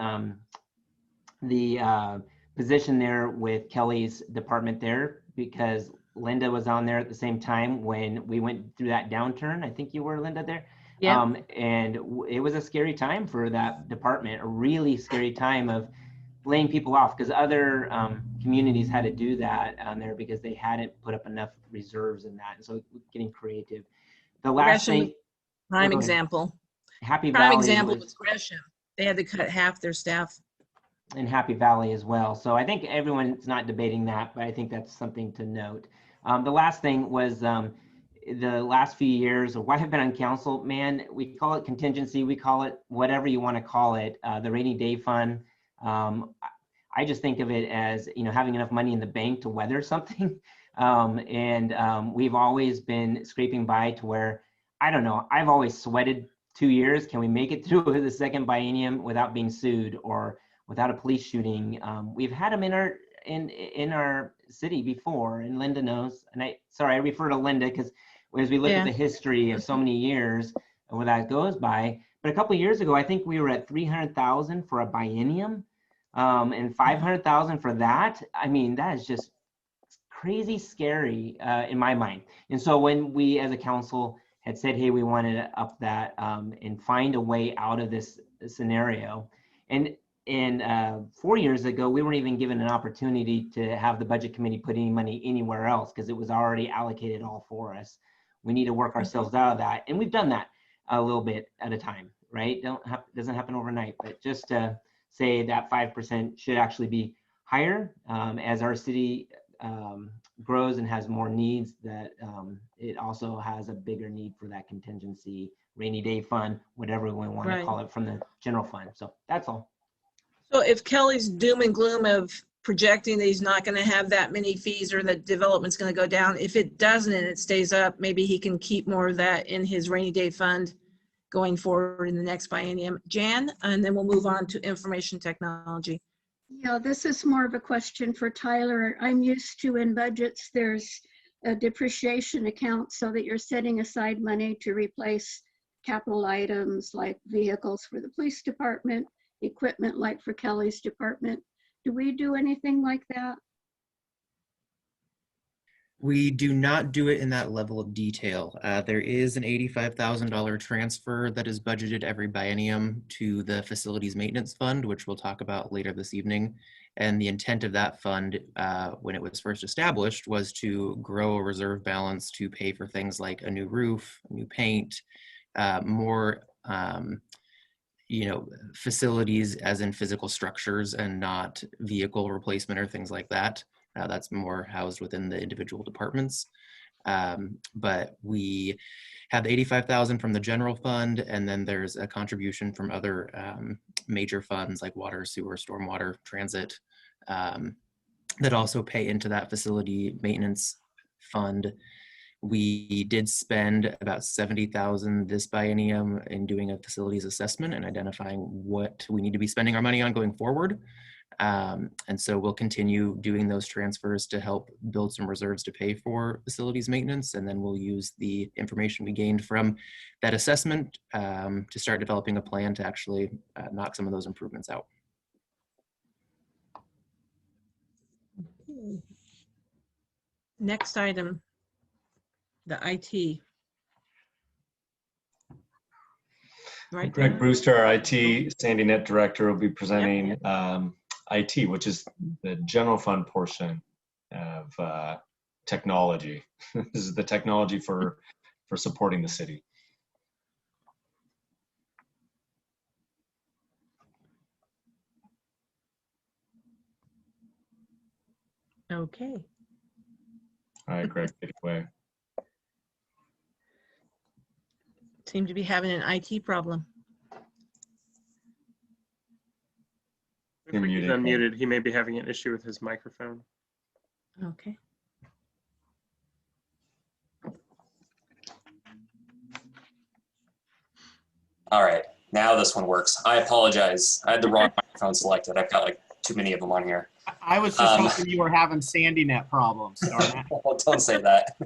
the position there with Kelly's department there, because Linda was on there at the same time when we went through that downturn. I think you were, Linda, there. Yeah. And it was a scary time for that department, a really scary time of laying people off, because other communities had to do that on there because they hadn't put up enough reserves in that. And so getting creative. The last Gresham, thing. prime go ahead. example. Happy Prime Valley example was was Gresham. They had to cut half their staff. in Happy Valley as well. So I think everyone's not debating that, but I think that's something to note. The last thing was the last few years, why I've been on council, man, we call it contingency, we call it whatever you want to call it, the rainy day fund. I just think of it as, you know, having enough money in the bank to weather something. We've always been scraping by to where, I don't know, I've always sweated 2 years. Can we make it through the second biennium without being sued or without a police shooting? We've had them in our city before, and Linda knows. And I refer to Linda because as we look at the history of so many years where that goes by. But a couple of years ago, I think we were at 300,000 for a biennium, and 500,000 for that. I mean, that is just crazy scary in my mind. And so when we as a council had said, hey, we wanted to up that and find a way out of this scenario. And 4 years ago, we weren't even given an opportunity to have the budget committee put any money anywhere else because it was already allocated all for us. We need to work ourselves out of that. And we've done that a little bit at a time, right? Doesn't happen overnight, but just to say that 5% should actually be higher as our city grows and has more needs, that it also has a bigger need for that contingency, rainy day fund, whatever we want to call it, from the general fund. So that's all. So if Kelly's doom and gloom of projecting that he's not going to have that many fees or that development's going to go down, if it doesn't and it stays up, maybe he can keep more of that in his rainy day fund going forward in the next biennium. Jan, and then we'll move on to information technology. Yeah, this is more of a question for Tyler. I'm used to in budgets, there's a depreciation account so that you're setting aside money to replace capital items like vehicles for the police department, equipment like for Kelly's department. Do we do anything like that? We do not do it in that level of detail. There is an $85,000 transfer that is budgeted every biennium to the facilities maintenance fund, which we'll talk about later this evening. And the intent of that fund, when it was first established, was to grow a reserve balance to pay for things like a new roof, new paint, more facilities as in physical structures and not vehicle replacement or things like that. That's more housed within the individual departments. But we have 85,000 from the general fund, and then there's a contribution from other major funds like water, sewer, stormwater, transit, that also pay into that facility maintenance fund. We did spend about 70,000 this biennium in doing a facilities assessment and identifying what we need to be spending our money on going forward. And so we'll continue doing those transfers to help build some reserves to pay for facilities maintenance. And then we'll use the information we gained from that assessment to start developing a plan to actually knock some of those improvements out. Next item, the IT. Right. Greg Brewster, our IT Sandy Net Director, will be presenting IT, which is the general fund portion of technology. This is the technology for supporting the city. Okay. All right, Greg, take it away. seem to be having an IT problem. Looks like he's unmuted. He may be having an issue with his microphone. Okay. All right, now this one works. I apologize. I had the wrong microphone selected. I've got like too many of them on here. I was just hoping you were having Sandy net problems, darn it. Well, don't say that.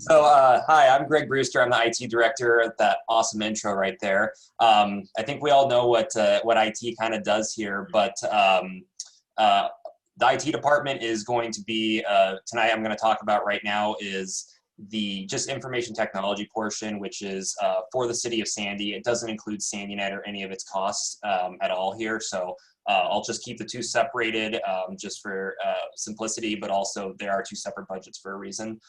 Hi, I'm Greg Brewster. I'm the IT director. That awesome intro right there. I think we all know what IT kind of does here, but the IT department is going to be, tonight I'm going to talk about right now is the just information technology portion, which is for the city of Sandy. It doesn't include SandyNet or any of its costs at all here. So I'll just keep the two separated just for simplicity, but also there are two separate budgets for a reason.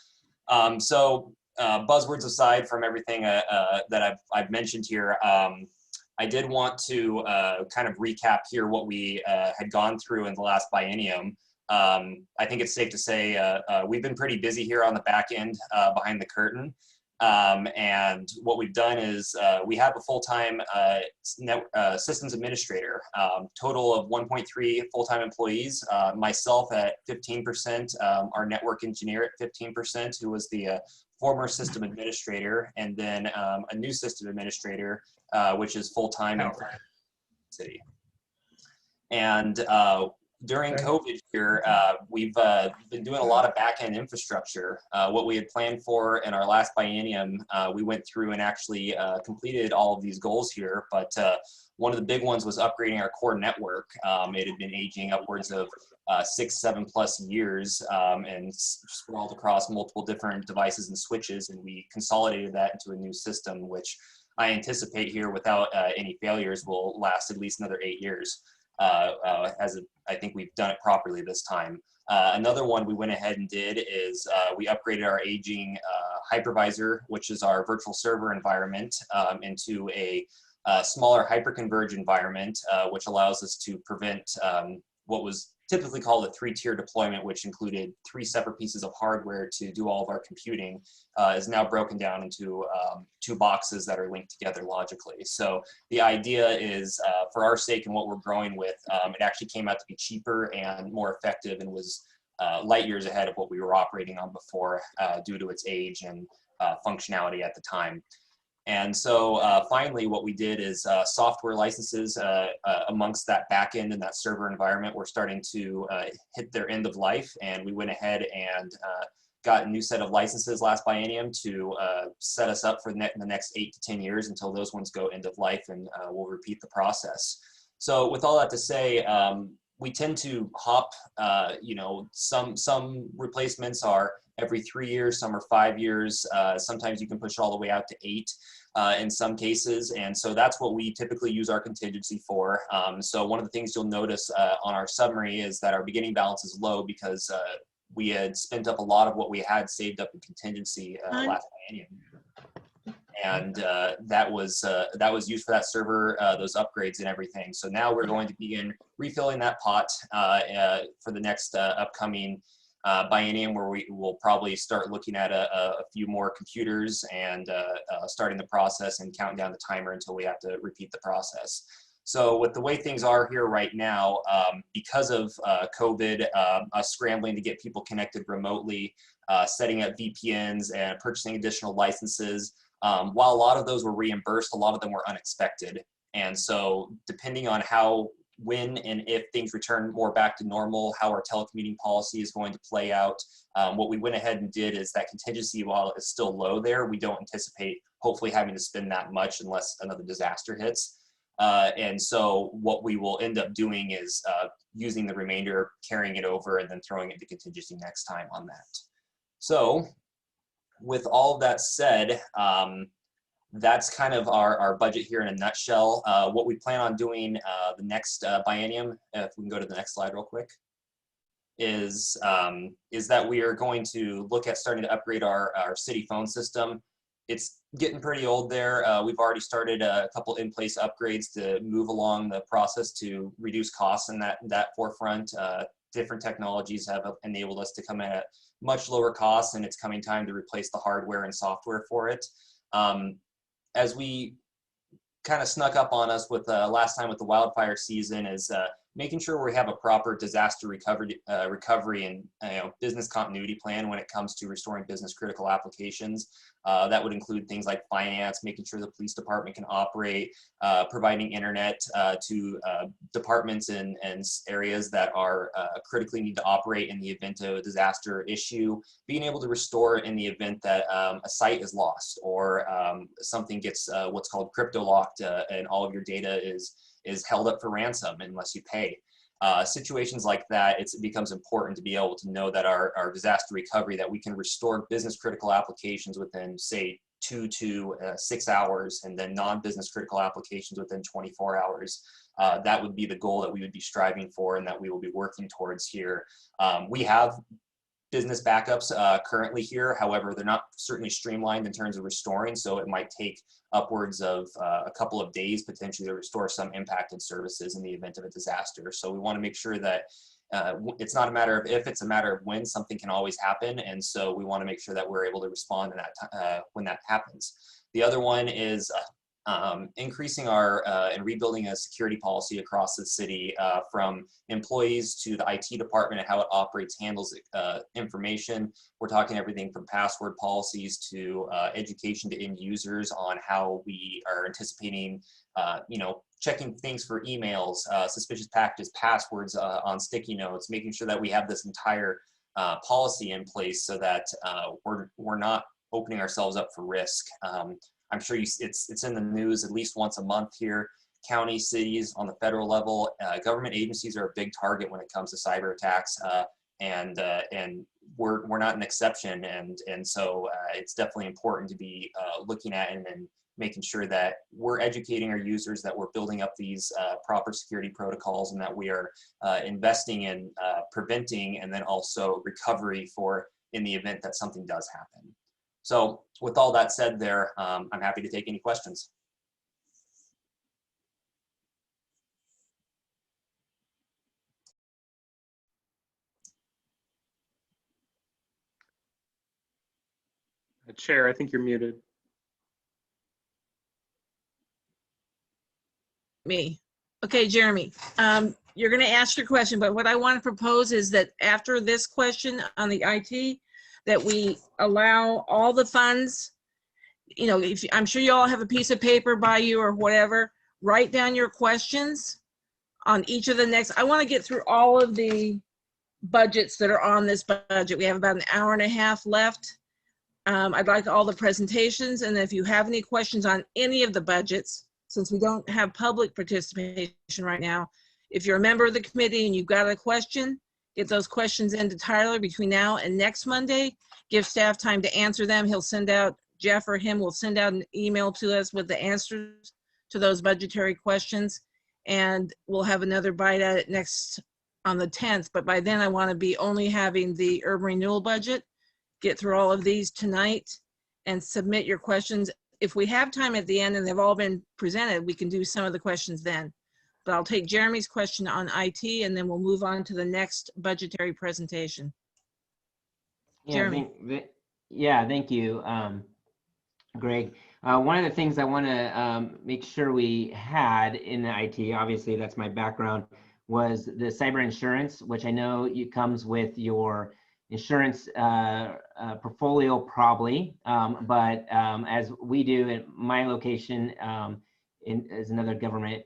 Buzzwords aside from everything that I've mentioned here, I did want to kind of recap here what we had gone through in the last biennium. I think it's safe to say we've been pretty busy here on the back end behind the curtain. And what we've done is we have a full-time systems administrator, total of 1.3 full-time employees, myself at 15%, our network engineer at 15%, who was the former system administrator, and then a new system administrator, which is full-time in the city. And during COVID here, we've been doing a lot of back-end infrastructure. What we had planned for in our last biennium, we went through and actually completed all of these goals here, but one of the big ones was upgrading our core network. It had been aging upwards of 6-7+ years and sprawled across multiple different devices and switches, and we consolidated that into a new system, which I anticipate here without any failures will last at least another 8 years. I think we've done it properly this time. Another one we went ahead and did is we upgraded our aging hypervisor, which is our virtual server environment, into a smaller hyperconverged environment, which allows us to prevent what was typically called a 3-tier deployment, which included 3 separate pieces of hardware to do all of our computing, is now broken down into 2 boxes that are linked together logically. So the idea is, for our sake and what we're growing with, it actually came out to be cheaper and more effective and was light years ahead of what we were operating on before due to its age and functionality at the time. And so finally, what we did is software licenses amongst that backend and that server environment were starting to hit their end of life. And we went ahead and got a new set of licenses last biennium to set us up for the next 8 to 10 years until those ones go end of life, and we'll repeat the process. So with all that to say, we tend to hop, some replacements are every 3 years, some are 5 years. Sometimes you can push all the way out to 8 in some cases. And so that's what we typically use our contingency for. So one of the things you'll notice on our summary is that our beginning balance is low because we had spent up a lot of what we had saved up in contingency last biennium. And that was used for that server, those upgrades and everything. So now we're going to begin refilling that pot for the next upcoming biennium, where we will probably start looking at a few more computers and starting the process and counting down the timer until we have to repeat the process. So with the way things are here right now, because of COVID, us scrambling to get people connected remotely, setting up VPNs and purchasing additional licenses, while a lot of those were reimbursed, a lot of them were unexpected. And so depending on how, when and if things return more back to normal, how our telecommuting policy is going to play out, what we went ahead and did is that contingency, while it's still low there, we don't anticipate hopefully having to spend that much unless another disaster hits. And so what we will end up doing is using the remainder, carrying it over, and then throwing it into contingency next time on that. So with all of that said, that's kind of our budget here in a nutshell. What we plan on doing the next biennium, if we can go to the next slide real quick, is that we are going to look at starting to upgrade our city phone system. It's getting pretty old there. We've already started a couple in-place upgrades to move along the process to reduce costs in that forefront. different technologies have enabled us to come in at much lower costs, and it's coming time to replace the hardware and software for it. As we kind of snuck up on us with last time with the wildfire season is making sure we have a proper disaster recovery and business continuity plan when it comes to restoring business critical applications. That would include things like finance, making sure the police department can operate, providing internet to departments and areas that are critically need to operate in the event of a disaster issue, being able to restore in the event that a site is lost or something gets what's called crypto locked and all of your data is held up for ransom unless you pay. Situations like that, it becomes important to be able to know that our disaster recovery, that we can restore business critical applications within, say, 2 to 6 hours, and then non-business critical applications within 24 hours. That would be the goal that we would be striving for and that we will be working towards here. We have business backups currently here. However, they're not certainly streamlined in terms of restoring, so it might take upwards of a couple of days potentially to restore some impacted services in the event of a disaster. So we want to make sure that it's not a matter of if, it's a matter of when. Something can always happen, and so we want to make sure that we're able to respond in that when that happens. The other one is increasing our and rebuilding a security policy across the city from employees to the IT department and how it operates, handles information. We're talking everything from password policies to education to end users on how we are anticipating, checking things for emails, suspicious packages, passwords on sticky notes, making sure that we have this entire policy in place so that we're not opening ourselves up for risk. I'm sure it's in the news at least once a month here. County, cities, on the federal level, government agencies are a big target when it comes to cyber attacks, and we're not an exception. And so it's definitely important to be looking at and making sure that we're educating our users, that we're building up these proper security protocols, and that we are investing in preventing and then also recovery for in the event that something does happen. So with all that said there, I'm happy to take any questions. Chair, I think you're muted. Me. Okay, Jeremy, you're going to ask your question, but what I want to propose is that after this question on the IT, that we allow all the funds, I'm sure you all have a piece of paper by you or whatever, write down your questions on each of the next. I want to get through all of the budgets that are on this budget. We have about an hour and a half left. I'd like all the presentations, and if you have any questions on any of the budgets, since we don't have public participation right now, if you're a member of the committee and you've got a question, get those questions into Tyler between now and next Monday. Give staff time to answer them. He'll send out, Jeff or him will send out an email to us with the answers to those budgetary questions. And we'll have another bite at it on the 10th. But by then I want to be only having the urban renewal budget. Get through all of these tonight and submit your questions. If we have time at the end and they've all been presented, we can do some of the questions then. But I'll take Jeremy's question on IT and then we'll move on to the next budgetary presentation. Yeah, Jeremy. Thank you, Greg. One of the things I want to make sure we had in the IT, obviously that's my background, was the cyber insurance, which I know it comes with your insurance portfolio probably, but as we do at my location, as another government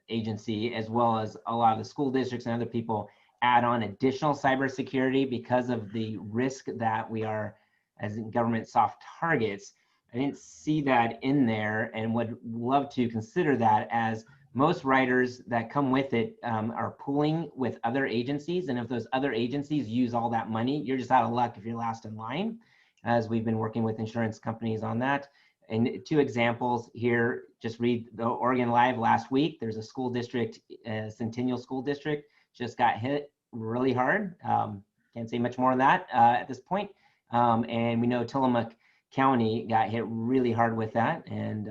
agency, as well as a lot of the school districts and other people add on additional cybersecurity because of the risk that we are as government soft targets. I didn't see that in there and would love to consider that, as most riders that come with it are pooling with other agencies. And if those other agencies use all that money, you're just out of luck if you're last in line, as we've been working with insurance companies on that. And 2 examples here, just read the Oregon Live last week. There's a school district, Centennial School District, just got hit really hard. Can't say much more on that at this point. And we know Tillamook County got hit really hard with that. And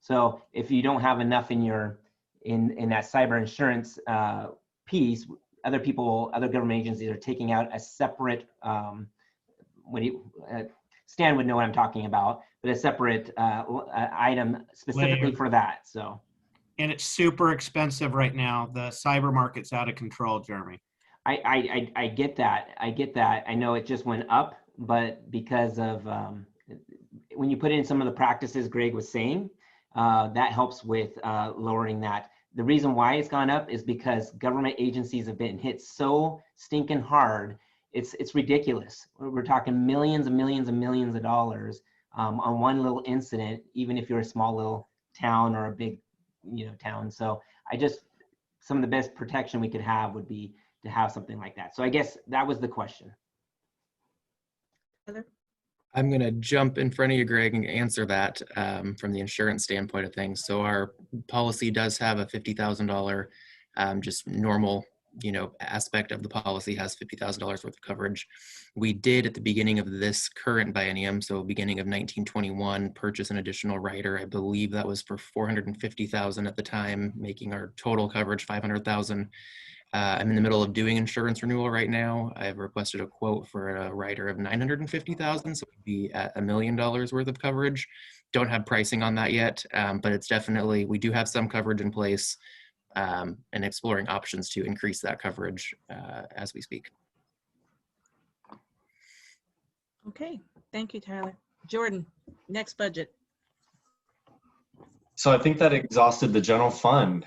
so if you don't have enough in that cyber insurance piece, other people, other government agencies are taking out a separate, Stan would know what I'm talking about, but a separate item specifically Layer. for that. So. And it's super expensive right now. The cyber market's out of control, Jeremy. I get that. I get that. I know it just went up, but because of when you put in some of the practices Greg was saying, that helps with lowering that. The reason why it's gone up is because government agencies have been hit so stinking hard. It's ridiculous. We're talking millions and millions and millions of dollars on one little incident, even if you're a small little town or a big town. So some of the best protection we could have would be to have something like that. So I guess that was the question. I'm going to jump in front of you, Greg, and answer that from the insurance standpoint of things. So our policy does have a $50,000 just normal, aspect of the policy has $50,000 worth of coverage. We did at the beginning of this current biennium, so beginning of 1921, purchase an additional rider. I believe that was for $450,000 at the time, making our total coverage $500,000. I'm in the middle of doing insurance renewal right now. I've requested a quote for a rider of $950,000, so it would be at $1 million worth of coverage. Don't have pricing on that yet, but it's definitely, we do have some coverage in place and exploring options to increase that coverage as we speak. Okay, thank you, Tyler. Jordan, next budget. So I think that exhausted the general fund.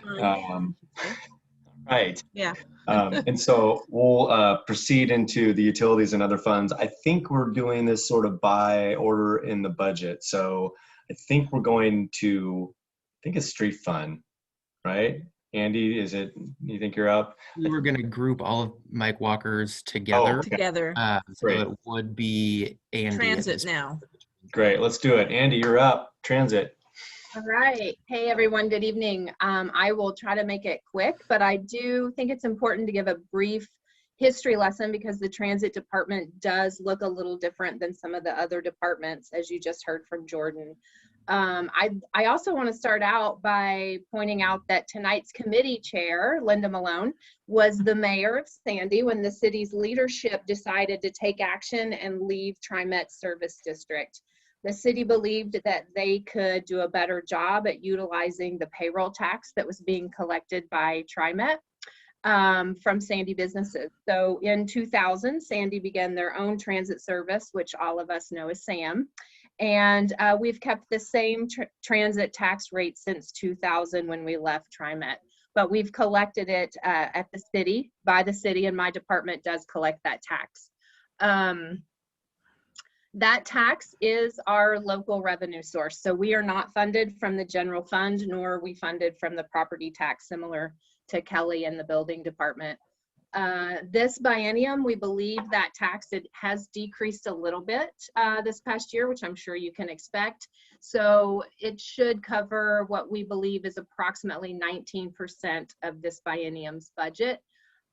Right. Yeah. And so we'll proceed into the utilities and other funds. I think we're doing this sort of by order in the budget. So I think we're going to, I think it's street fund, right? Andy, is it, you think you're up? We were going to group all of Mike Walker's together. Oh, okay. Together. So it would be Andy. Transit now. Great, let's do it. Andy, you're up. Transit. All right. Hey, everyone. Good evening. I will try to make it quick, but I do think it's important to give a brief history lesson because the transit department does look a little different than some of the other departments, as you just heard from Jordan. I also want to start out by pointing out that tonight's committee chair, Linda Malone, was the mayor of Sandy when the city's leadership decided to take action and leave TriMet Service District. The city believed that they could do a better job at utilizing the payroll tax that was being collected by TriMet from Sandy businesses. So in 2000, Sandy began their own transit service, which all of us know as SAM. And we've kept the same transit tax rate since 2000 when we left TriMet. But we've collected it at the city, by the city, and my department does collect that tax. That tax is our local revenue source. So we are not funded from the general fund, nor are we funded from the property tax, similar to Kelly and the building department. This biennium, we believe that tax has decreased a little bit this past year, which I'm sure you can expect. So it should cover what we believe is approximately 19% of this biennium's budget.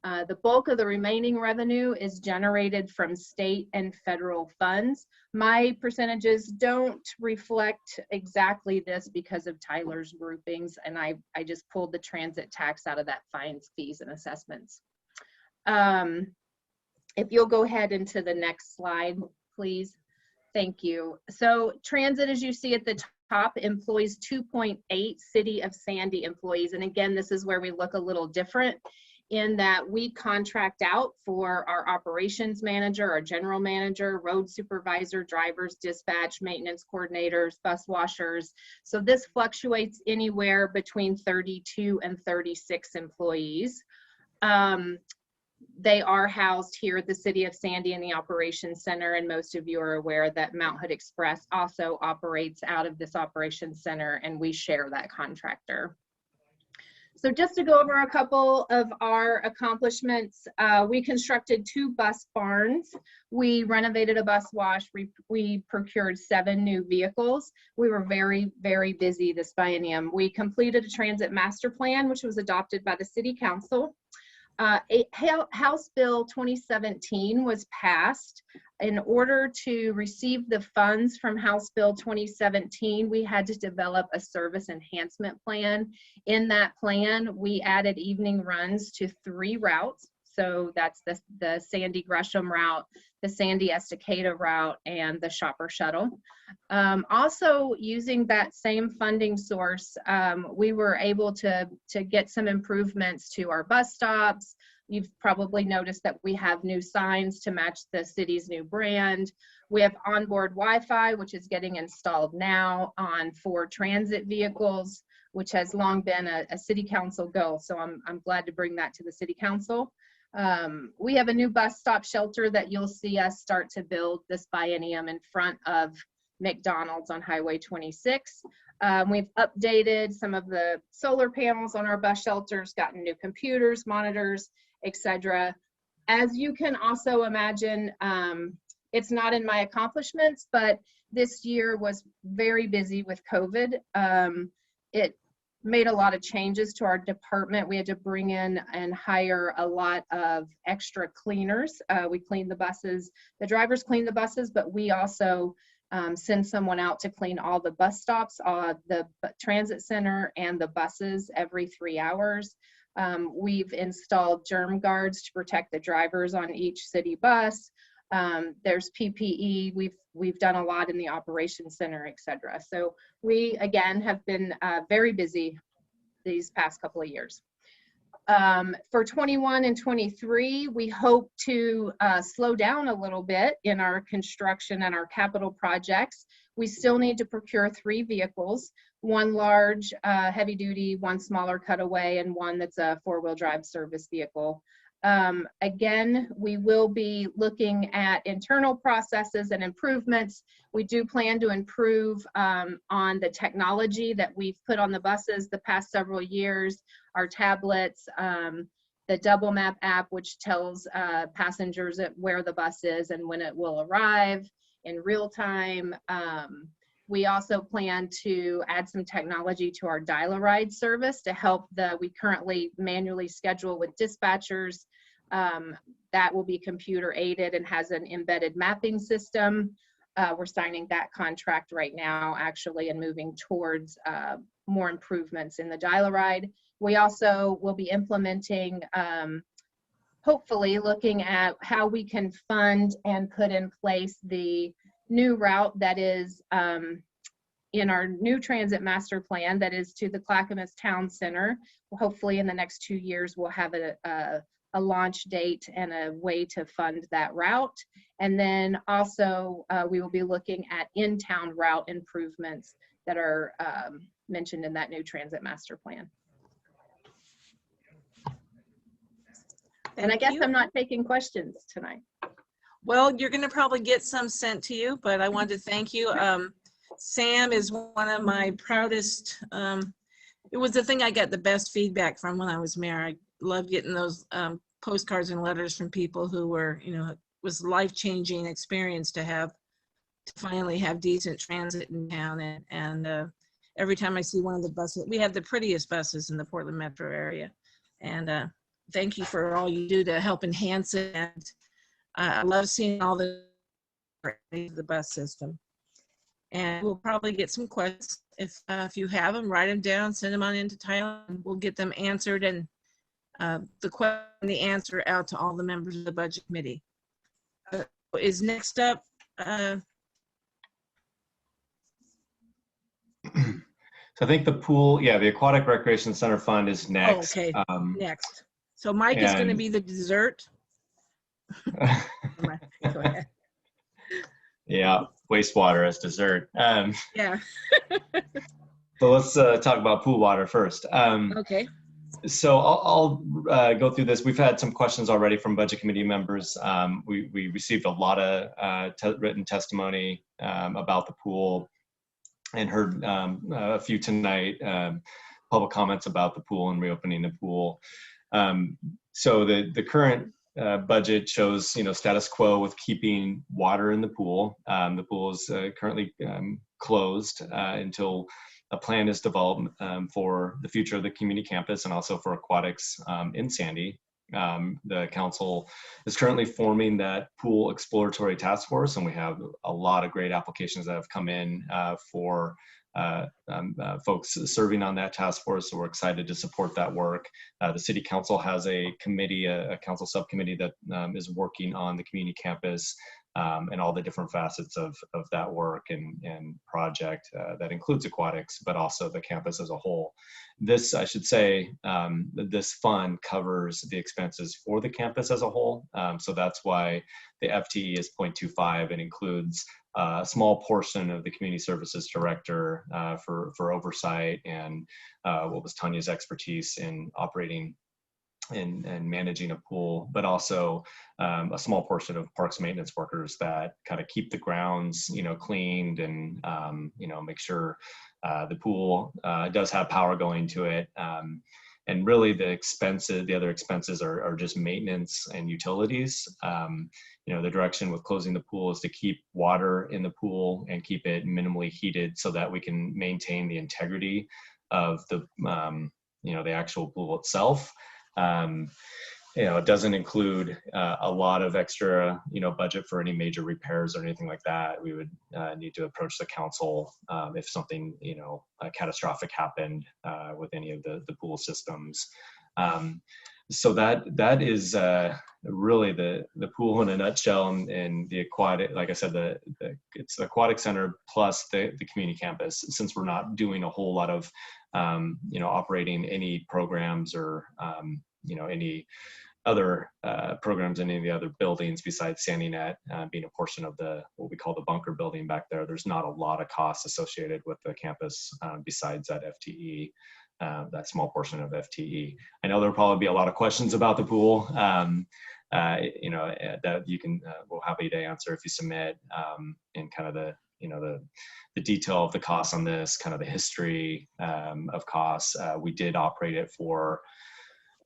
The bulk of the remaining revenue is generated from state and federal funds. My percentages don't reflect exactly this because of Tyler's groupings, and I just pulled the transit tax out of that fines, fees, and assessments. If you'll go ahead into the next slide, please. Thank you. So transit, as you see at the top, employs 2.8 City of Sandy employees. And again, this is where we look a little different in that we contract out for our operations manager, our general manager, road supervisor, drivers, dispatch, maintenance coordinators, bus washers. So this fluctuates anywhere between 32 and 36 employees. They are housed here at the City of Sandy in the Operations Center, and most of you are aware that Mount Hood Express also operates out of this Operations Center, and we share that contractor. So just to go over a couple of our accomplishments, we constructed 2 bus barns. We renovated a bus wash. We procured 7 new vehicles. We were very, very busy this biennium. We completed a transit master plan, which was adopted by the City Council. House Bill 2017 was passed. In order to receive the funds from House Bill 2017, we had to develop a service enhancement plan. In that plan, we added evening runs to 3 routes. So that's the Sandy Gresham route, the Sandy Estacada route, and the Shopper Shuttle. Also using that same funding source, we were able to get some improvements to our bus stops. You've probably noticed that we have new signs to match the city's new brand. We have onboard Wi-Fi, which is getting installed now on 4 transit vehicles, which has long been a city council goal. So I'm glad to bring that to the city council. We have a new bus stop shelter that you'll see us start to build this biennium in front of McDonald's on Highway 26. We've updated some of the solar panels on our bus shelters, gotten new computers, monitors, etc. As you can also imagine, it's not in my accomplishments, but this year was very busy with COVID. It made a lot of changes to our department. We had to bring in and hire a lot of extra cleaners. We cleaned the buses, the drivers clean the buses, but we also send someone out to clean all the bus stops, the transit center, and the buses every 3 hours. We've installed germ guards to protect the drivers on each city bus. There's PPE. We've done a lot in the operations center, etc. So we again have been very busy these past couple of years. For 21 and 23, we hope to slow down a little bit in our construction and our capital projects. We still need to procure 3 vehicles, 1 large heavy duty, 1 smaller cutaway, and 1 that's a 4-wheel drive service vehicle. Again, we will be looking at internal processes and improvements. We do plan to improve on the technology that we've put on the buses the past several years, our tablets, the Double Map app, which tells passengers where the bus is and when it will arrive in real time. We also plan to add some technology to our dial-a-ride service to help we currently manually schedule with dispatchers. That will be computer aided and has an embedded mapping system. We're signing that contract right now, actually, and moving towards more improvements in the dial-a-ride. We also will be implementing, hopefully looking at how we can fund and put in place the new route that is in our new transit master plan that is to the Clackamas Town Center. Hopefully in the next 2 years, we'll have a launch date and a way to fund that route. And then also we will be looking at in-town route improvements that are mentioned in that new transit master plan. And I guess I'm not taking questions tonight. Well, you're going to probably get some sent to you, but I wanted to thank you. Sam is one of my proudest. It was the thing I got the best feedback from when I was mayor. I loved getting those postcards and letters from people who were, it was a life-changing experience to finally have decent transit in town. And every time I see one of the buses, we have the prettiest buses in the Portland metro area. And thank you for all you do to help enhance it. And I love seeing all the bus system. And we'll probably get some questions. If you have them, write them down, send them on into Tyler, and we'll get them answered, and the question and the answer out to all the members of the budget committee. Is next up. So I think the pool, the Aquatic Recreation Center Fund is next. Oh, okay, next. So Mike is going to be the dessert. Go ahead. Yeah, wastewater as dessert. Yeah. So let's talk about pool water first. Okay. So I'll go through this. We've had some questions already from budget committee members. We received a lot of written testimony about the pool and heard a few tonight, public comments about the pool and reopening the pool. So the current budget shows, status quo with keeping water in the pool. The pool is currently closed until a plan is developed for the future of the community campus and also for aquatics in Sandy. The council is currently forming that pool exploratory task force, and we have a lot of great applications that have come in for folks serving on that task force. So we're excited to support that work. The city council has a committee, a council subcommittee that is working on the community campus and all the different facets of that work and project that includes aquatics, but also the campus as a whole. This, I should say, this fund covers the expenses for the campus as a whole. So that's why the FTE is 0.25 and includes a small portion of the community services director for oversight and what was Tanya's expertise in operating and managing a pool, but also a small portion of parks maintenance workers that kind of keep the grounds, cleaned and, make sure the pool does have power going to it. And really the other expenses are just maintenance and utilities. The direction with closing the pool is to keep water in the pool and keep it minimally heated so that we can maintain the integrity of the actual pool itself. It doesn't include a lot of extra, budget for any major repairs or anything like that. We would need to approach the council if something, catastrophic happened with any of the pool systems. So that is really the pool in a nutshell, and the aquatic, like I said, it's the aquatic center plus the community campus, since we're not doing a whole lot of operating any programs or any other programs in any of the other buildings besides Sandy Net being a portion of what we call the bunker building back there. There's not a lot of costs associated with the campus besides that FTE, that small portion of FTE. I know there'll probably be a lot of questions about the pool that you can, we're happy to answer if you submit, and kind of the detail of the costs on this, kind of the history of costs. We did operate it for,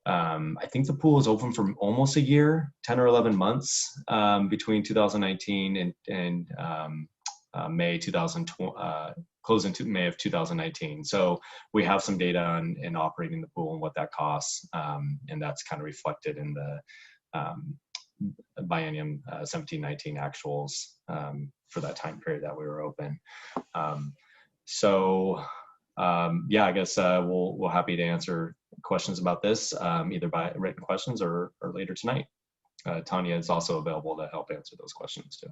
I think the pool is open for almost a year, 10 or 11 months between 2019 and May 2020, close into May of 2019. So we have some data on operating the pool and what that costs, and that's kind of reflected in the Biennium 17-19 actuals for that time period that we were open. Yeah, I guess we're happy to answer questions about this, either by written questions or later tonight. Tanya is also available to help answer those questions too.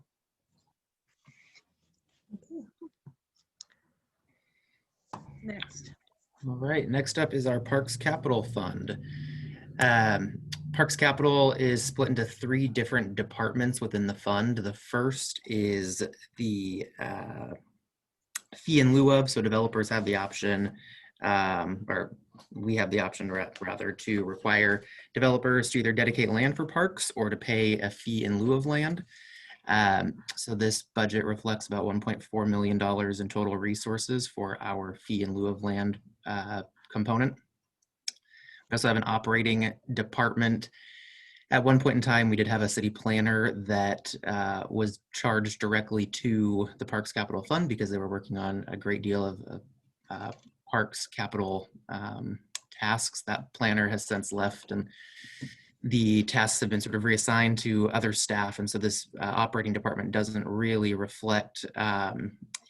Next. All right, next up is our Parks Capital Fund. Parks Capital is split into 3 different departments within the fund. The first is the fee in lieu of, so developers have the option, or we have the option rather, to require developers to either dedicate land for parks or to pay a fee in lieu of land. So this budget reflects about $1.4 million in total resources for our fee in lieu of land component. We also have an operating department. At one point in time, we did have a city planner that was charged directly to the Parks Capital Fund because they were working on a great deal of Parks Capital tasks. That planner has since left, and the tasks have been sort of reassigned to other staff. And so this operating department doesn't really reflect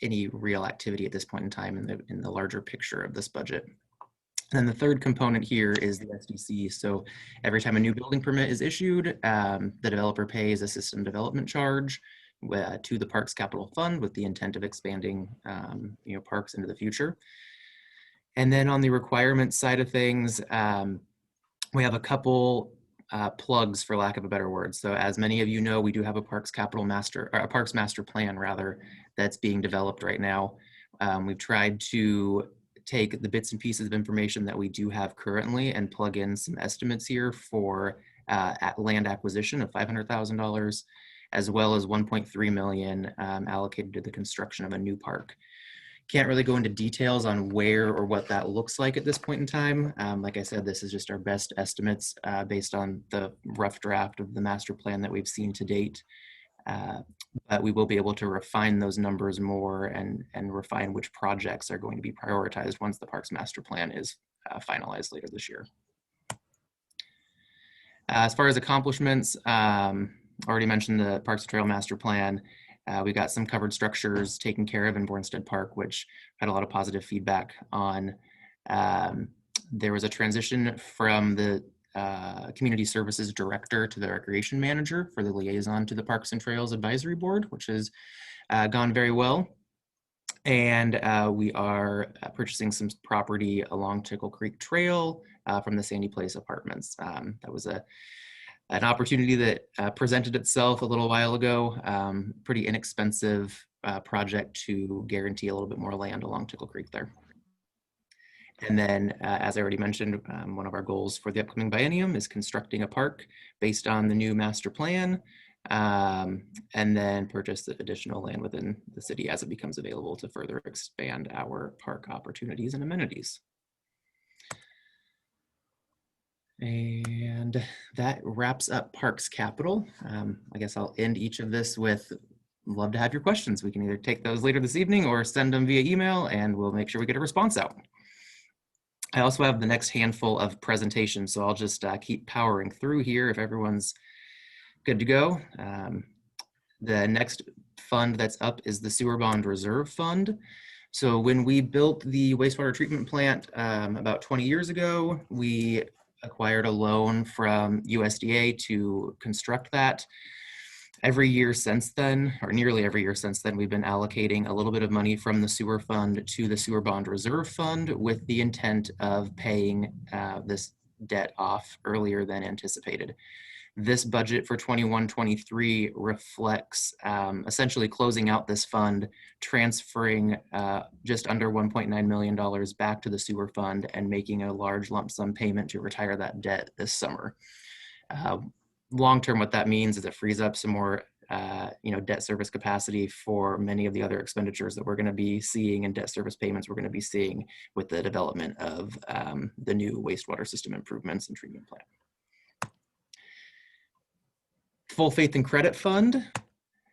any real activity at this point in time in the larger picture of this budget. And then the third component here is the SDC. So every time a new building permit is issued, the developer pays a system development charge to the Parks Capital Fund with the intent of expanding parks into the future. And then on the requirements side of things, we have a couple plugs, for lack of a better word. So as many of you know, we do have a Parks Master Plan rather, that's being developed right now. We've tried to take the bits and pieces of information that we do have currently and plug in some estimates here for land acquisition of $500,000, as well as $1.3 million allocated to the construction of a new park. Can't really go into details on where or what that looks like at this point in time. Like I said, this is just our best estimates based on the rough draft of the master plan that we've seen to date. But we will be able to refine those numbers more and refine which projects are going to be prioritized once the Parks Master Plan is finalized later this year. As far as accomplishments, already mentioned the Parks and Trail Master Plan. We got some covered structures taken care of in Bornstead Park, which had a lot of positive feedback on. There was a transition from the Community Services Director to the Recreation Manager for the liaison to the Parks and Trails Advisory Board, which has gone very well. And we are purchasing some property along Tickle Creek Trail from the Sandy Place Apartments. That was an opportunity that presented itself a little while ago. Pretty inexpensive project to guarantee a little bit more land along Tickle Creek there. And then, as I already mentioned, one of our goals for the upcoming biennium is constructing a park based on the new master plan, and then purchase the additional land within the city as it becomes available to further expand our park opportunities and amenities. And that wraps up Parks Capital. I guess I'll end each of this with, love to have your questions. We can either take those later this evening or send them via email, and we'll make sure we get a response out. I also have the next handful of presentations, so I'll just keep powering through here if everyone's good to go. The next fund that's up is the Sewer Bond Reserve Fund. So when we built the wastewater treatment plant about 20 years ago, we acquired a loan from USDA to construct that. Every year since then, or nearly every year since then, we've been allocating a little bit of money from the sewer fund to the Sewer Bond Reserve Fund with the intent of paying this debt off earlier than anticipated. This budget for 21-23 reflects essentially closing out this fund, transferring just under $1.9 million back to the sewer fund and making a large lump sum payment to retire that debt this summer. Long-term, what that means is it frees up some more debt service capacity for many of the other expenditures that we're going to be seeing and debt service payments we're going to be seeing with the development of the new wastewater system improvements and treatment plant. Full Faith and Credit Fund,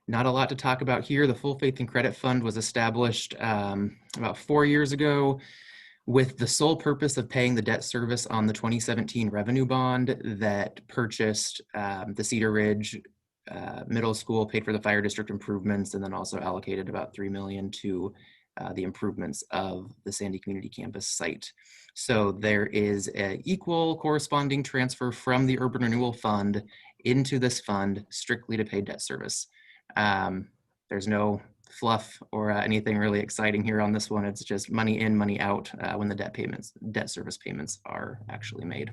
not a lot to talk about here. The Full Faith and Credit Fund was established about 4 years ago with the sole purpose of paying the debt service on the 2017 revenue bond that purchased the Cedar Ridge Middle School, paid for the fire district improvements, and then also allocated about $3 million to the improvements of the Sandy Community Campus site. So there is an equal corresponding transfer from the Urban Renewal Fund into this fund strictly to pay debt service. There's no fluff or anything really exciting here on this one. It's just money in, money out when the debt service payments are actually made.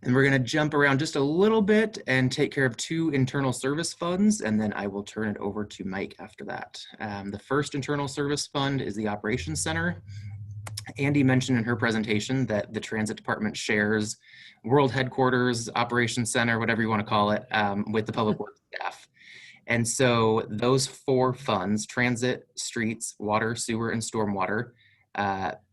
And we're going to jump around just a little bit and take care of 2 internal service funds, and then I will turn it over to Mike after that. The first internal service fund is the Operations Center. Andy mentioned in her presentation that the Transit Department shares World Headquarters, Operations Center, whatever you want to call it, with the Public Works staff. And so those 4 funds, transit, streets, water, sewer, and stormwater,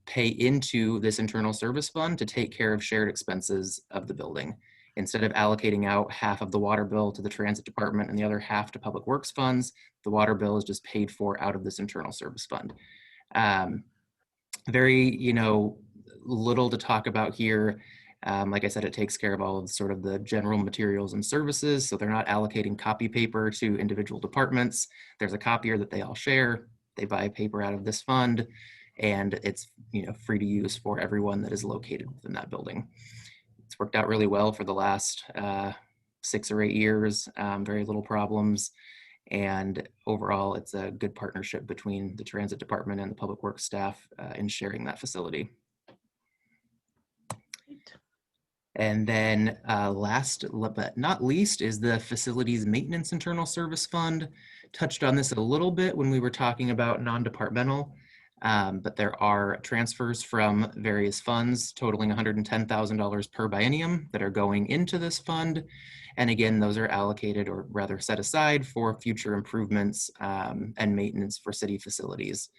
pay into this internal service fund to take care of shared expenses of the building. Instead of allocating out half of the water bill to the transit department and the other half to public works funds, the water bill is just paid for out of this internal service fund. Very, little to talk about here. Like I said, it takes care of all of sort of the general materials and services. So they're not allocating copy paper to individual departments. There's a copier that they all share. They buy paper out of this fund, and it's free to use for everyone that is located within that building. It's worked out really well for the last 6 or 8 years. Very little problems. And overall, it's a good partnership between the transit department and the public works staff in sharing that facility. And then last but not least is the Facilities Maintenance Internal Service Fund. Touched on this a little bit when we were talking about non-departmental, but there are transfers from various funds totaling $110,000 per biennium that are going into this fund. And again, those are allocated, or rather set aside, for future improvements and maintenance for city facilities.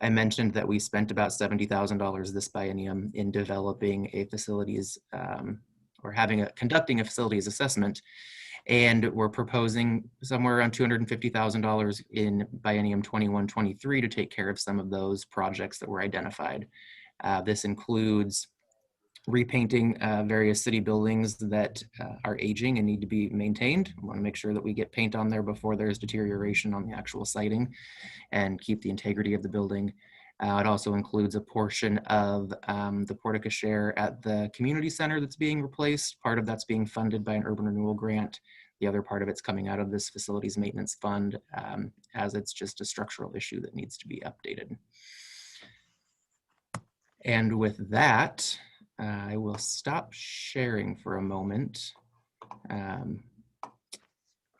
I mentioned that we spent about $70,000 this biennium in developing a facilities or conducting a facilities assessment, and we're proposing somewhere around $250,000 in biennium 21-23 to take care of some of those projects that were identified. This includes repainting various city buildings that are aging and need to be maintained. We want to make sure that we get paint on there before there's deterioration on the actual siding and keep the integrity of the building. It also includes a portion of the porte cochere at the community center that's being replaced. Part of that's being funded by an urban renewal grant. The other part of it's coming out of this facilities maintenance fund, as it's just a structural issue that needs to be updated. And with that, I will stop sharing for a moment. Our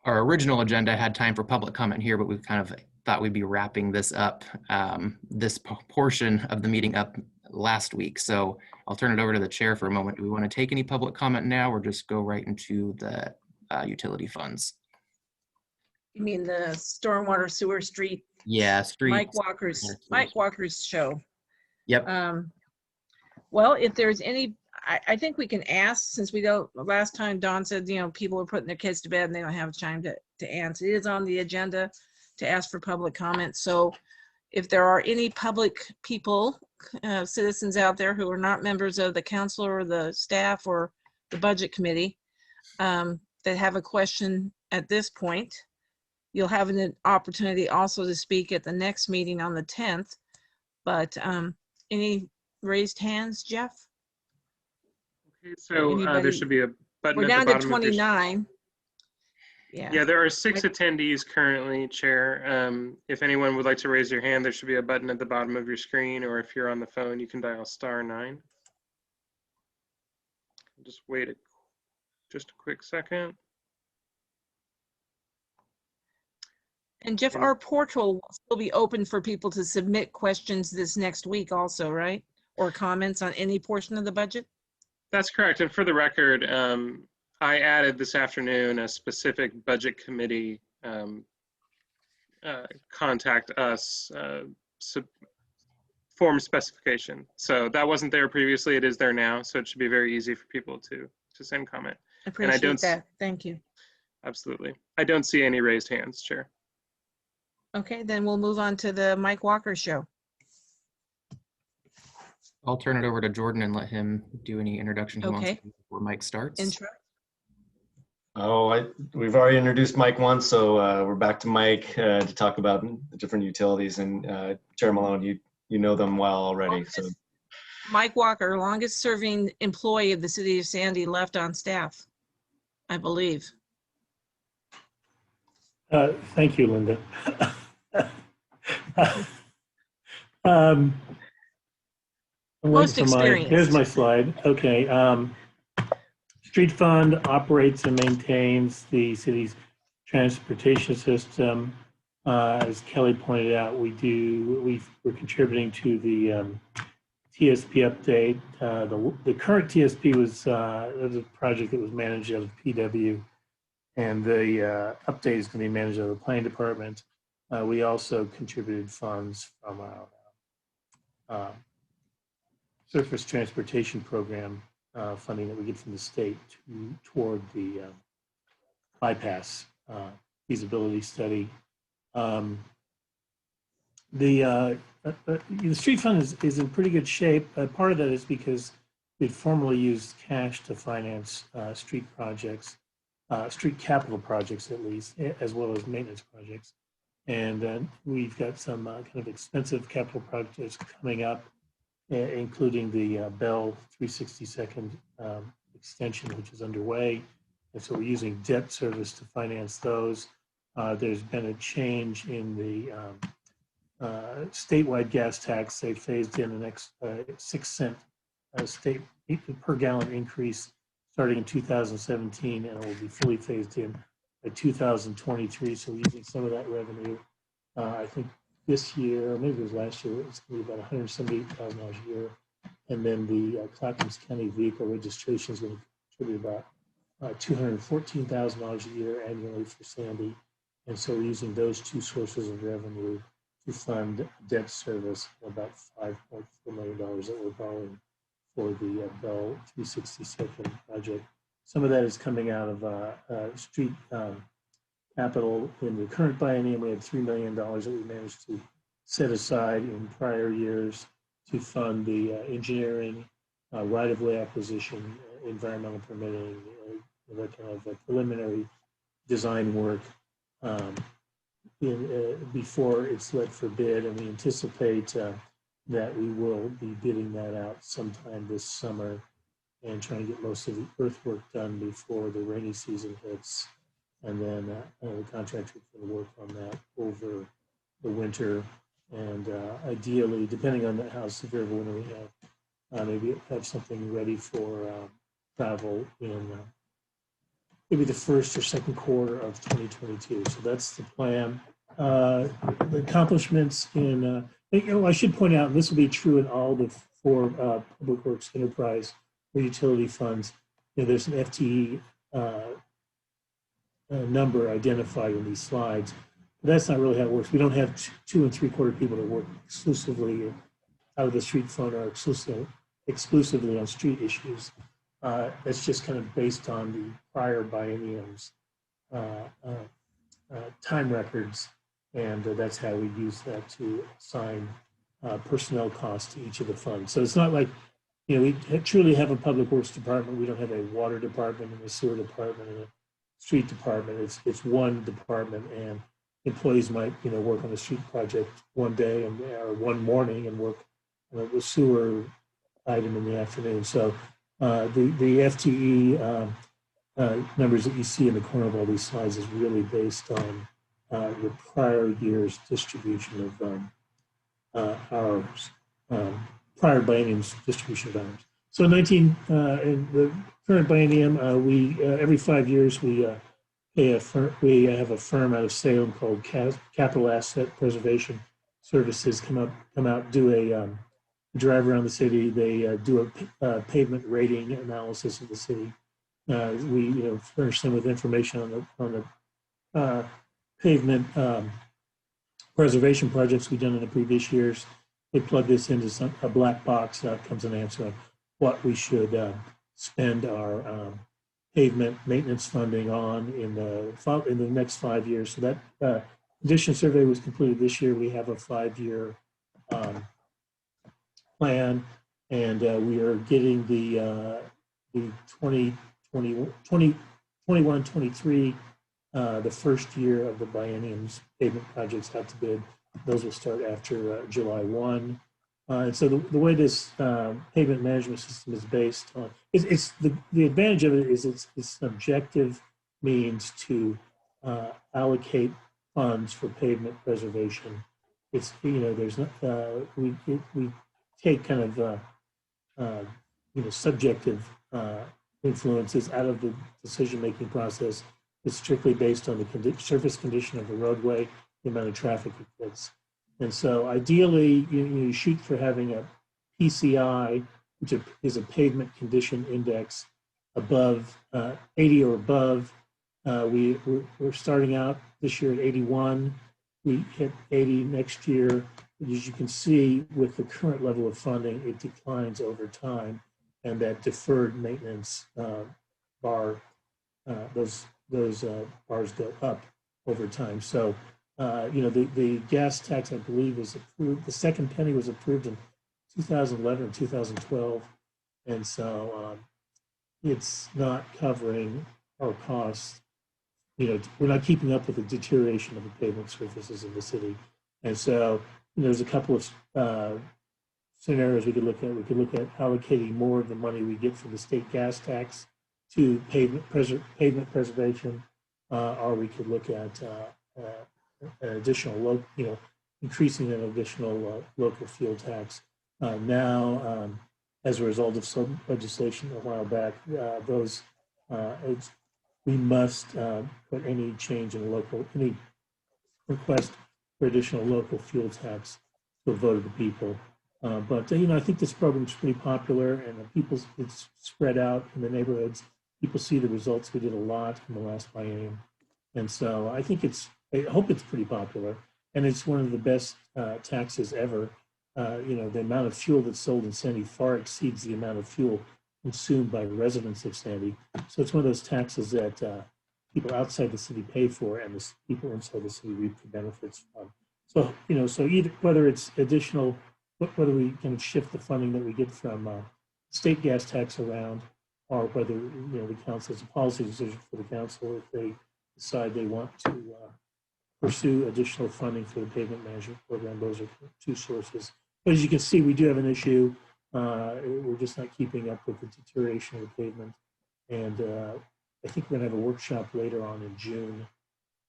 original agenda had time for public comment here, but we've kind of thought we'd be wrapping this up, this portion of the meeting up last week. So I'll turn it over to the chair for a moment. Do we want to take any public comment now or just go right into the utility funds? You mean the stormwater sewer street? Yeah, street. Mike Walker's show. Yep. Well, if there's any, I think we can ask, since we don't, last time Dawn said, you know, people are putting their kids to bed and they don't have time to answer. It is on the agenda to ask for public comment. So if there are any public people, citizens out there who are not members of the council or the staff or the budget committee that have a question at this point, you'll have an opportunity also to speak at the next meeting on the 10th. But any raised hands, Jeff? Okay, so there should be a button We're at down the to bottom of your 29. Yeah, there are 6 attendees currently, Chair. If anyone would like to raise your hand, there should be a button at the bottom of your screen, or if you're on the phone, you can dial *9. Just wait just a quick second. And Jeff, our portal will still be open for people to submit questions this next week also, right? Or comments on any portion of the budget? That's correct. And for the record, I added this afternoon a specific budget committee contact us form specification. So that wasn't there previously. It is there now. So it should be very easy for people to send comment. I appreciate that. Thank you. Absolutely. I don't see any raised hands, Chair. Okay, then we'll move on to the Mike Walker show. I'll turn it over to Jordan and let him do any introduction he wants to before Mike starts. Intro. Oh, we've already introduced Mike once, so we're back to Mike to talk about the different utilities. And Chair Malone, you know them well already. So Mike Walker, longest serving employee of the city of Sandy, left on staff, I believe. Thank you, Linda. Most experienced. Here's my slide. Okay. Street Fund operates and maintains the city's transportation system. As Kelly pointed out, we're contributing to the TSP update. The current TSP was a project that was managed out of PW, and the update is going to be managed out of the planning department. We also contributed funds from our surface transportation program funding that we get from the state toward the bypass feasibility study. The street fund is in pretty good shape. Part of that is because we'd formerly used cash to finance street projects, street capital projects at least, as well as maintenance projects. And we've got some kind of expensive capital projects coming up, including the Bell 362nd extension, which is underway. And so we're using debt service to finance those. There's been a change in the statewide gas tax. They phased in the next 6-cent state per gallon increase starting in 2017, and it will be fully phased in by 2023. So we're using some of that revenue. I think this year, or maybe it was last year, it's going to be about $178,000 a year. And then the Clackamas County vehicle registration is going to contribute about $214,000 a year annually for Sandy. And so we're using those two sources of revenue to fund debt service, about $5.4 million that we're borrowing for the Bell 362nd project. Some of that is coming out of street capital. In the current biennium, we had $3 million that we managed to set aside in prior years to fund the engineering right-of-way acquisition, environmental permitting, that kind of preliminary design work before it's let for bid, and we anticipate that we will be bidding that out sometime this summer and trying to get most of the earthwork done before the rainy season hits. And then the contractor can work on that over the winter. And ideally, depending on how severe of a winter we have, maybe have something ready for travel in maybe the first or second quarter of 2022. So that's the plan. The accomplishments in, I should point out, and this will be true in all the 4 public works enterprise or utility funds. There's an FTE number identified in these slides. But that's not really how it works. We don't have 2 3/4 people that work exclusively out of the street fund or exclusively on street issues. That's just kind of based on the prior bienniums time records, and that's how we use that to assign personnel costs to each of the funds. So it's not like, we truly have a public works department. We don't have a water department and a sewer department and a street department. It's one department, and employees might work on a street project one day or one morning and work on a sewer item in the afternoon. So the FTE numbers that you see in the corner of all these slides is really based on the prior year's distribution of hours, prior biennium's distribution of hours. So in the current biennium, we every 5 years we have a firm out of Salem called Capital Asset Preservation Services come out, do a drive around the city. They do a pavement rating analysis of the city. We furnish them with information on the pavement preservation projects we've done in the previous years. They plug this into a black box. Out comes an answer on what we should spend our pavement maintenance funding on in the next 5 years. So that condition survey was completed this year. We have a 5-year plan, and we are getting the 21-23, the first year of the biennium's pavement projects out to bid. Those will start after July 1. And so the way this pavement management system is based on, it's the advantage of it is it's an objective means to allocate funds for pavement preservation. It's, there's not, we take kind of, subjective influences out of the decision-making process. It's strictly based on the surface condition of the roadway, the amount of traffic it gets. And so ideally, you shoot for having a PCI, which is a pavement condition index, above 80 or above. We're starting out this year at 81. We hit 80 next year. As you can see, with the current level of funding, it declines over time, and that deferred maintenance bar, those bars go up over time. So, the gas tax, I believe, was approved. The second penny was approved in 2011 or 2012, and so it's not covering our costs. We're not keeping up with the deterioration of the pavement surfaces in the city, and so there's a couple of scenarios we could look at. We could look at allocating more of the money we get from the state gas tax to pavement preservation, or we could look at an additional, increasing an additional local fuel tax. Now, as a result of some legislation a while back, we must put any change in any request for additional local fuel tax to a vote of the people. But I think this program is pretty popular, and it's spread out in the neighborhoods. People see the results. We did a lot in the last biennium, and so I hope it's pretty popular, and it's one of the best taxes ever. The amount of fuel that's sold in Sandy far exceeds the amount of fuel consumed by residents of Sandy. So it's one of those taxes that people outside the city pay for, and the people inside the city reap the benefits from. So, so either whether it's additional, whether we can shift the funding that we get from state gas tax around, or whether, the council, it's a policy decision for the council if they decide they want to pursue additional funding for the pavement management program. Those are two sources. But as you can see, we do have an issue. We're just not keeping up with the deterioration of the pavement. And I think we're going to have a workshop later on in June.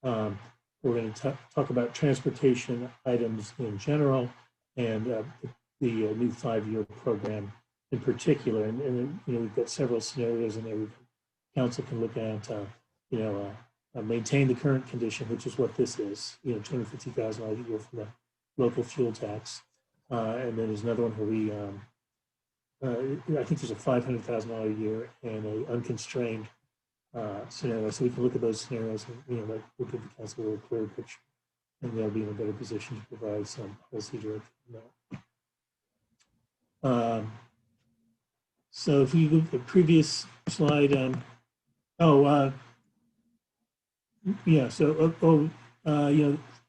We're going to talk about transportation items in general and the new 5-year program in particular. And we've got several scenarios in there council can look at, maintain the current condition, which is what this is, $250,000 a year from the local fuel tax. And then there's another one where we, I think there's a $500,000 a year and a unconstrained scenario. So we can look at those scenarios and, we'll give the council a little clearer picture, and they'll be in a better position to provide some policy direction on that. So if you look at the previous slide,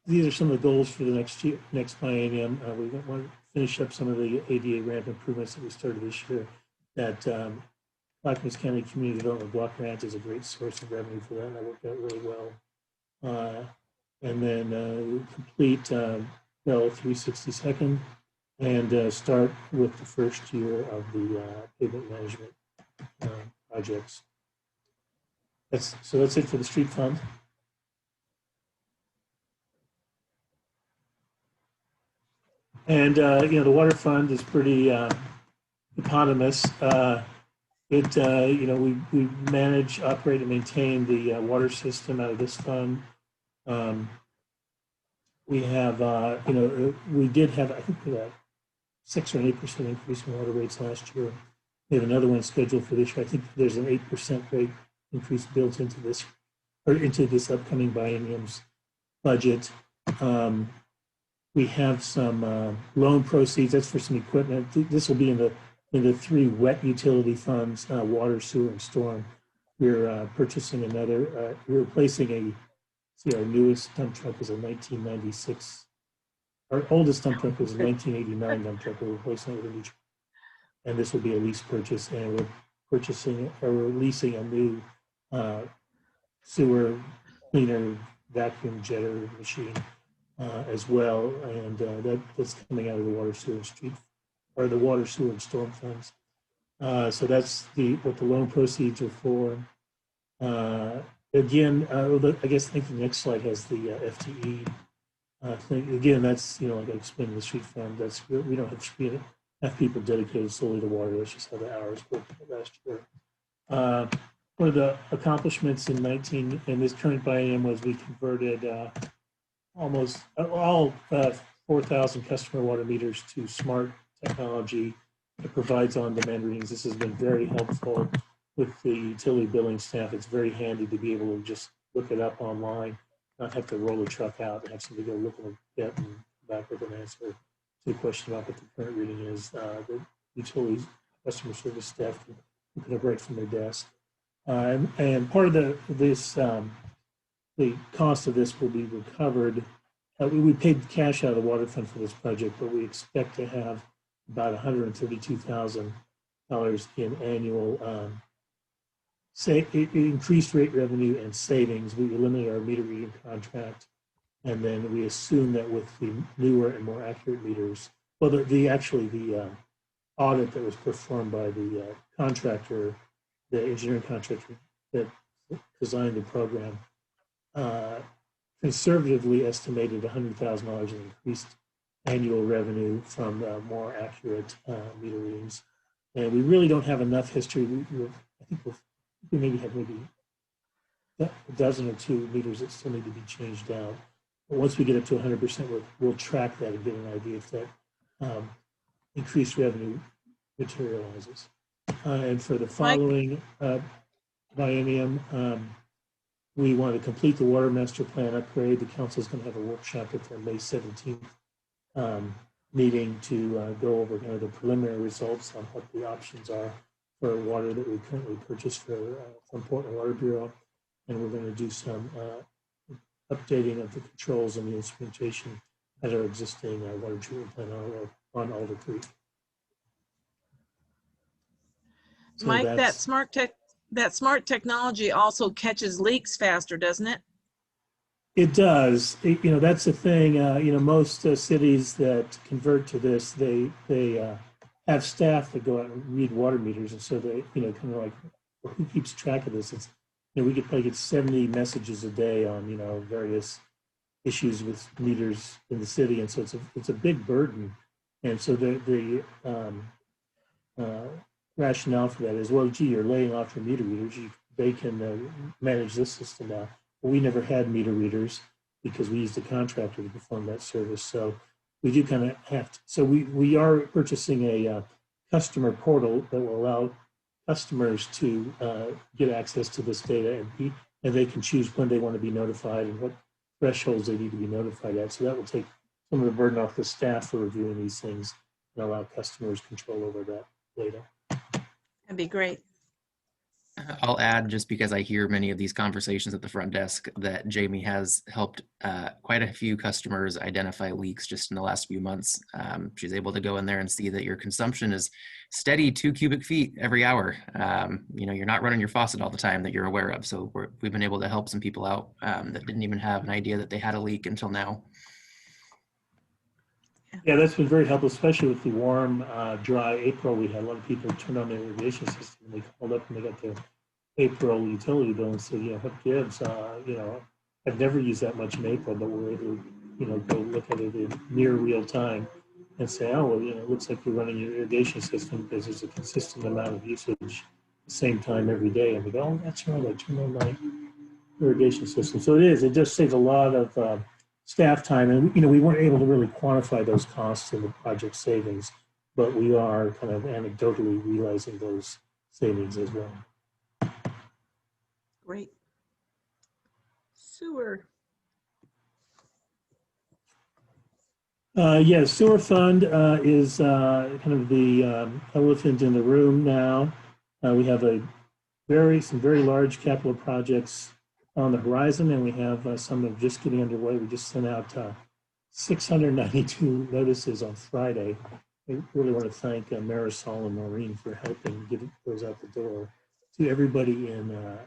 these are some of the goals for the next biennium. We want to finish up some of the ADA ramp improvements that we started this year. That Clackamas County Community Development Block Grant is a great source of revenue for that, and that worked out really well. And then complete 362nd and start with the first year of the pavement management projects. So that's it for the street fund. And the water fund is pretty eponymous. We manage, operate, and maintain the water system out of this fund. We have, we did have, I think, 6 or 8% increase in water rates last year. We have another one scheduled for this year. I think there's an 8% rate increase built into this, or into this upcoming biennium's budget. We have some loan proceeds. That's for some equipment. This will be in the 3 wet utility funds: water, sewer, and storm. We're purchasing another. We're replacing our newest dump truck is a 1996. Our oldest dump truck was a 1989 dump truck. We're replacing it with a new truck, and this will be a lease purchase. And we're leasing a new sewer cleaner vacuum jetter machine as well, and that's coming out of the water, sewer, and the water, sewer, and storm funds. So that's what the loan proceeds are for. Again, I guess I think the next slide has the FTE thing. Again, that's like I explained in the street fund. We don't have people dedicated solely to water. That's just how the hours worked last year. One of the accomplishments in this current biennium was we converted almost all 4,000 customer water meters to smart technology that provides on-demand readings. This has been very helpful with the utility billing staff. It's very handy to be able to just look it up online, not have to roll the truck out and have somebody go look at it and back with an answer to the question about what the current reading is. The utilities customer service staff can look it up right from their desk. And part of the cost of this will be recovered. We paid cash out of the water fund for this project, but we expect to have about $132,000 in annual increased rate revenue and savings. We eliminate our meter reading contract, and then we assume that with the newer and more accurate meters, well, the audit that was performed by the contractor, the engineering contractor that designed the program, conservatively estimated $100,000 in increased annual revenue from more accurate meter readings. And we really don't have enough history. I think we maybe have a dozen or 2 meters that still need to be changed out. But once we get up to 100%, we'll track that and get an idea if that increased revenue materializes. And for the following biennium, we want to complete the water master plan upgrade. The council is going to have a workshop at their May 17th meeting to go over kind of the preliminary results on what the options are for water that we currently purchase from Portland Water Bureau. And we're going to do some updating of the controls and the instrumentation at our existing water treatment plant on Alder Creek. Mike, that that's, smart technology also catches leaks faster, doesn't it? it does. That's the thing. Most cities that convert to this, they have staff that go out and read water meters, and so they, kind of like, well, who keeps track of this? It's, we could probably get 70 messages a day on, various issues with meters in the city, and so it's a big burden. And so the rationale for that is, well, gee, you're laying off your meter readers. They can manage this system now. Well, we never had meter readers because we used a contractor to perform that service. So we do kind of have to. So we are purchasing a customer portal that will allow customers to get access to this data, and they can choose when they want to be notified and what thresholds they need to be notified at. So that will take some of the burden off the staff for reviewing these things and allow customers control over that data. That'd be great. I'll add, just because I hear many of these conversations at the front desk, that Jamie has helped quite a few customers identify leaks just in the last few months. She's able to go in there and see that your consumption is steady 2 cubic feet every hour. You're not running your faucet all the time that you're aware of. So we've been able to help some people out that didn't even have an idea that they had a leak until now. Yeah, that's been very helpful, especially with the warm, dry April. We had a lot of people turn on their irrigation system. They called up and they got their April utility bill and said, what gives? I've never used that much in April, but we're able to, go look at it in near real time and say, oh, well, it looks like you're running your irrigation system because there's a consistent amount of usage at the same time every day. And we go, oh, that's right, I turned on my irrigation system. So it just saves a lot of staff time, and we weren't able to really quantify those costs in the project savings, but we are kind of anecdotally realizing those savings as well. Great. Sewer. Yeah, sewer fund is kind of the elephant in the room now. We have some very large capital projects on the horizon, and we have some that are just getting underway. We just sent out 692 notices on Friday. I really want to thank Marisol and Maureen for helping get those out the door to everybody in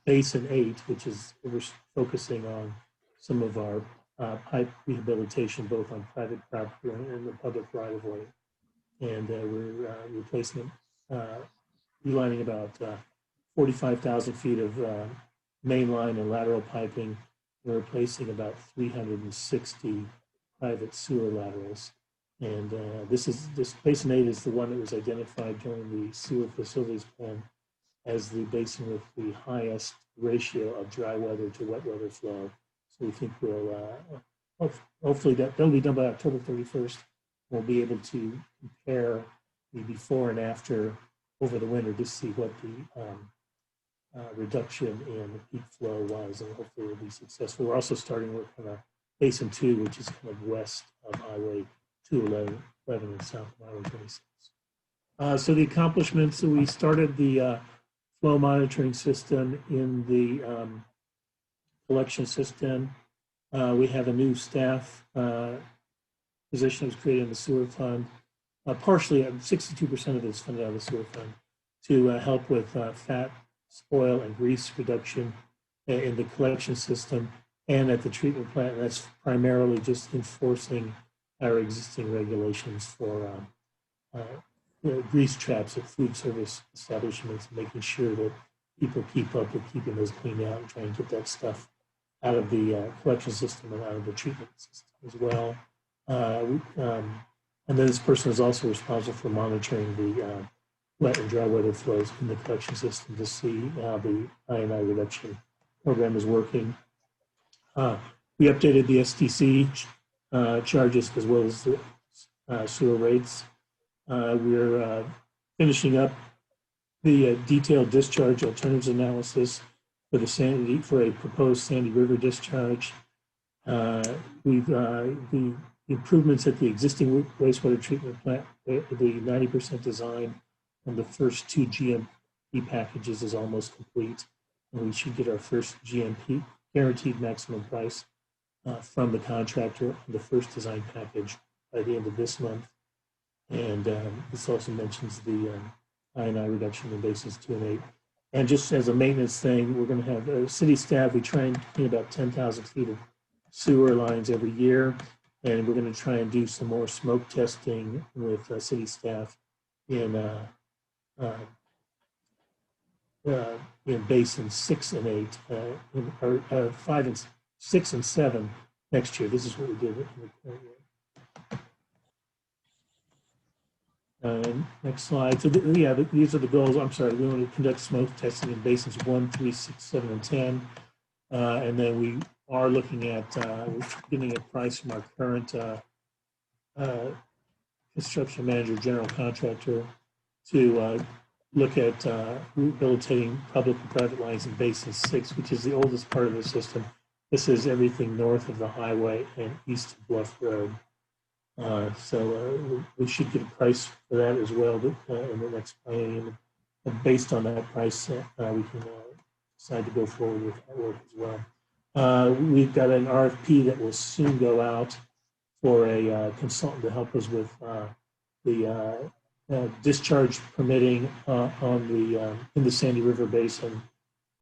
Basin 8, which is, we're focusing on some of our pipe rehabilitation, both on private property and the public right of way. And we're replacing, relining about 45,000 feet of mainline and lateral piping. We're replacing about 360 private sewer laterals. And this Basin 8 is the one that was identified during the sewer facilities plan as the basin with the highest ratio of dry weather to wet weather flow. So we think we'll, hopefully that'll be done by October 31st. We'll be able to compare the before and after over the winter to see what the reduction in peak flow was, and hopefully we'll be successful. We're also starting work on Basin 2, which is kind of west of Highway 211 and south of Highway 26. So the accomplishments, so we started the flow monitoring system in the collection system. We have a new staff position that was created in the sewer fund. Partially, 62% of it is funded out of the sewer fund to help with fat, oil, and grease reduction in the collection system and at the treatment plant. And that's primarily just enforcing our existing regulations for grease traps at food service establishments, making sure that people keep up with keeping those cleaned out and trying to get that stuff out of the collection system and out of the treatment system as well. And then this person is also responsible for monitoring the wet and dry weather flows in the collection system to see how the I&I reduction program is working. We updated the STC charges as well as the sewer rates. We're finishing up the detailed discharge alternatives analysis for a proposed Sandy River discharge. The improvements at the existing wastewater treatment plant, the 90% design on the first 2 GMP packages is almost complete, and we should get our first GMP guaranteed maximum price from the contractor on the first design package by the end of this month. And this also mentions the INI reduction in basins 2 and 8. And just as a maintenance thing, we're going to have city staff. We try and clean about 10,000 feet of sewer lines every year. And we're going to try and do some more smoke testing with city staff in basins 6 and 8, or 5 and 6 and 7 next year. This is what we did in the current year. Next slide. So these are the goals. I'm sorry. We want to conduct smoke testing in basins 1, 3, 6, 7, and 10. And then we are looking at we're getting a price from our current construction manager, general contractor, to look at rehabilitating public and private lines in basin 6, which is the oldest part of the system. This is everything north of the highway and east of Bluff Road. So we should get a price for that as well in the next biennium. And based on that price, we can decide to go forward with that work as well. We've got an RFP that will soon go out for a consultant to help us with the discharge permitting in the Sandy River Basin,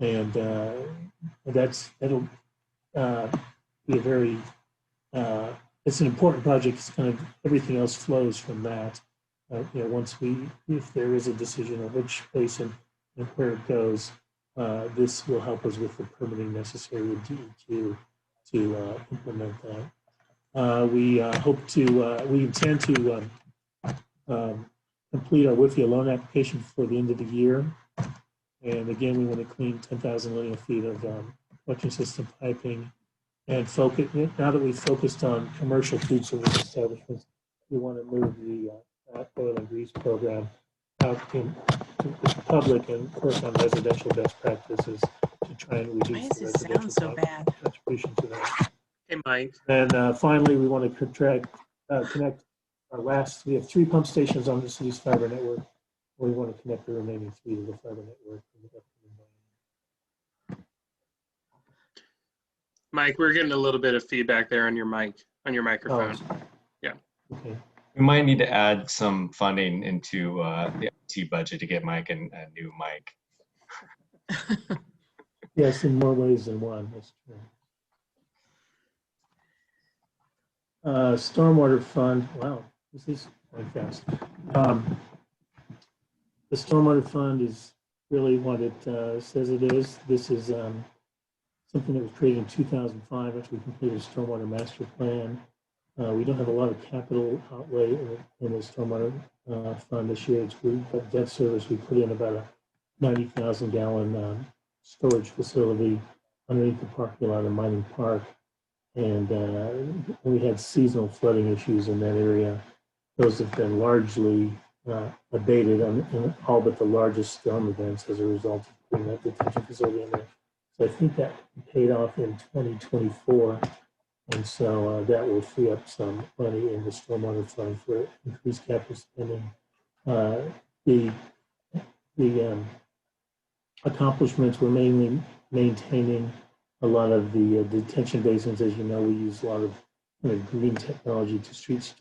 and that'll be a very it's an important project. It's kind of everything else flows from that. If there is a decision on which basin and where it goes, this will help us with the permitting necessary with DEQ to implement that. We intend to complete our WIFIA loan application before the end of the year. And again, we want to clean 10,000 linear feet of collection system piping and focus. Now that we've focused on commercial food service establishments, we want to move the oil and grease program out to the public and work on residential best practices to try and reduce Why does the it sound residential so bad? contribution to that. Hey, Mike. And finally, we want to connect our last. We have 3 pump stations on the city's fiber network. We want to connect the remaining 3 to the fiber network. Mike, we're getting a little bit of feedback there on your microphone. Yeah. Okay. We might need to add some funding into the IT budget to get Mike a new mic. Yes, in more ways than one. That's true. Stormwater fund. Wow, this is going fast. The stormwater fund is really what it says it is. This is something that was created in 2005 after we completed a stormwater master plan. We don't have a lot of capital outlay in the stormwater fund this year. We've got debt service. We put in about a 90,000 gallon storage facility underneath the parking lot in Mining Park. And we had seasonal flooding issues in that area. Those have been largely abated in all but the largest storm events as a result of putting that detention facility in there. So I think that paid off in 2024. And so that will free up some money in the stormwater fund for increased capital spending. The accomplishments were mainly maintaining a lot of the detention basins. As you know, we use a lot of green technology to treat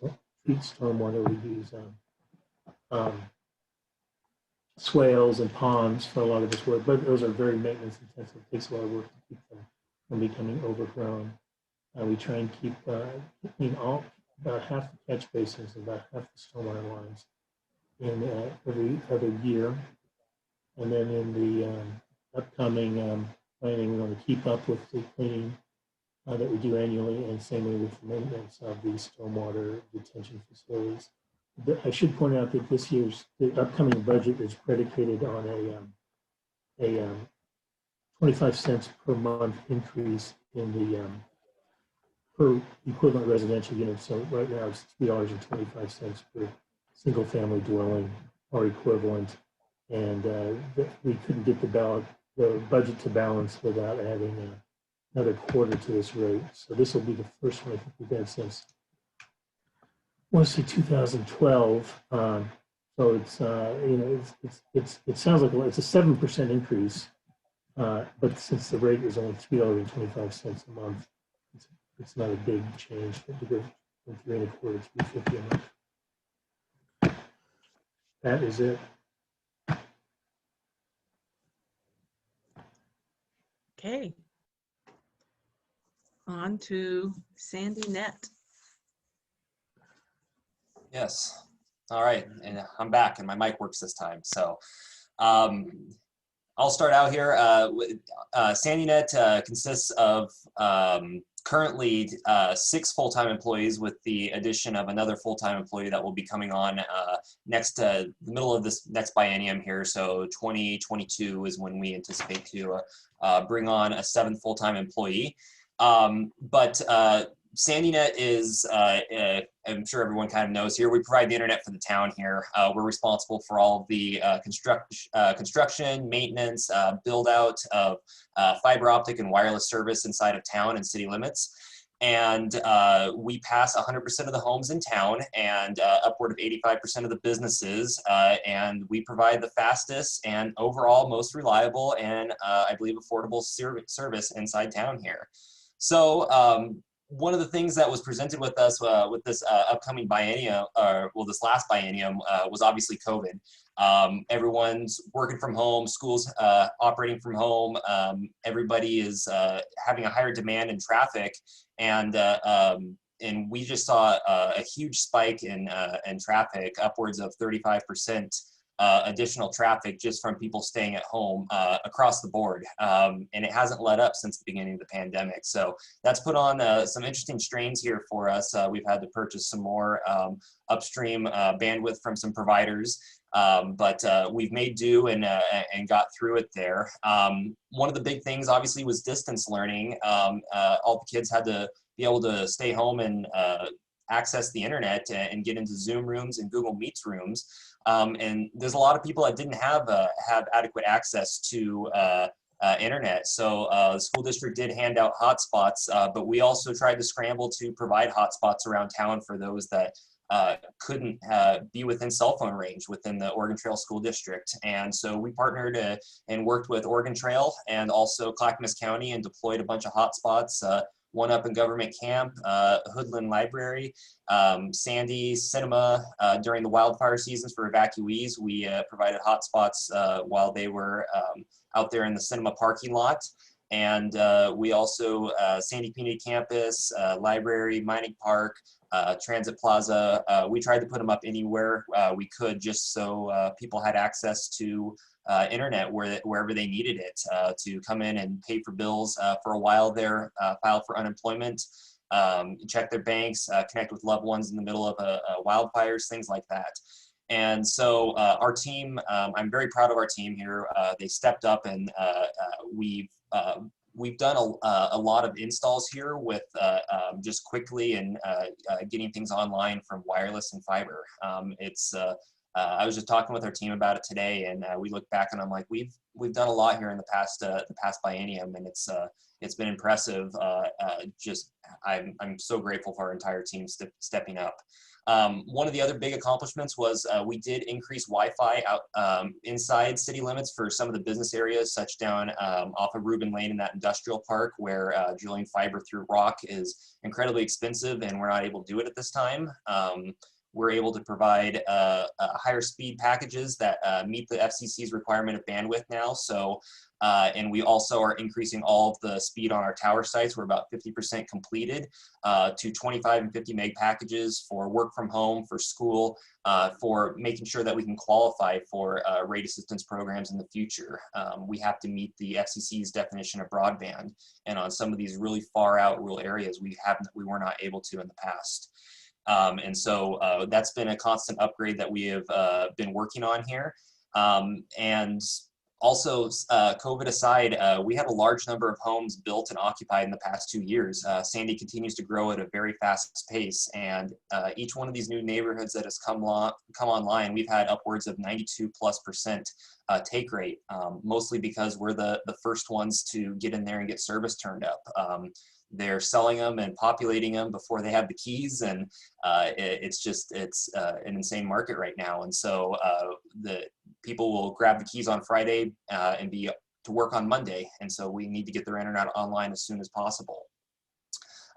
stormwater. We use swales and ponds for a lot of this work, but those are very maintenance intensive. It takes a lot of work to keep them from becoming overgrown. We try and keep about half the catch basins and about half the stormwater lines in every other year. And then in the upcoming planning, we want to keep up with the cleaning that we do annually, and same way with the maintenance of the stormwater detention facilities. I should point out that the upcoming budget is predicated on a 25 cents per month increase in the per equivalent residential unit. So right now it's $3.25 per single family dwelling or equivalent. And we couldn't get the budget to balance without adding another quarter to this rate. So this will be the first one I think we've had since, I want to say 2012. So it's it sounds like it's a 7% increase, but since the rate is only $3.25 a month, it's not a big change to go from 3 1/4 to $3.50 a month. That is it. Okay. On to Sandy Net. Yes. All right, and I'm back, and my mic works this time. So I'll start out here. SandyNet consists of currently 6 full-time employees, with the addition of another full-time employee that will be coming on the middle of this next biennium here. So 2022 is when we anticipate to bring on a 7th full-time employee. But SandyNet is, I'm sure everyone kind of knows here, we provide the internet for the town here. We're responsible for all of the construction, maintenance, build out of fiber optic and wireless service inside of town and city limits. And we pass 100% of the homes in town and upward of 85% of the businesses. And we provide the fastest and overall most reliable and I believe affordable service inside town here. So one of the things that was presented with us with this upcoming biennium, this last biennium, was obviously COVID. Everyone's working from home, schools operating from home. Everybody is having a higher demand in traffic, and we just saw a huge spike in traffic, upwards of 35%. Additional traffic just from people staying at home across the board. And it hasn't let up since the beginning of the pandemic. So that's put on some interesting strains here for us. We've had to purchase some more upstream bandwidth from some providers. But we've made do and got through it there. One of the big things obviously was distance learning. All the kids had to be able to stay home and access the internet and get into Zoom rooms and Google Meets rooms. And there's a lot of people that didn't have adequate access to internet. So the school district did hand out hotspots, but we also tried to scramble to provide hotspots around town for those that couldn't be within cell phone range within the Oregon Trail School District. And so we partnered and worked with Oregon Trail and also Clackamas County and deployed a bunch of hotspots. One up in Government Camp, Hoodland Library, Sandy Cinema. During the wildfire seasons for evacuees, we provided hotspots while they were out there in the cinema parking lot. And we also, Sandy Community Campus, Library, Mining Park, Transit Plaza, we tried to put them up anywhere we could just so people had access to internet wherever they needed it to come in and pay for bills for a while there, file for unemployment, check their banks, connect with loved ones in the middle of wildfires, things like that. And so our team, I'm very proud of our team here. They stepped up and we've done a lot of installs here with just quickly and getting things online from wireless and fiber. I was just talking with our team about it today, and we look back and I'm like, we've done a lot here in the past biennium, and it's been impressive. I'm so grateful for our entire team stepping up. One of the other big accomplishments was we did increase Wi-Fi out inside city limits for some of the business areas, such down off of Reuben Lane in that industrial park where drilling fiber through rock is incredibly expensive, and we're not able to do it at this time. We're able to provide higher speed packages that meet the FCC's requirement of bandwidth now. So, and we also are increasing all of the speed on our tower sites. We're about 50% completed to 25 and 50 meg packages for work from home, for school, for making sure that we can qualify for rate assistance programs in the future. We have to meet the FCC's definition of broadband. And on some of these really far out rural areas, we were not able to in the past. And so that's been a constant upgrade that we have been working on here. And also, COVID aside, we had a large number of homes built and occupied in the past 2 years. Sandy continues to grow at a very fast pace, and each one of these new neighborhoods that has come online, we've had upwards of 92+% take rate, mostly because we're the first ones to get in there and get service turned up. They're selling them and populating them before they have the keys, and it's an insane market right now. And so the people will grab the keys on Friday and be to work on Monday, and so we need to get their internet online as soon as possible.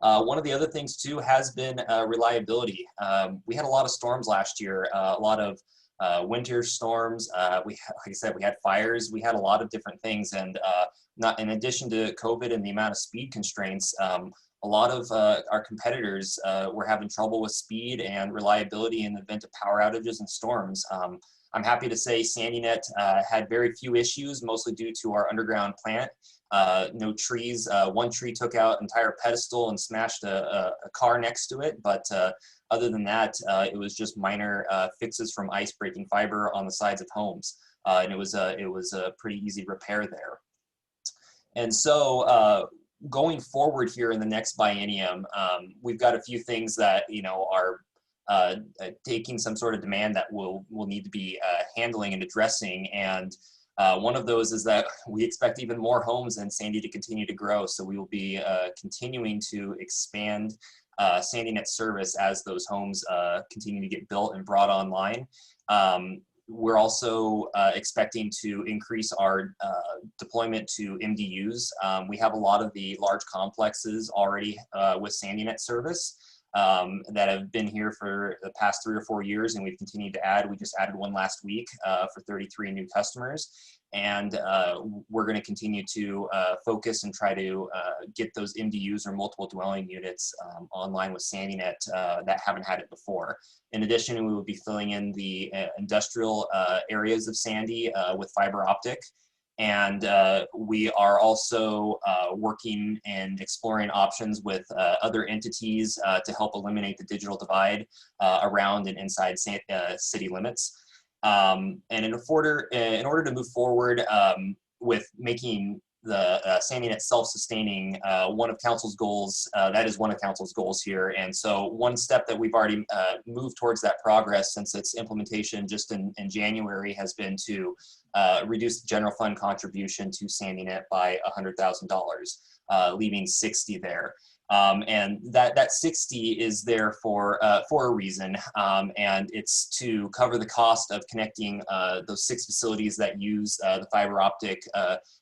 One of the other things too has been reliability. We had a lot of storms last year, a lot of winter storms. Like I said, we had fires. We had a lot of different things, and not in addition to COVID and the amount of speed constraints, a lot of our competitors were having trouble with speed and reliability in the event of power outages and storms. I'm happy to say SandyNet had very few issues, mostly due to our underground plant. No trees. One tree took out entire pedestal and smashed a car next to it, but other than that, it was just minor fixes from ice breaking fiber on the sides of homes, and it was a pretty easy repair there. And so going forward here in the next biennium, we've got a few things that are taking some sort of demand that we'll need to be handling and addressing. And one of those is that we expect even more homes in Sandy to continue to grow. So we will be continuing to expand SandyNet service as those homes continue to get built and brought online. We're also expecting to increase our deployment to MDUs. We have a lot of the large complexes already with SandyNet service that have been here for the past 3 or 4 years, and we've continued to add. We just added one last week for 33 new customers. And we're going to continue to focus and try to get those MDUs or multiple dwelling units online with SandyNet that haven't had it before. In addition, we will be filling in the industrial areas of Sandy with fiber optic. And we are also working and exploring options with other entities to help eliminate the digital divide around and inside city limits. And in order to move forward with making the SandyNet self-sustaining, one of council's goals, that is one of council's goals here. And so one step that we've already moved towards that progress since its implementation just in January has been to reduce the general fund contribution to SandyNet by $100,000, leaving 60 there. And that 60 is there for a reason, and it's to cover the cost of connecting those 6 facilities that use the fiber optic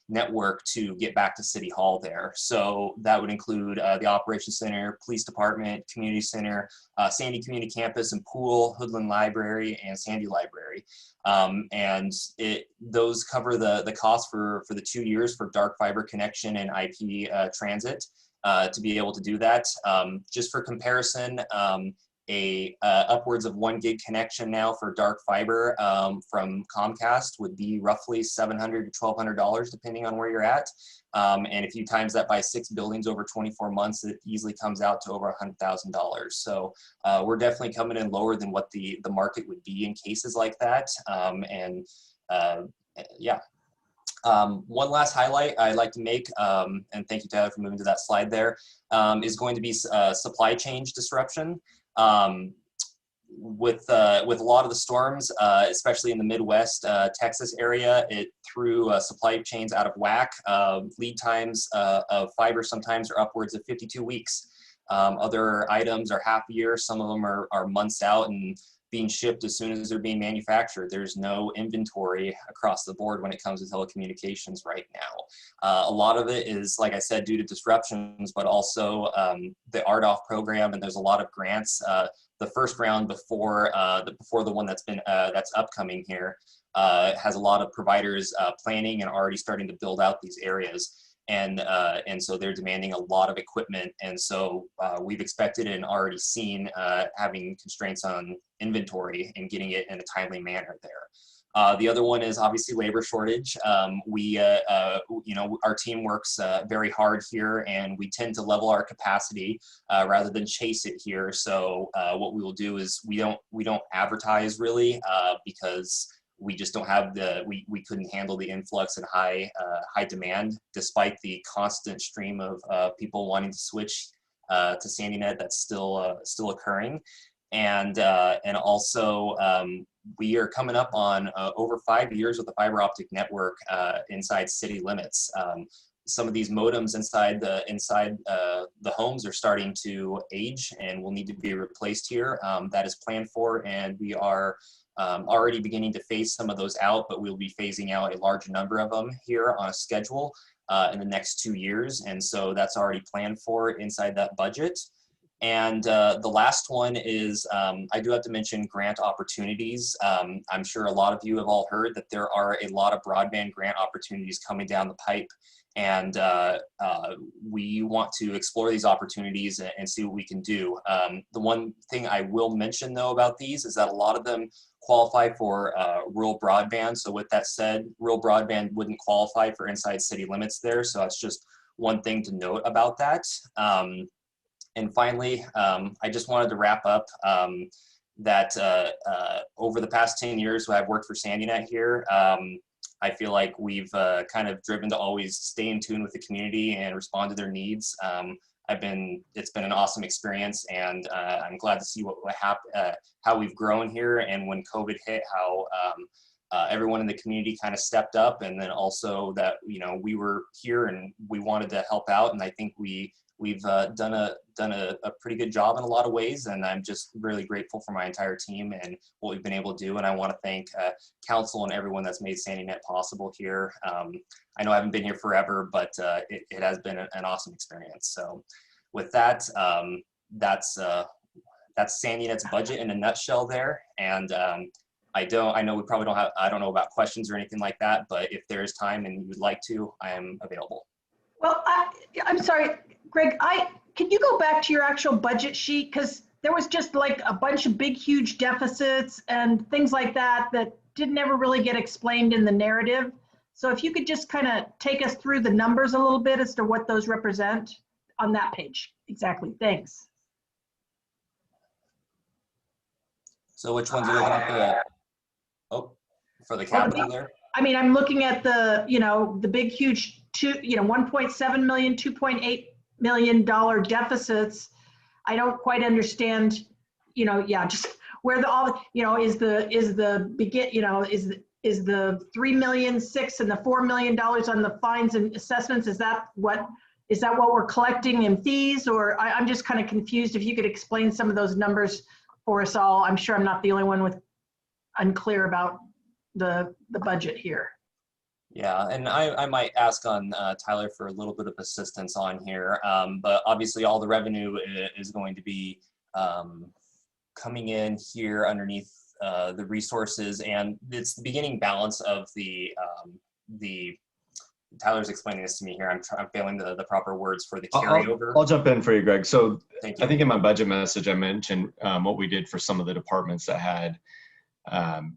network to get back to City Hall there. So that would include the Operations Center, Police Department, Community Center, Sandy Community Campus and Pool, Hoodland Library, and Sandy Library. And those cover the cost for the 2 years for dark fiber connection and IP transit. To be able to do that. Just for comparison, upwards of 1 gig connection now for dark fiber from Comcast would be roughly $700 to $1,200 depending on where you're at. And if you times that by 6 buildings over 24 months, it easily comes out to over $100,000. So we're definitely coming in lower than what the market would be in cases like that. Yeah. One last highlight I'd like to make, and thank you, Tyler, for moving to that slide there, is going to be supply chain disruption. With a lot of the storms, especially in the Midwest, Texas area, it threw supply chains out of whack. Lead times of fiber sometimes are upwards of 52 weeks. Other items are half a year. Some of them are months out and being shipped as soon as they're being manufactured. There's no inventory across the board when it comes to telecommunications right now. A lot of it is, like I said, due to disruptions, but also the RDOF program, and there's a lot of grants. The first round before the one that's upcoming here has a lot of providers planning and already starting to build out these areas. And so they're demanding a lot of equipment. And so we've expected and already seen having constraints on inventory and getting it in a timely manner there. The other one is obviously labor shortage. Our team works very hard here, and we tend to level our capacity rather than chase it here. So what we will do is we don't advertise really because we just don't have we couldn't handle the influx and high demand, despite the constant stream of people wanting to switch to SandyNet. That's still occurring. And also we are coming up on over 5 years with the fiber optic network inside city limits. Some of these modems inside the homes are starting to age and will need to be replaced here. That is planned for, and we are already beginning to phase some of those out, but we'll be phasing out a large number of them here on a schedule in the next 2 years. And so that's already planned for inside that budget. And the last one is, I do have to mention grant opportunities. I'm sure a lot of you have all heard that there are a lot of broadband grant opportunities coming down the pipe. And we want to explore these opportunities and see what we can do. The one thing I will mention though about these is that a lot of them qualify for rural broadband. So with that said, rural broadband wouldn't qualify for inside city limits there. So that's just one thing to note about that. And finally, I just wanted to wrap up that over the past 10 years, I've worked for SandyNet here. I feel like we've kind of driven to always stay in tune with the community and respond to their needs. It's been an awesome experience, and I'm glad to see how we've grown here. And when COVID hit, how everyone in the community kind of stepped up, and then also that we were here and we wanted to help out. And I think we've done a pretty good job in a lot of ways, and I'm just really grateful for my entire team and what we've been able to do. And I want to thank council and everyone that's made SandyNet possible here. I know I haven't been here forever, but it has been an awesome experience. So with that, that's SandyNet's budget in a nutshell there. And I know we probably don't have, I don't know about questions or anything like that, but if there is time and you would like to, I am available. Well, I'm sorry, Greg, can you go back to your actual budget sheet? Because there was just like a bunch of big, huge deficits and things like that that didn't ever really get explained in the narrative. So if you could just kind of take us through the numbers a little bit as to what those represent on that page. Exactly, thanks. So which ones are you looking at? For the capital there? I mean, I'm looking at the, the big, huge 1.7 million, $2.8 million deficits. I don't quite understand, just where is the 3 million, 6 and the $4 million on the fines and assessments? Is that what we're collecting in fees? Or I'm just kind of confused. If you could explain some of those numbers for us all. I'm sure I'm not the only one unclear about the budget here. Yeah, and I might ask on Tyler for a little bit of assistance on here, but obviously all the revenue is going to be coming in here underneath the resources, and it's the beginning balance of the Tyler's explaining this to me here. I'm failing the proper words for the carryover. I'll jump in for you, Greg. So I think in my budget message, I mentioned what we did for some of the departments that had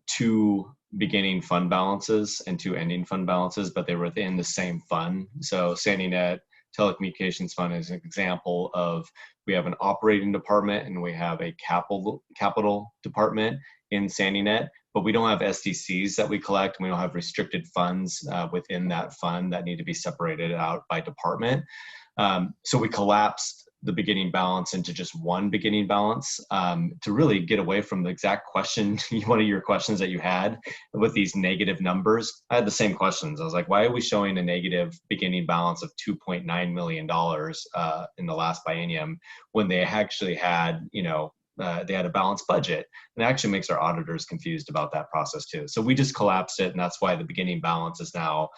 2 beginning fund balances and 2 ending fund balances, but they were within the same fund. So SandyNet Telecommunications Fund is an example of, we have an operating department and we have a capital department in SandyNet, but we don't have SDCs that we collect, and we don't have restricted funds within that fund that need to be separated out by department. So we collapsed the beginning balance into just one beginning balance to really get away from the exact question, one of your questions that you had with these negative numbers. I had the same questions. I was like, why are we showing a negative beginning balance of $2.9 million in the last biennium when they actually had, they had a balanced budget? And it actually makes our auditors confused about that process too. So we just collapsed it, and that's why the beginning balance is now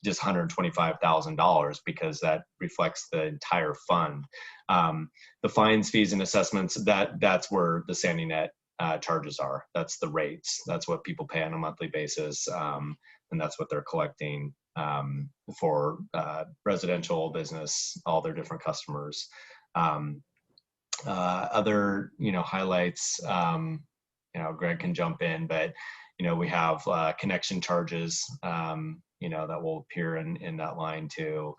just $125,000, because that reflects the entire fund. The fines, fees, and assessments, that's where the SandyNet charges are. That's the rates. That's what people pay on a monthly basis, and that's what they're collecting for residential, business, all their different customers. Other highlights, Greg can jump in, but we have connection charges that will appear in that line too.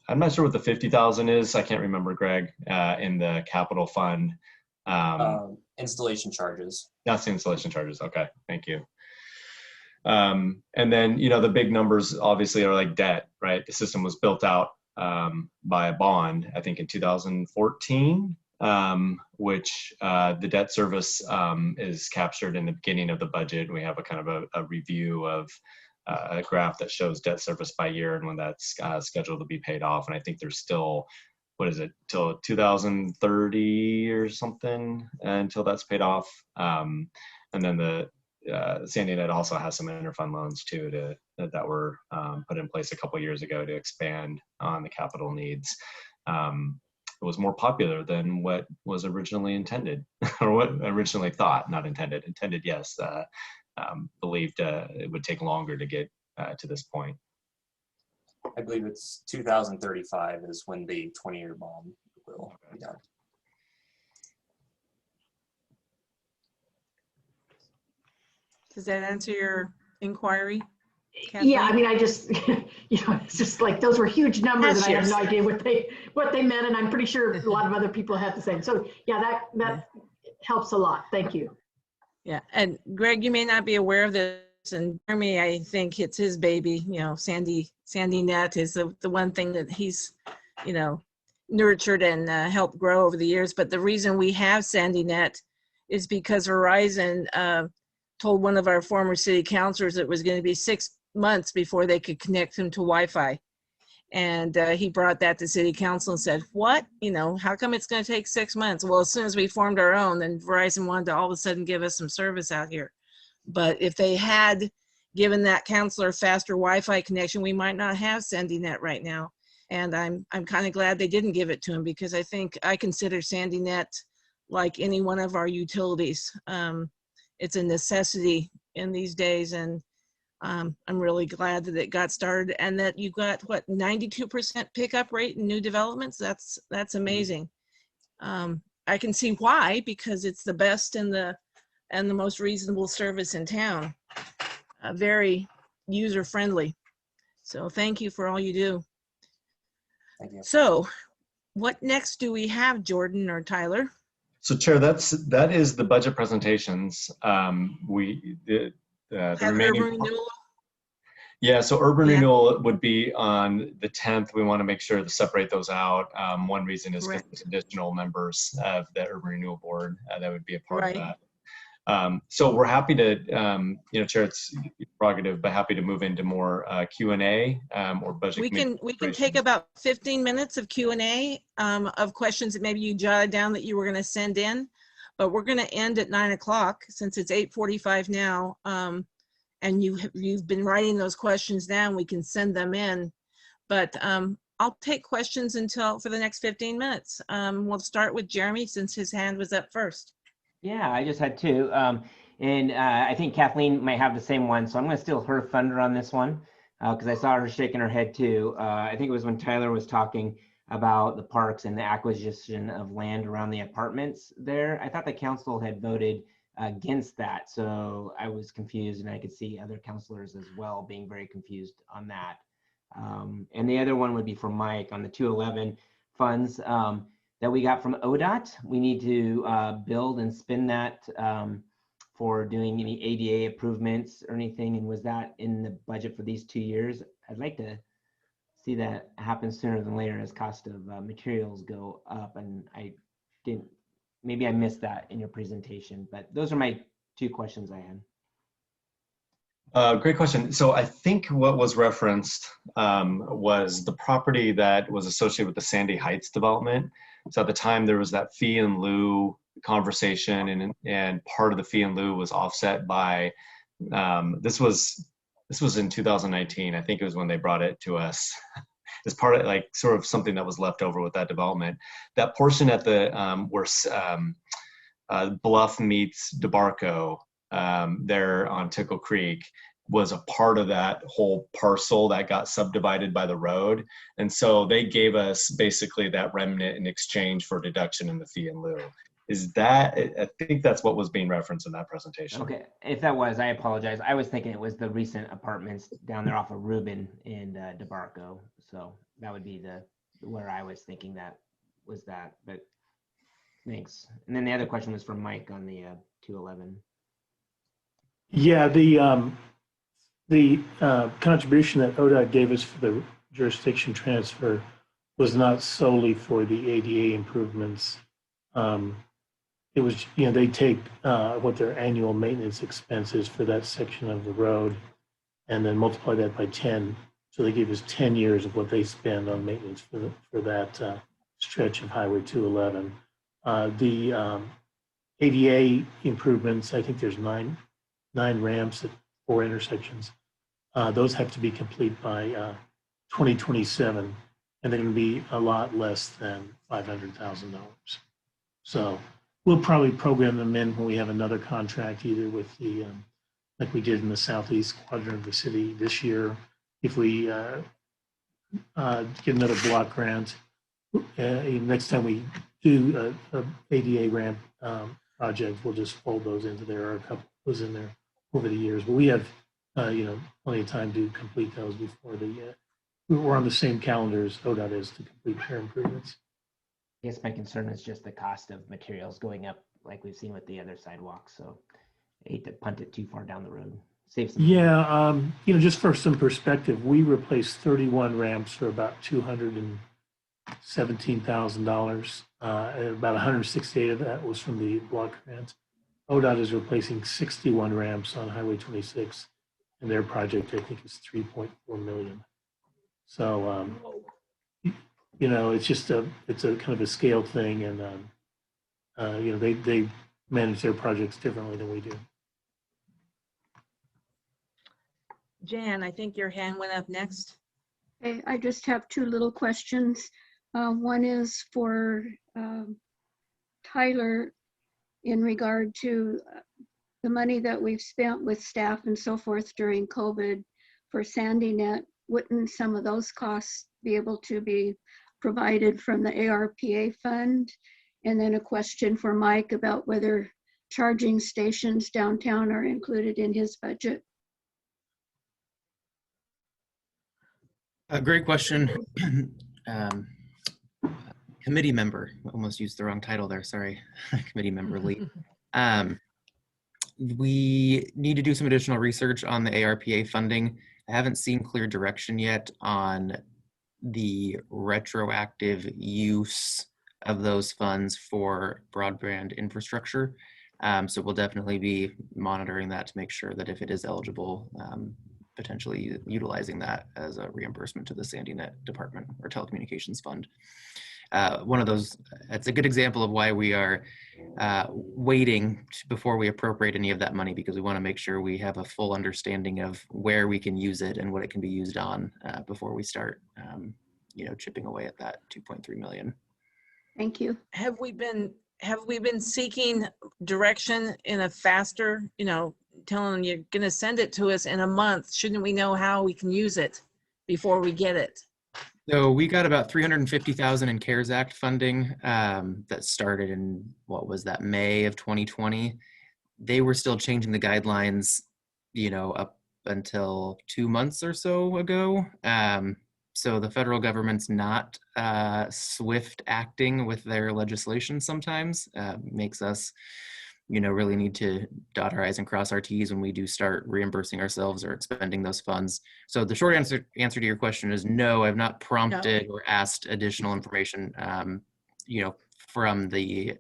I'm not sure what the 50,000 is. I can't remember, Greg, in the capital fund. Installation charges. That's the installation charges. Okay, thank you. And then, the big numbers obviously are like debt, right? The system was built out by a bond, I think in 2014, which the debt service is captured in the beginning of the budget. We have a kind of a review of a graph that shows debt service by year and when that's scheduled to be paid off. And I think there's still, what is it, till 2030 or something until that's paid off. And then the SandyNet also has some interfund loans too that were put in place a couple years ago to expand on the capital needs. was more popular than what was originally intended, or what originally thought, not intended. Intended, yes. Believed it would take longer to get to this point. I believe it's 2035 is when the 20-year bond will be done. Does that answer your inquiry, Yeah, I Kathleen? mean, I just, it's just like, those were huge numbers and I have no idea what they meant. And I'm pretty sure a lot of other people have the same. So yeah, that helps a lot. Thank you. Yeah, and Greg, you may not be aware of this, and Jeremy, I think it's his baby. Sandy Net is the one thing that he's, nurtured and helped grow over the years. But the reason we have Sandy Net is because Verizon told one of our former city councilors it was going to be 6 months before they could connect him to Wi-Fi. And he brought that to city council and said, what, how come it's going to take 6 months? Well, as soon as we formed our own, then Verizon wanted to all of a sudden give us some service out here. But if they had given that counselor faster Wi-Fi connection, we might not have SandyNet right now. And I'm kind of glad they didn't give it to him, because I consider SandyNet like any one of our utilities. It's a necessity in these days, and I'm really glad that it got started, and that you got 92% pickup rate in new developments. That's amazing. I can see why, because it's the best and the most reasonable service in town. Very user friendly. So thank you for all you do. Thank you. So what next do we have, Jordan or Tyler? So Chair, that is the budget presentations. The remaining. Urban renewal? Yeah, so urban renewal would be on the 10th. We want to make sure to separate those out. One reason is because there's additional members of the urban renewal board that would be a part of that. So we're happy to, Chair, it's prerogative, but happy to move into more Q&A or budget. We can take about 15 minutes of Q&A of questions that maybe you jotted down that you were going to send in, but we're going to end at 9 o'clock since it's 8:45 now. And you've been writing those questions down. We can send them in, but I'll take questions for the next 15 minutes. We'll start with Jeremy since his hand was up first. Yeah, I just had two. And I think Kathleen might have the same one. So I'm going to steal her thunder on this one because I saw her shaking her head too. I think it was when Tyler was talking about the parks and the acquisition of land around the apartments there. I thought the council had voted against that. So I was confused, and I could see other councilors as well being very confused on that. And the other one would be for Mike on the 211 funds. That we got from ODOT. We need to build and spend that for doing any ADA improvements or anything. And was that in the budget for these 2 years? I'd like to see that happen sooner than later as cost of materials go up. And maybe I missed that in your presentation, but those are my two questions I had. Great question. So I think what was referenced was the property that was associated with the Sandy Heights development. So at the time there was that fee in lieu conversation, and part of the fee in lieu was offset by, this was in 2019. I think it was when they brought it to us as part of sort of something that was left over with that development. That portion at the, where Bluff meets DeBarco, there on Tickle Creek, was a part of that whole parcel that got subdivided by the road. And so they gave us basically that remnant in exchange for deduction in the fee in lieu. I think that's what was being referenced in that presentation. Okay, if that was, I apologize. I was thinking it was the recent apartments down there off of Rubin and DeBarco. So that would be where I was thinking that was that, but thanks. And then the other question was from Mike on the 211. Yeah, the contribution that ODOT gave us for the jurisdiction transfer was not solely for the ADA improvements. It was, they take what their annual maintenance expense is for that section of the road and then multiply that by 10. So they gave us 10 years of what they spend on maintenance for that stretch of Highway 211. The ADA improvements, I think there's nine ramps at 4 intersections. Those have to be complete by 2027. and they're going to be a lot less than $500,000. So we'll probably program them in when we have another contract, either with the, like we did in the southeast quadrant of the city this year. If we get another block grant, next time we do a ADA ramp project, we'll just fold those into there, or a couple was in there over the years. But we have, plenty of time to complete those before we're on the same calendar as ODOT is to complete their improvements. I guess my concern is just the cost of materials going up, like we've seen with the other sidewalks. So I hate to punt it too far down the road. Save some. Yeah, just for some perspective, we replaced 31 ramps for about $217,000. About 168 of that was from the block grant. ODOT is replacing 61 ramps on Highway 26, and their project, I think, is $3.4 million. So, it's just it's a kind of a scale thing, and they manage their projects differently than we do. Jan, I think your hand went up next. Okay, I just have two little questions. One is for Tyler in regard to the money that we've spent with staff and so forth during COVID for Sandy Net. Wouldn't some of those costs be able to be provided from the ARPA fund? And then a question for Mike about whether charging stations downtown are included in his budget. A great question. Committee member, almost used the wrong title there, sorry. Committee member Lee. We need to do some additional research on the ARPA funding. I haven't seen clear direction yet on the retroactive use of those funds for broadband infrastructure. So we'll definitely be monitoring that to make sure that if it is eligible, potentially utilizing that as a reimbursement to the Sandy Net Department or Telecommunications Fund. One of those, it's a good example of why we are waiting before we appropriate any of that money, because we want to make sure we have a full understanding of where we can use it and what it can be used on before we start, chipping away at that 2.3 million. Thank you. Have we been seeking direction in a faster, telling them you're going to send it to us in a month? Shouldn't we know how we can use it before we get it? So we got about 350,000 in CARES Act funding that started in, what was that, May of 2020. They were still changing the guidelines, up until 2 months or so ago. So the federal government's not swift acting with their legislation sometimes. Makes us, really need to dot our I's and cross our T's when we do start reimbursing ourselves or expending those funds. So the short answer to your question is no, I've not prompted or asked additional information, from the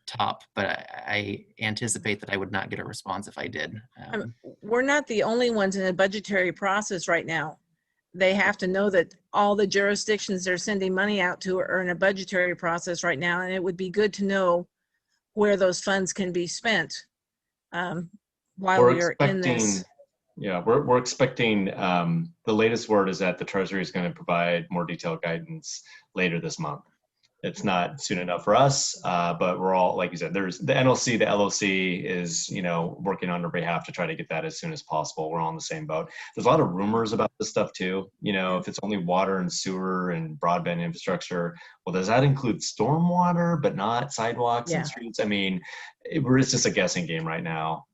top, but I anticipate that I would not get a response if I did. We're not the only ones in a budgetary process right now. They have to know that all the jurisdictions they're sending money out to are in a budgetary process right now, and it would be good to know where those funds can be spent while we're in this. Yeah, we're expecting, the latest word is that the Treasury is going to provide more detailed guidance later this month. It's not soon enough for us, but we're all, like you said, there's the NLC, the LOC is, working on our behalf to try to get that as soon as possible. We're all in the same boat. There's a lot of rumors about this stuff too. If it's only water and sewer and broadband infrastructure, well, does that include stormwater, but not sidewalks and streets? I mean, it's just a guessing game right now.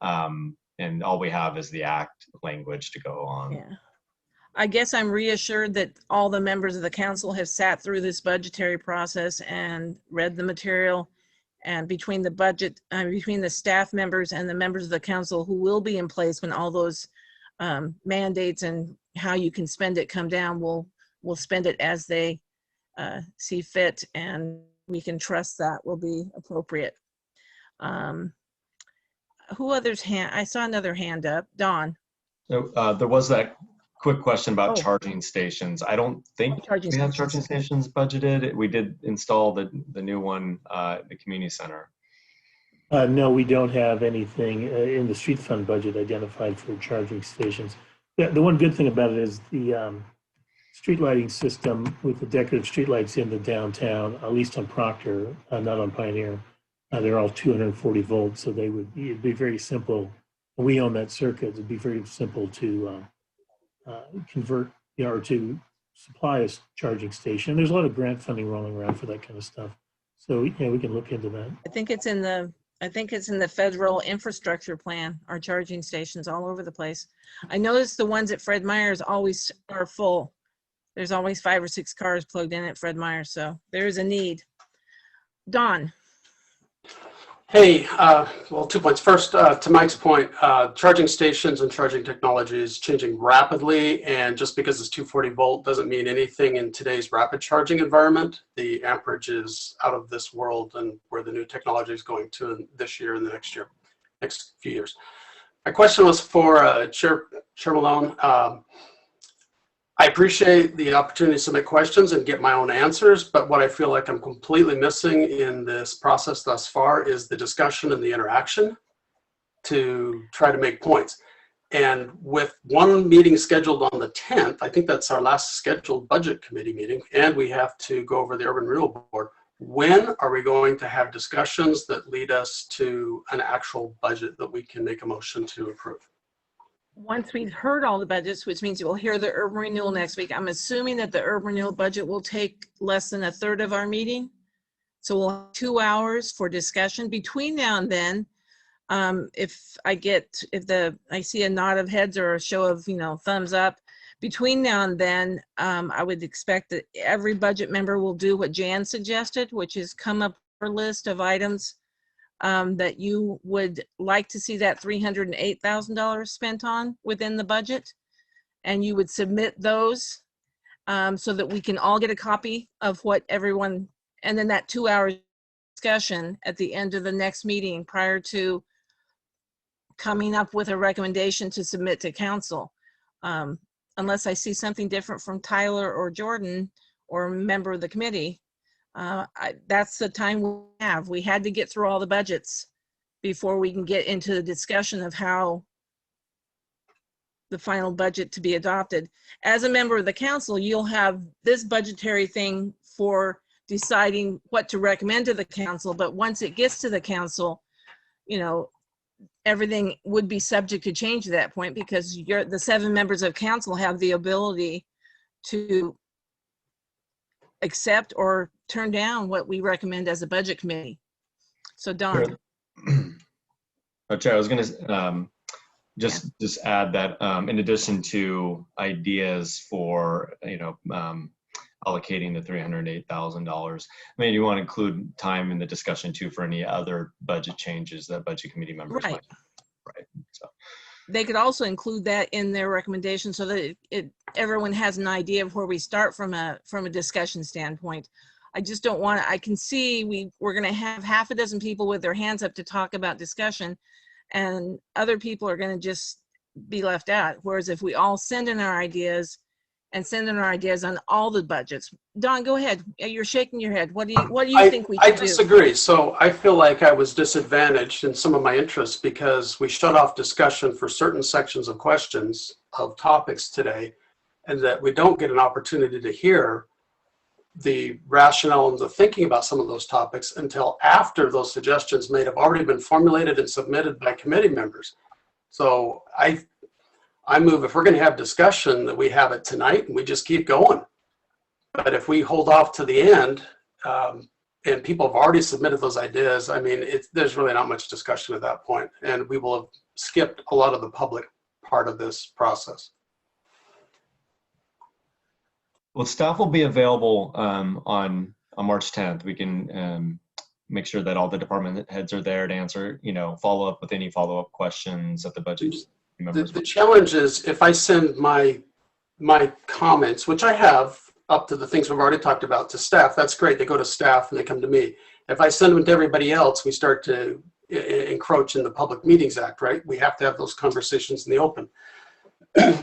And all we have is the act language to go on. Yeah. I guess I'm reassured that all the members of the council have sat through this budgetary process and read the material, and between the staff members and the members of the council who will be in place when all those mandates and how you can spend it come down, we'll spend it as they see fit, and we can trust that will be appropriate. Who others hand? I saw another hand up. Dawn. So there was that quick question about charging stations. I don't think we have charging stations budgeted. We did install the new one at the community center. No, we don't have anything in the street fund budget identified for charging stations. The one good thing about it is the street lighting system with the decorative streetlights in the downtown, at least on Proctor, not on Pioneer. They're all 240 volts, so it'd be very simple. We own that circuit. It'd be very simple to convert, or to supply a charging station. There's a lot of grant funding rolling around for that kind of stuff. So we can look into that. I think it's in the federal infrastructure plan, our charging stations all over the place. I noticed the ones at Fred Meyer's always are full. There's always 5 or 6 cars plugged in at Fred Meyer's, so there is a need. Don. Hey, well, 2 points. First, to Mike's point, charging stations and charging technology is changing rapidly, and just because it's 240 volt doesn't mean anything in today's rapid charging environment. The amperage is out of this world, and where the new technology is going to this year and the next few years. My question was for Chair Malone. I appreciate the opportunity to submit questions and get my own answers, but what I feel like I'm completely missing in this process thus far is the discussion and the interaction to try to make points. And with one meeting scheduled on the 10th, I think that's our last scheduled budget committee meeting, and we have to go over the Urban Renewal Board. When are we going to have discussions that lead us to an actual budget that we can make a motion to approve? Once we've heard all the budgets, which means we'll hear the urban renewal next week, I'm assuming that the urban renewal budget will take less than 1/3 of our meeting. So we'll have 2 hours for discussion. Between now and then, if I see a nod of heads or a show of, thumbs up, between now and then, I would expect that every budget member will do what Jan suggested, which is come up with a list of items that you would like to see that $308,000 spent on within the budget, and you would submit those so that we can all get a copy of what everyone, and then that 2-hour discussion at the end of the next meeting prior to coming up with a recommendation to submit to council. Unless I see something different from Tyler or Jordan or a member of the committee, that's the time we have. We had to get through all the budgets before we can get into the discussion of how the final budget to be adopted. As a member of the council, you'll have this budgetary thing for deciding what to recommend to the council, but once it gets to the council, everything would be subject to change at that point, because the 7 members of council have the ability to accept or turn down what we recommend as a budget committee. So Don. Chair, I was going to just add that in addition to ideas for allocating the $308,000, you want to include time in the discussion too for any other budget changes that budget committee members might. Right. So they could also include that in their recommendation so that everyone has an idea of where we start from a discussion standpoint. I just don't want to, I can see we're going to have half a dozen people with their hands up to talk about discussion, and other people are going to just be left out. Whereas if we all send in our ideas on all the budgets. Don, go ahead. You're shaking your head. What do you think we should do? I disagree. So I feel like I was disadvantaged in some of my interests because we shut off discussion for certain sections of questions of topics today, and that we don't get an opportunity to hear the rationale and the thinking about some of those topics until after those suggestions may have already been formulated and submitted by committee members. So I move, if we're going to have discussion, that we have it tonight and we just keep going. But if we hold off to the end and people have already submitted those ideas, there's really not much discussion at that point, and we will have skipped a lot of the public part of this process. Well, staff will be available on March 10th. We can make sure that all the department heads are there to answer, follow up with any follow-up questions that the budget members. The challenge is if I send my comments, which I have up to the things we've already talked about, to staff, that's great. They go to staff and they come to me. If I send them to everybody else, we start to encroach in the Public Meetings Act, right? We have to have those conversations in the open.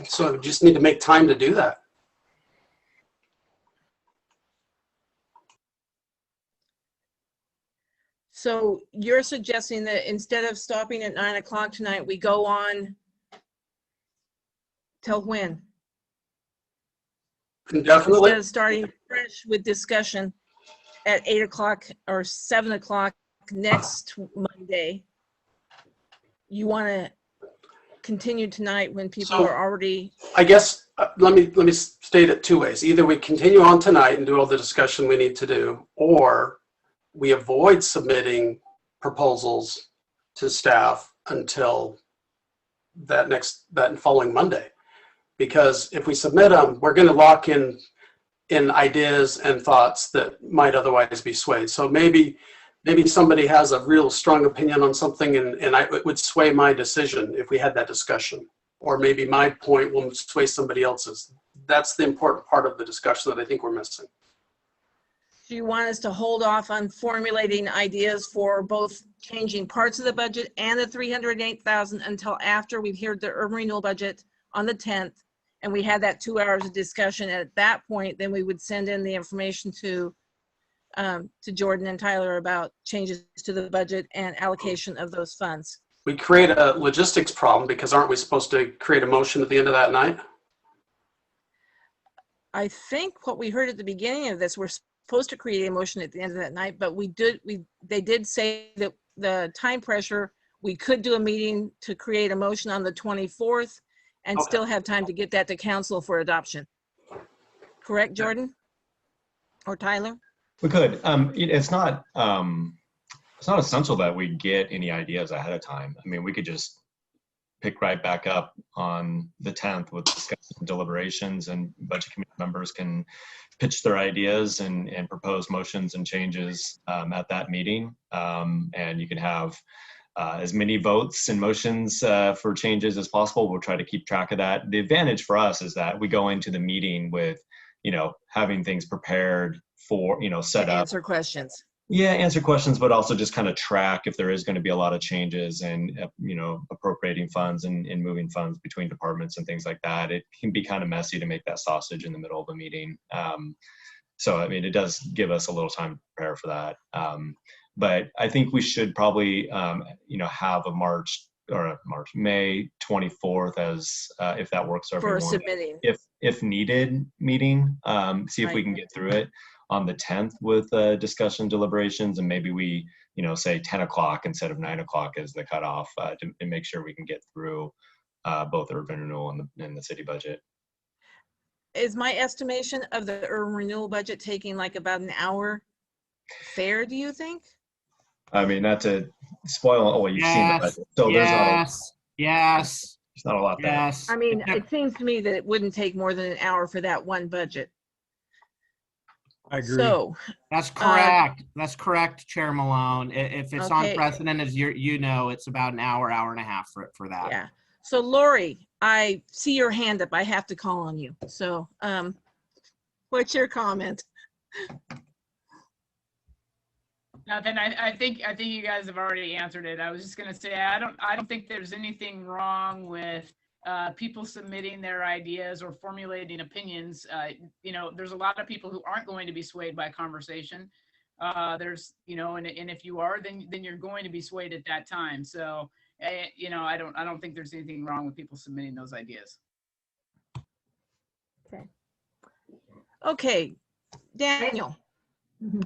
So we just need to make time to do that. So you're suggesting that instead of stopping at 9 o'clock tonight, we go on till when? Indefinitely? Instead of starting fresh with discussion at 8 o'clock or 7 o'clock next Monday, you want to continue tonight when people So, are already, I guess, let me state it two ways. Either we continue on tonight and do all the discussion we need to do, or we avoid submitting proposals to staff until that following Monday. Because if we submit them, we're going to lock in ideas and thoughts that might otherwise be swayed. So maybe somebody has a real strong opinion on something, and it would sway my decision if we had that discussion. Or maybe my point will sway somebody else's. That's the important part of the discussion that I think we're missing. do you want us to hold off on formulating ideas for both changing parts of the budget and the 308,000 until after we've heard the urban renewal budget on the 10th, and we had that 2 hours of discussion? At that point, then we would send in the information to Jordan and Tyler about changes to the budget and allocation of those funds. We create a logistics problem because aren't we supposed to create a motion at the end of that night? I think what we heard at the beginning of this, we're supposed to create a motion at the end of that night, but they did say that the time pressure, we could do a meeting to create a motion on the 24th and still have time to get that to council for adoption. Correct, Jordan? Or Tyler? We could. It's not essential that we get any ideas ahead of time. I mean, we could just pick right back up on the 10th with discussion and deliberations, and budget committee members can pitch their ideas and propose motions and changes at that meeting. And you can have as many votes and motions for changes as possible. We'll try to keep track of that. The advantage for us is that we go into the meeting with, having things prepared for, set up. Answer questions. Yeah, answer questions, but also just kind of track if there is going to be a lot of changes and, appropriating funds and moving funds between departments and things like that. It can be kind of messy to make that sausage in the middle of a meeting. So, I mean, it does give us a little time to prepare for that. But I think we should probably, have a May 24th as, if that works for everyone. For submitting. If needed meeting, see if we can get through it on the 10th with discussion deliberations, and maybe we, say 10 o'clock instead of 9 o'clock as the cutoff to make sure we can get through both urban renewal and the city budget. Is my estimation of the urban renewal budget taking like about an hour fair, do you think? I mean, not to spoil, you've seen the budget. So there's not a lot there. I mean, it seems to me that it wouldn't take more than an hour for that one budget. I agree. So that's correct. That's correct, Chair Malone. If it's on Okay. precedent, as it's about an hour and a half for that. Yeah. So Lori, I see your hand up. I have to call on you. So what's your comment? Nothing. I think you guys have already answered it. I was just gonna say I don't think there's anything wrong with people submitting their ideas or formulating opinions. There's a lot of people who aren't going to be swayed by conversation. There's and if you are, then you're going to be swayed at that time. So I don't think there's anything wrong with people submitting those ideas. Okay, Daniel.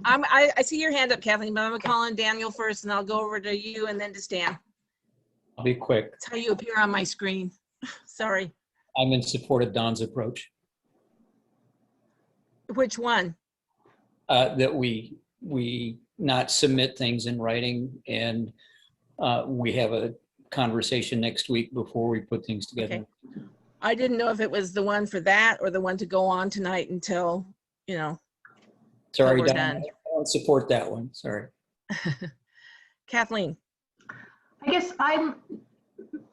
I see your hand up, Kathleen, but I'm gonna call on Daniel first, and I'll go over to you and then to Stan. I'll be quick. That's how you appear on my screen. Sorry. I'm in support of Don's approach. Which one? That we not submit things in writing, and we have a conversation next week before we put things together. Okay. I didn't know if it was the one for that or the one to go on tonight until, Sorry, we're Don, done. I don't support that one. Sorry. Kathleen.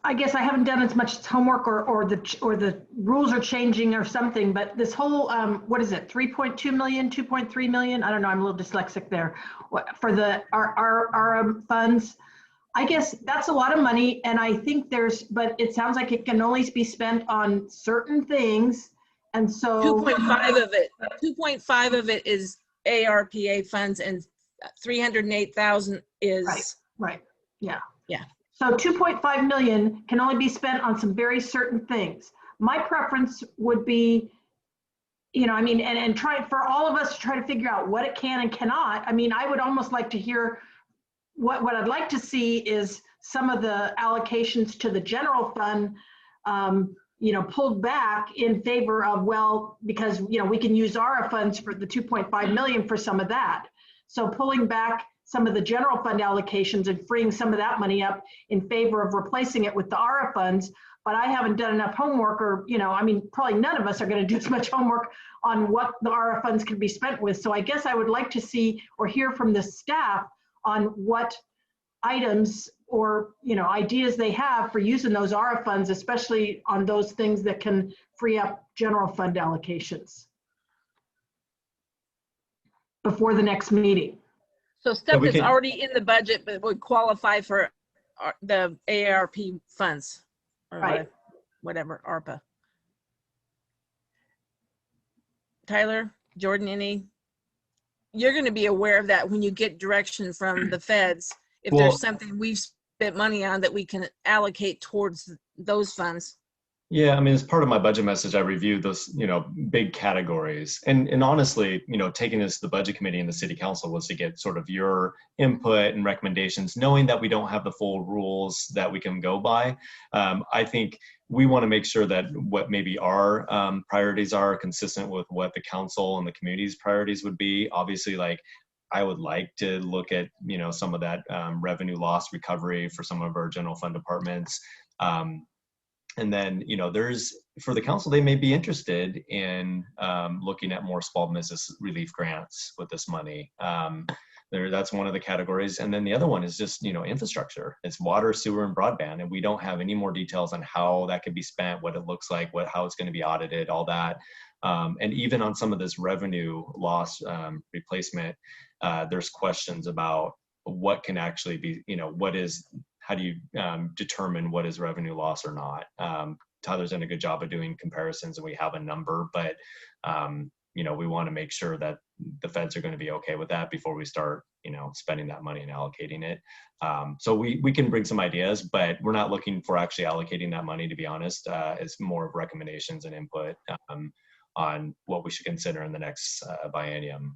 I guess I haven't done as much homework or the rules are changing or something, but this whole, what is it, 3.2 million, 2.3 million? I don't know, I'm a little dyslexic there. For our funds, I guess that's a lot of money, and I think but it sounds like it can only be spent on certain things, and so. 2.5 of it is ARPA funds, and 308,000 is. Right, yeah. Yeah. So 2.5 million can only be spent on some very certain things. My preference would be you know, I mean, and try for all of us to try to figure out what it can and cannot. I mean, I would almost like to hear what I'd like to see is some of the allocations to the general fund, you know, pulled back in favor of, well, because, you know, we can use ARA funds for the 2.5 million for some of that. So pulling back some of the general fund allocations and freeing some of that money up in favor of replacing it with the ARA funds. But I haven't done enough homework, or, you know, I mean, probably none of us are going to do as much homework on what the ARA funds can be spent with. So I guess I would like to see or hear from the staff on what items or, you know, ideas they have for using those ARA funds, especially on those things that can free up general fund allocations before the next meeting. So stuff that's already in the budget but would qualify for the AARP funds, or right, whatever, ARPA. Tyler, Jordan, you're going to be aware of that when you get direction from the feds. If there's something we've spent money on that we can allocate towards those funds. Yeah, I mean, as part of my budget message, I reviewed those, you know, big categories. And honestly, you know, taking this to the budget committee and the city council was to get sort of your input and recommendations, knowing that we don't have the full rules that we can go by. I think we want to make sure that what maybe our priorities are consistent with what the council and the community's priorities would be. Obviously, like, I would like to look at, you know, some of that revenue loss recovery for some of our general fund departments. And then, you know, for the council, they may be interested in looking at more small business relief grants with this money. That's one of the categories. And then the other one is just, you know, infrastructure. It's water, sewer, and broadband. And we don't have any more details on how that could be spent, what it looks like, how it's going to be audited, all that. And even on some of this revenue loss replacement, there's questions about what can actually be, you know, how do you determine what is revenue loss or not? Tyler's done a good job of doing comparisons and we have a number, but you know, we want to make sure that the feds are going to be okay with that before we start, you know, spending that money and allocating it. So we can bring some ideas, but we're not looking for actually allocating that money, to be honest. It's more of recommendations and input on what we should consider in the next biennium.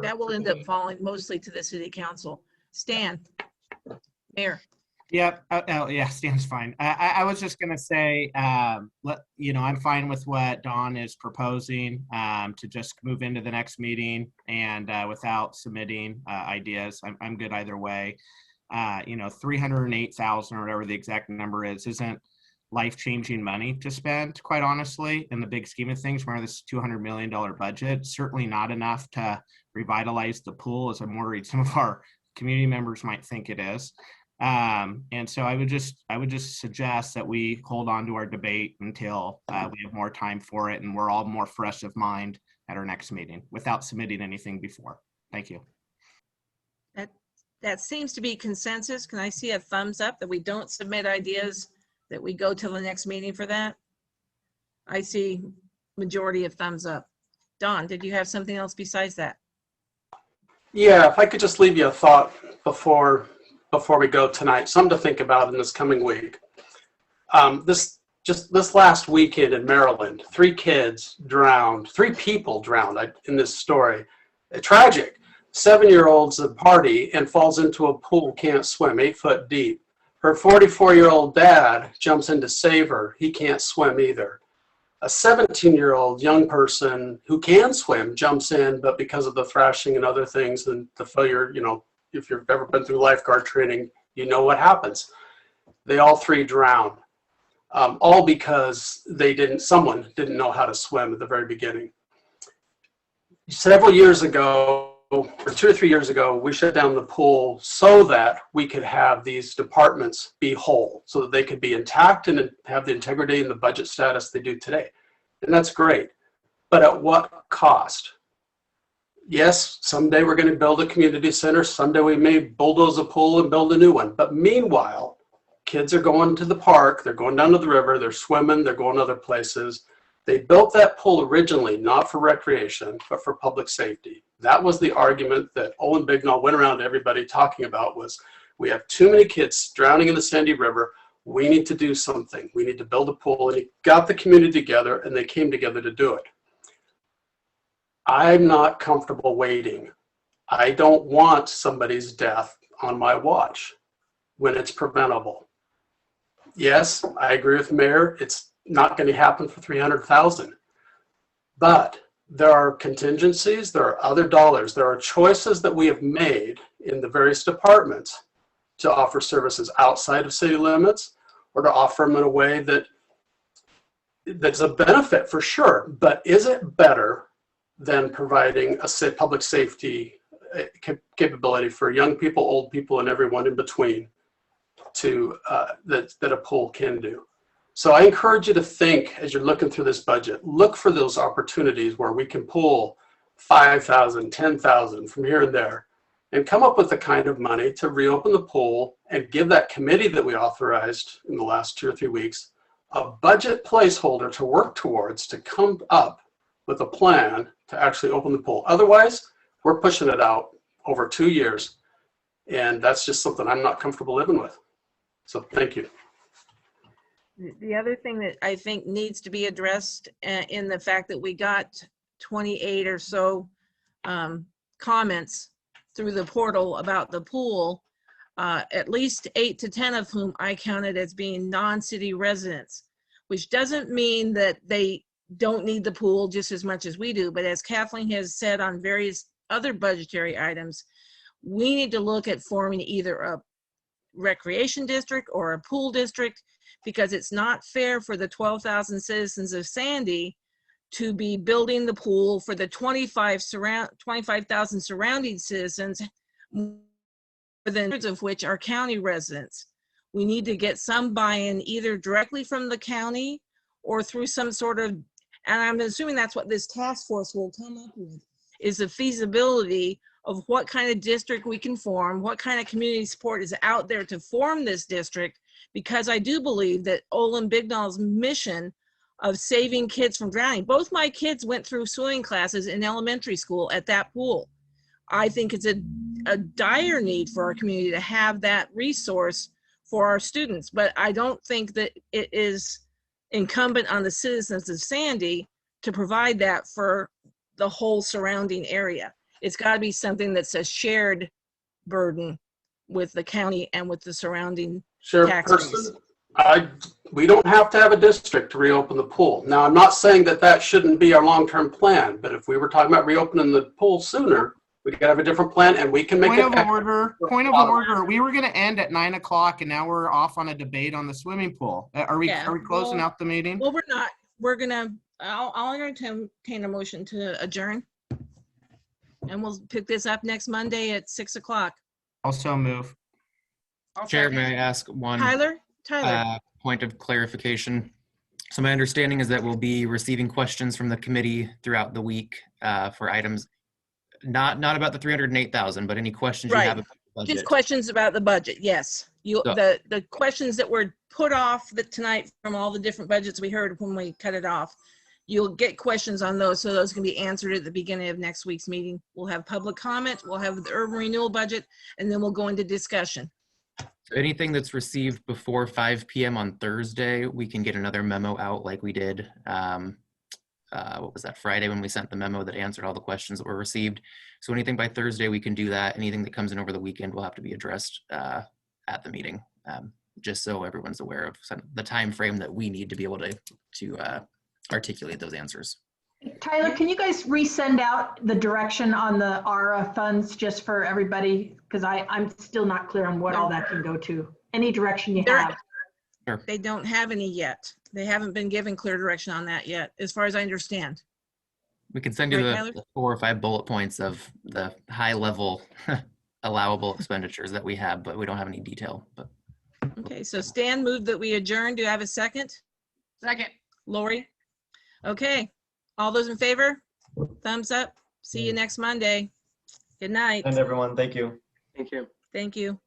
That will end up falling mostly to the city council. Stan, Mayor. Yep. Yeah, Stan's fine. I was just gonna say, you know, I'm fine with what Dawn is proposing, to just move into the next meeting and without submitting ideas. I'm good either way. You know, 308,000 or whatever the exact number is, isn't life-changing money to spend, quite honestly, in the big scheme of things. Where this $200 million budget, certainly not enough to revitalize the pool, as I'm worried some of our community members might think it is. And so I would just suggest that we hold on to our debate until we have more time for it and we're all more fresh of mind at our next meeting without submitting anything before. Thank you. That seems to be consensus. Can I see a thumbs up that we don't submit ideas, that we go till the next meeting for that? I see majority of thumbs up. Dawn, did you have something else besides that? Yeah, if I could just leave you a thought before we go tonight, something to think about in this coming week. This last weekend in Maryland, 3 people drowned in this story. Tragic. 7-year-old's at a party and falls into a pool, can't swim, 8 foot deep. Her 44-year-old dad jumps in to save her. He can't swim either. A 17-year-old young person who can swim jumps in, but because of the thrashing and other things and the failure, you know, if you've ever been through lifeguard training, you know what happens. They all 3 drown, all because someone didn't know how to swim at the very beginning. Several years ago, or 2 or 3 years ago, we shut down the pool so that we could have these departments be whole, so that they could be intact and have the integrity and the budget status they do today. And that's great. But at what cost? Yes, someday we're going to build a community center. Someday we may bulldoze a pool and build a new one. But meanwhile, kids are going to the park, they're going down to the river, they're swimming, they're going other places. They built that pool originally not for recreation, but for public safety. That was the argument that Owen Bignall went around to everybody talking about, was we have too many kids drowning in the Sandy River. We need to do something. We need to build a pool. And he got the community together and they came together to do it. I'm not comfortable waiting. I don't want somebody's death on my watch when it's preventable. Yes, I agree with the mayor. It's not going to happen for 300,000. But there are contingencies, there are other dollars, there are choices that we have made in the various departments to offer services outside of city limits or to offer them in a way that's a benefit for sure. But is it better than providing a public safety capability for young people, old people, and everyone in between to that a pool can do? So I encourage you to think, as you're looking through this budget, look for those opportunities where we can pull 5,000, 10,000 from here and there and come up with the kind of money to reopen the pool and give that committee that we authorized in the last 2 or 3 weeks a budget placeholder to work towards, to come up with a plan to actually open the pool. Otherwise, we're pushing it out over 2 years, and that's just something I'm not comfortable living with. So thank you. The other thing that I think needs to be addressed in the fact that we got 28 or so comments through the portal about the pool, at least 8 to 10 of whom I counted as being non-city residents, which doesn't mean that they don't need the pool just as much as we do. But as Kathleen has said on various other budgetary items, we need to look at forming either a recreation district or a pool district, because it's not fair for the 12,000 citizens of Sandy to be building the pool for the 25,000 surrounding citizens, more than hundreds of which are county residents. We need to get some buy-in either directly from the county or through some sort of, and I'm assuming that's what this task force will come up with, is the feasibility of what kind of district we can form, what kind of community support is out there to form this district, because I do believe that Olin Bignall's mission of saving kids from drowning, both my kids went through swimming classes in elementary school at that pool. I think it's a dire need for our community to have that resource for our students, but I don't think that it is incumbent on the citizens of Sandy to provide that for the whole surrounding area. It's got to be something that's a shared burden with the county and with the surrounding tax base. We don't have to have a district to reopen the pool. Now, I'm not saying that that shouldn't be our long-term plan, but if we were talking about reopening the pool sooner, we could have a different plan, and we can make Point of order. We were going to end at 9 o'clock, and now we're off on a debate on the swimming pool. Are we closing out the meeting? Well, we're not. We're gonna. I'll entertain a motion to adjourn, and we'll pick this up next Monday at 6 o'clock. Also move. Chair, may I ask one Tyler? point of clarification? So my understanding is that we'll be receiving questions from the committee throughout the week for items, not about the 308,000, but any questions you have about the budget. Just questions about the budget. Yes, the questions that were put off tonight from all the different budgets we heard when we cut it off. You'll get questions on those, so those can be answered at the beginning of next week's meeting. We'll have public comment, we'll have the urban renewal budget, and then we'll go into discussion. So anything that's received before 5 p.m. on Thursday, we can get another memo out like we did, what was that, Friday, when we sent the memo that answered all the questions that were received. So anything by Thursday, we can do that. Anything that comes in over the weekend will have to be addressed at the meeting, just so everyone's aware of the time frame that we need to be able to articulate those answers. Tyler, can you guys resend out the direction on the ARA funds just for everybody? Because I'm still not clear on what all that can go to. Any direction you have. Sure. They don't have any yet. They haven't been given clear direction on that yet, as far as I understand. We can send you the 4 or 5 bullet points of the high level allowable expenditures that we have, but we don't have any detail. But okay, so Stan moved that we adjourn. Do I have a second? Second. Lori? Okay. All those in favor? Thumbs up. See you next Monday. Good night. And everyone, thank you. Thank you. Thank you.